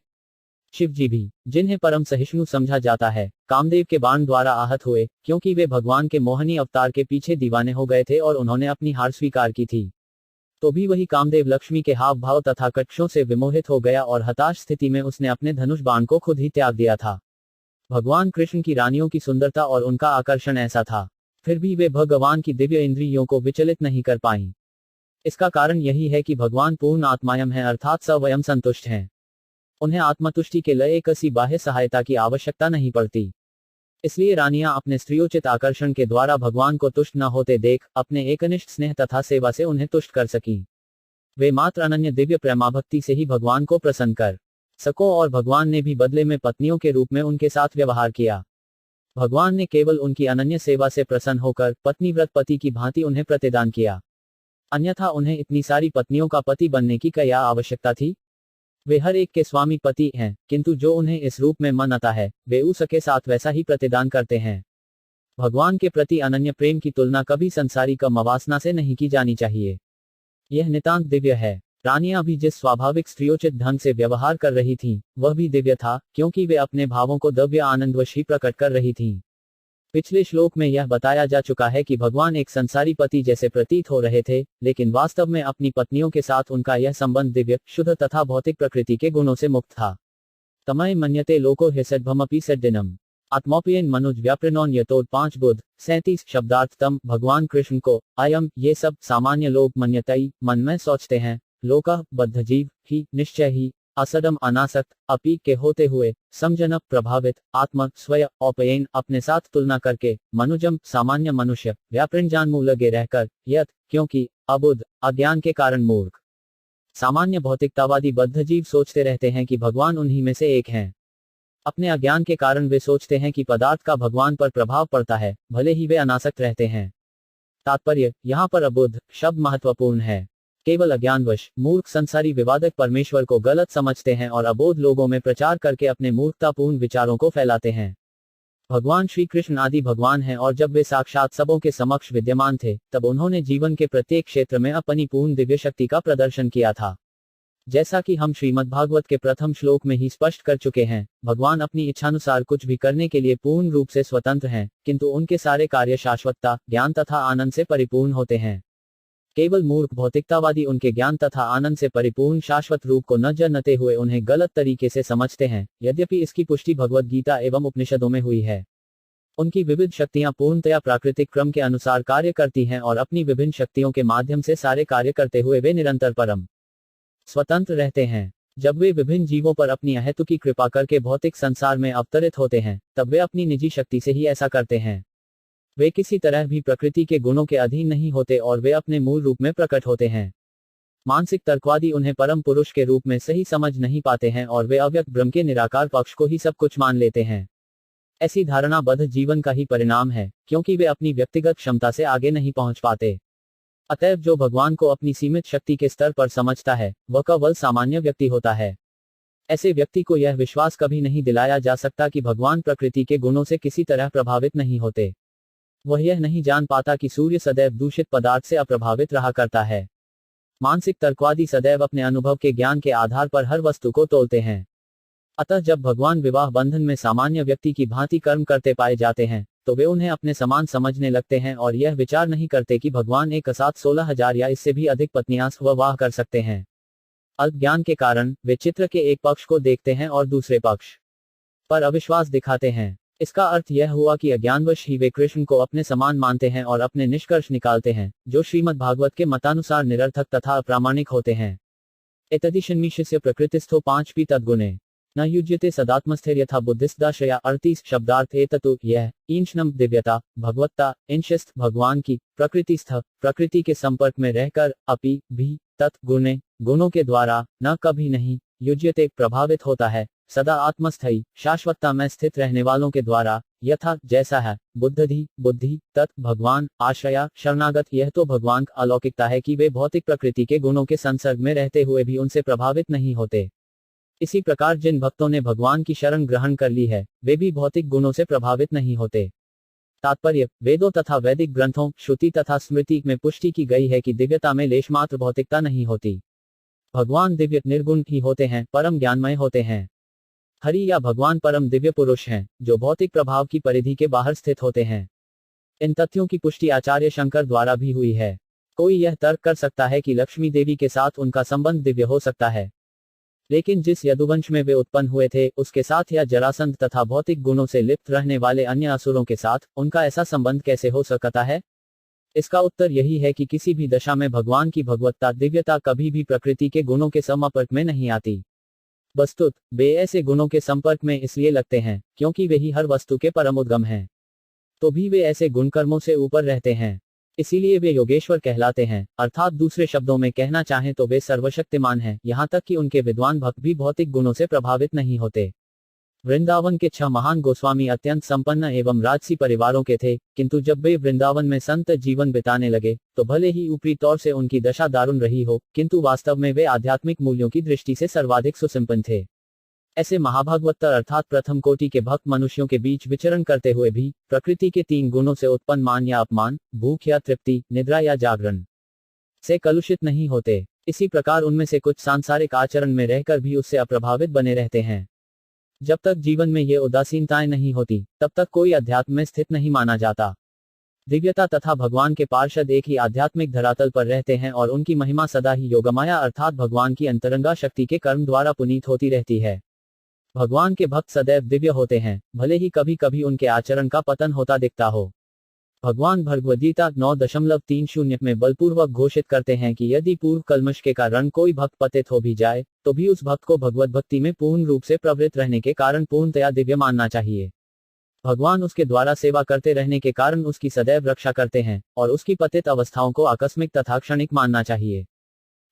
शिवजी भी, जिन्हें परम सहिष्णु समझा जाता है, कामदेव के बाण द्वारा आहत हुए, क्योंकि वे भगवान के मोहनी अवतार के पीछे दीवाने हो गए थे और उन्होंने अपनी हार स्वीकार की थी। तो भी वही कामदेव लक्ष्मी के हाव भाव तथा कक्षों से विमोहित हो गया और हताश स्थिति में उसने अपने धनुष बाण को खुद ही त्याग दिया था। भगवान कृष्ण की रानियों की सुंदरता और उनका आकर्षण ऐसा था, फिर भी वे भगवान की दिव्य इंद्रियों को विचलित नहीं कर पाईं। इसका कारण यही है कि भगवान पूर्ण आत्मायम है अर्थात स्वयं संतुष्ट हैं। उन्हें आत्मतुष्टि के लिए किसी बाह्य सहायता की आवश्यकता नहीं पड़ती। इसलिए रानियां अपने स्त्रियोचित आकर्षण के द्वारा भगवान को तुष्ट न होते देख अपने एकनिष्ठ स्नेह तथा सेवा से उन्हें तुष्ट कर सकीं। वे मात्र अनन्य दिव्य प्रेमाभक्ति से ही भगवान को प्रसन्न कर सको और भगवान ने भी बदले में पत्नियों के रूप में उनके साथ व्यवहार किया। भगवान ने केवल उनकी अनन्य सेवा से प्रसन्न होकर पत्नी व्रत पति की भांति उन्हें प्रतिदान किया, अन्यथा उन्हें इतनी सारी पत्नियों का पति बनने की क्या आवश्यकता थी? वे हर एक के स्वामी पति हैं, किंतु जो उन्हें इस रूप में मन आता है, वे उसके साथ वैसा ही प्रतिदान करते हैं। भगवान के प्रति अनन्य प्रेम की तुलना कभी संसारी वासना से नहीं की जानी चाहिए। यह नितांत दिव्य है। रानियां भी जिस स्वाभाविक स्त्रियोचित ढंग से व्यवहार कर रही थीं, वह भी दिव्य था, क्योंकि वे अपने भावों को दिव्य आनंदवश ही प्रकट कर रही थीं। पिछले श्लोक में यह बताया जा चुका है कि भगवान एक संसारी पति जैसे प्रतीत हो रहे थे, लेकिन वास्तव में अपनी पत्नियों के साथ उनका यह संबंध दिव्य, शुद्ध तथा भौतिक प्रकृति के गुणों से मुक्त था। तमय मन्यते लोको ह्यसद्भमपि सद्दिनम। आत्मोपियन मनुज व्यापृनोन यतोद 5 बुध 37 शब्दार्थ तम भगवान कृष्ण को अयम ये सब सामान्य लोग मन्यतई मन में सोचते हैं, लोका बद्ध जीव ही निश्चय ही असदम अनासक्त अपी के होते हुए समझन प्रभावित आत्म स्वयं औपयन अपने साथ तुलना करके मनुजम सामान्य मनुष्य व्यापृंजान लगे रहकर यत क्योंकि अबुद्ध अज्ञान के कारण मूर्ख सामान्य भौतिकतावादी बद्ध जीव सोचते रहते हैं कि भगवान उन्हीं में से एक हैं। अपने अज्ञान के कारण वे सोचते हैं कि पदार्थ का भगवान पर प्रभाव पड़ता है, भले ही वे अनासक्त रहते हैं। तात्पर्य यहाँ पर अबुद्ध शब्द महत्वपूर्ण है। केवल अज्ञानवश मूर्ख संसारी विवादक परमेश्वर को गलत समझते हैं और अबोध लोगों में प्रचार करके अपने मूर्खतापूर्ण विचारों को फैलाते हैं। भगवान श्री कृष्ण आदि भगवान हैं और जब वे साक्षात सबों के समक्ष विद्यमान थे, तब उन्होंने जीवन के प्रत्येक क्षेत्र में अपनी पूर्ण दिव्य शक्ति का प्रदर्शन किया था। जैसा कि हम श्रीमद्भागवत के प्रथम श्लोक में ही स्पष्ट कर चुके हैं, भगवान अपनी इच्छानुसार कुछ भी करने के लिए पूर्ण रूप से स्वतंत्र हैं, किंतु उनके सारे कार्य शाश्वतता, ज्ञान तथा आनंद से परिपूर्ण होते हैं। केवल मूर्ख भौतिकतावादी उनके ज्ञान तथा आनंद से परिपूर्ण शाश्वत रूप को न जानते हुए उन्हें गलत तरीके से समझते हैं, यद्यपि इसकी पुष्टि भगवद गीता एवं उपनिषदों में हुई है। उनकी विविध शक्तियां पूर्णतया प्राकृतिक क्रम के अनुसार कार्य करती हैं और अपनी विभिन्न शक्तियों के माध्यम से सारे कार्य करते हुए वे निरंतर परम स्वतंत्र रहते हैं। जब वे विभिन्न जीवों पर अपनी अहेतुकी कृपा करके भौतिक संसार में अवतरित होते हैं, तब वे अपनी निजी शक्ति से ही ऐसा करते हैं। वे किसी तरह भी प्रकृति के गुणों के अधीन नहीं होते और वे अपने मूल रूप में प्रकट होते हैं। मानसिक तर्कवादी उन्हें परम पुरुष के रूप में सही समझ नहीं पाते हैं और वे अव्यक्त ब्रह्म के निराकार पक्ष को ही सब कुछ मान लेते हैं। ऐसी धारणा बद्ध जीवन का ही परिणाम है, क्योंकि वे अपनी व्यक्तिगत क्षमता से आगे नहीं पहुंच पाते। अतएव जो भगवान को अपनी सीमित शक्ति के स्तर पर समझता है, वह केवल सामान्य व्यक्ति होता है। ऐसे व्यक्ति को यह विश्वास कभी नहीं दिलाया जा सकता कि भगवान प्रकृति के गुणों से किसी तरह प्रभावित नहीं होते। वह यह नहीं जान पाता कि सूर्य सदैव दूषित पदार्थ से अप्रभावित रहा करता है। मानसिक तर्कवादी सदैव अपने अनुभव के ज्ञान के आधार पर हर वस्तु को तोलते हैं। अतः जब भगवान विवाह बंधन में सामान्य व्यक्ति की भांति कर्म करते पाए जाते हैं, तो वे उन्हें अपने समान समझने लगते हैं और यह विचार नहीं करते कि भगवान एक साथ 16,000 या इससे भी अधिक पत्नियां स्ववाह कर सकते हैं। अल्प ज्ञान के कारण वे चित्र के एक पक्ष को देखते हैं और दूसरे पक्ष पर अविश्वास दिखाते हैं। इसका अर्थ यह हुआ कि अज्ञानवश ही वे कृष्ण को अपने समान मानते हैं और अपने निष्कर्ष निकालते हैं, जो श्रीमद्भागवत के मतानुसार निरर्थक तथा अप्रामाणिक होते हैं। एतदिशन्मीशस्य प्रकृतिस्थो 5 तद्गुणे न युज्यते सदात्मस्थैर्यथा बुद्धिस्दाश्रया 38 शब्दार्थ एततु यह ईंशनम दिव्यता भगवत्ता इंशस्त भगवान की प्रकृतिस्थ प्रकृति के संपर्क में रहकर अपि भी तत् गुणे गुणों के द्वारा न कभी नहीं युज्यते प्रभावित होता है, सदा आत्मस्थायी शाश्वतता में स्थित रहने वालों के द्वारा यथा जैसा है बुद्धि बुद्धि तत् भगवान आश्रया शरणागत। यह तो भगवान का अलौकिकता है कि वे भौतिक प्रकृति के गुणों के संसर्ग में रहते हुए भी उनसे प्रभावित नहीं होते। इसी प्रकार जिन भक्तों ने भगवान की शरण ग्रहण कर ली है, वे भी भौतिक गुणों से प्रभावित नहीं होते। तात्पर्य, वेदों तथा वैदिक ग्रंथों श्रुति तथा स्मृति में पुष्टि की गई है कि दिव्यता में लेशमात्र भौतिकता नहीं होती। भगवान दिव्य निर्गुण ही होते हैं, परम ज्ञानमय होते हैं। हरि या भगवान परम दिव्य पुरुष हैं, जो भौतिक प्रभाव की परिधि के बाहर स्थित होते हैं। इन तथ्यों की पुष्टि आचार्य शंकर द्वारा भी हुई है। कोई यह तर्क कर सकता है कि लक्ष्मी देवी के साथ उनका संबंध दिव्य हो सकता है, लेकिन जिस यदुवंश में वे उत्पन्न हुए थे, उसके साथ या जरासंध तथा भौतिक गुणों से लिप्त रहने वाले अन्य असुरों के साथ उनका ऐसा संबंध कैसे हो सकता है? इसका उत्तर यही है कि किसी भी दशा में भगवान की भगवत्ता दिव्यता कभी भी प्रकृति के गुणों के संपर्क में नहीं आती। वस्तुत वे ऐसे गुणों के संपर्क में इसलिए लगते हैं क्योंकि वे ही हर वस्तु के परम उद्गम हैं। तो भी वे ऐसे गुणकर्मों से ऊपर रहते हैं, इसीलिए वे योगेश्वर कहलाते हैं। अर्थात दूसरे शब्दों में कहना चाहें तो वे सर्वशक्तिमान हैं, यहाँ तक कि उनके विद्वान भक्त भी भौतिक गुणों से प्रभावित नहीं होते। वृंदावन के 6 महान गोस्वामी अत्यंत संपन्न एवं राजसी परिवारों के थे, किंतु जब वे वृंदावन में संत जीवन बिताने लगे, तो भले ही ऊपरी तौर से उनकी दशा दारुण रही हो, किंतु वास्तव में वे आध्यात्मिक मूल्यों की दृष्टि से सर्वाधिक सुसंपन्न थे। ऐसे महाभागवतर अर्थात प्रथम कोटि के भक्त मनुष्यों के बीच विचरण करते हुए भी प्रकृति के 3 गुणों से उत्पन्न मान या अपमान, भूख या तृप्ति, निद्रा या जागरण से कलुषित नहीं होते। इसी प्रकार उनमें से कुछ सांसारिक आचरण में रहकर भी उससे अप्रभावित बने रहते हैं। जब तक जीवन में ये उदासीनताएं नहीं होती, तब तक कोई अध्यात्म में स्थित नहीं माना जाता। दिव्यता तथा भगवान के पार्षद एक ही आध्यात्मिक धरातल पर रहते हैं और उनकी महिमा सदा ही योगमाया अर्थात भगवान की अंतरंगा शक्ति के कर्म द्वारा पुनीत होती रहती है। भगवान के भक्त सदैव दिव्य होते हैं, भले ही कभी कभी उनके आचरण का पतन होता दिखता हो। भगवान भगवद्गीता 9.30 में बलपूर्वक घोषित करते हैं कि यदि पूर्व कल्मश के कारण कोई भक्त पतित हो भी जाए, तो भी उस भक्त को भगवत भक्ति में पूर्ण रूप से प्रवृत्त रहने के कारण पूर्णतया दिव्य मानना चाहिए। भगवान उसके द्वारा सेवा करते रहने के कारण उसकी सदैव रक्षा करते हैं, और उसकी पतित अवस्थाओं को आकस्मिक तथा क्षणिक मानना चाहिए।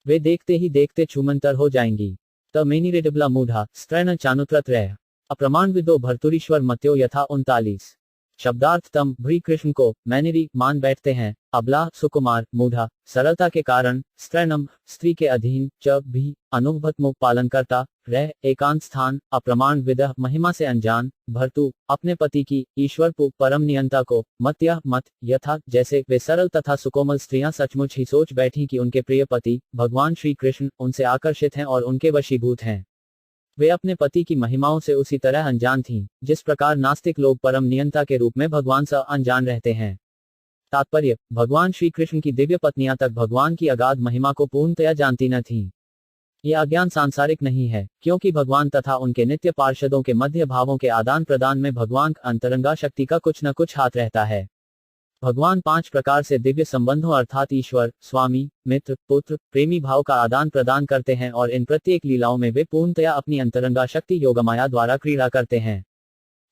वे देखते ही देखते छूमंतर हो जाएंगी। त मेनिरेडिबला मूढ़ा स्त्रैण चानुत्रत रह अप्रमाण विदो भर्तुरीश्वर मत्यो यथा 39। शब्दार्थ तम भ्री कृष्ण को मैनेरी मान बैठते हैं, अबला सुकुमार मूढ़ा सरलता के कारण, स्त्रैणम स्त्री के अधीन, च भी अनुभवत मुख पालन करता, रह एकांत स्थान, अप्रमाण विदह महिमा से अनजान, भर्तु अपने पति की, ईश्वर पु परम नियंता को, मत्या मत यथा जैसे वे सरल तथा सुकोमल स्त्रियां सचमुच ही सोच बैठी कि उनके प्रिय पति भगवान श्री कृष्ण उनसे आकर्षित हैं और उनके वशीभूत हैं। वे अपने पति की महिमाओं से उसी तरह अनजान थीं, जिस प्रकार नास्तिक लोग परम नियंता के रूप में भगवान से अनजान रहते हैं। तात्पर्य, भगवान श्री कृष्ण की दिव्य पत्नियां तक भगवान की अगाध महिमा को पूर्णतया जानती न थीं। यह अज्ञान सांसारिक नहीं है, क्योंकि भगवान तथा उनके नित्य पार्षदों के मध्य भावों के आदान प्रदान में भगवान अंतरंगा शक्ति का कुछ न कुछ हाथ रहता है। भगवान 5 प्रकार से दिव्य संबंधों अर्थात ईश्वर, स्वामी, मित्र, पुत्र, प्रेमी भाव का आदान प्रदान करते हैं और इन प्रत्येक लीलाओं में वे पूर्णतया अपनी अंतरंगा शक्ति योगमाया द्वारा क्रीड़ा करते हैं।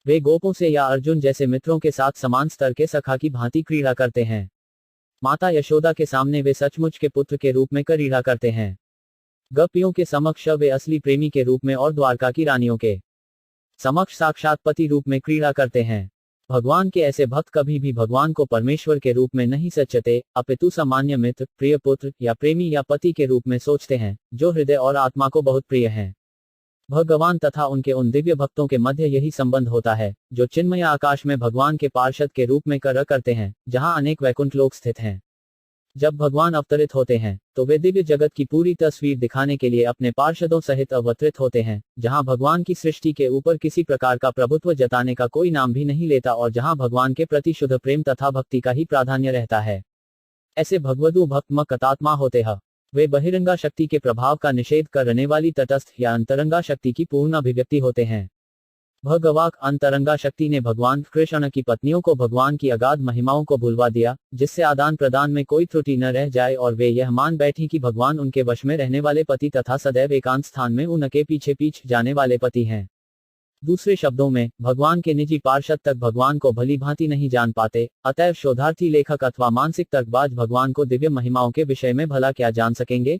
वे गोपों से या अर्जुन जैसे मित्रों के साथ समान स्तर के सखा की भांति क्रीड़ा करते हैं। माता यशोदा के सामने वे सचमुच के पुत्र के रूप में क्रीड़ा करते हैं। गोपियों के समक्ष वे असली प्रेमी के रूप में और द्वारका की रानियों के समक्ष साक्षात पति रूप में क्रीड़ा करते हैं। भगवान के ऐसे भक्त कभी भी भगवान को परमेश्वर के रूप में नहीं सचते, अपितु सामान्य मित्र, प्रिय पुत्र या प्रेमी या पति के रूप में सोचते हैं, जो हृदय और आत्मा को बहुत प्रिय हैं। भगवान तथा उनके उन दिव्य भक्तों के मध्य यही संबंध होता है, जो चिन्मय आकाश में भगवान के पार्षद के रूप में करते हैं, जहां अनेक वैकुंठ लोक स्थित हैं। जब भगवान अवतरित होते हैं, तो वे दिव्य जगत की पूरी तस्वीर दिखाने के लिए अपने पार्षदों सहित अवतरित होते हैं, जहां भगवान की सृष्टि के ऊपर किसी प्रकार का प्रभुत्व जताने का कोई नाम भी नहीं लेता और जहां भगवान के प्रति शुद्ध प्रेम तथा भक्ति का ही प्राधान्य रहता है। ऐसे भगवदू भक्तम कतात्मा होते हैं। वे बहिरंगा शक्ति के प्रभाव का निषेध करने वाली तटस्थ या अंतरंगा शक्ति की पूर्ण अभिव्यक्ति होते हैं। भगवान अंतरंगा शक्ति ने भगवान कृष्ण की पत्नियों को भगवान की अगाध महिमाओं को भुलवा दिया, जिससे आदान प्रदान में कोई त्रुटि न रह जाए और वे यह मान बैठी कि भगवान उनके वश में रहने वाले पति तथा सदैव एकांत स्थान में उनके पीछे जाने वाले पति हैं। दूसरे शब्दों में, भगवान के निजी पार्षद तक भगवान को भली भांति नहीं जान पाते, अतएव शोधार्थी लेखक अथवा मानसिक तर्कबाज भगवान को दिव्य महिमाओं के विषय में भला क्या जान सकेंगे।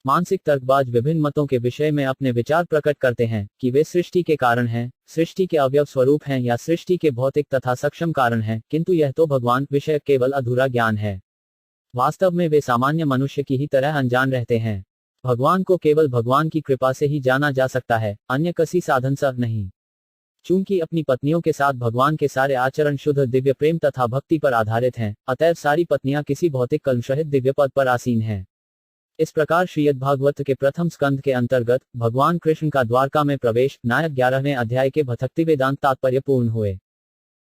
मानसिक तर्कबाज विभिन्न मतों के विषय में अपने विचार प्रकट करते हैं कि वे सृष्टि के कारण हैं, सृष्टि के अवयव स्वरूप हैं या सृष्टि के भौतिक तथा सक्षम कारण हैं, किंतु यह तो भगवान विषय केवल अधूरा ज्ञान है। वास्तव में वे सामान्य मनुष्य की ही तरह अनजान रहते हैं। भगवान को केवल भगवान की कृपा से ही जाना जा सकता है, अन्य किसी साधन से नहीं। चूंकि अपनी पत्नियों के साथ भगवान के सारे आचरण शुद्ध दिव्य प्रेम तथा भक्ति पर आधारित हैं, अतएव सारी पत्नियां किसी भौतिक कलुषरहित दिव्य पद पर आसीन हैं। इस प्रकार श्रीमद्भागवत के प्रथम स्कंद के अंतर्गत भगवान कृष्ण का द्वारका में प्रवेश नायक 11वें अध्याय के भक्ति वेदांत तात्पर्य पूर्ण हुए।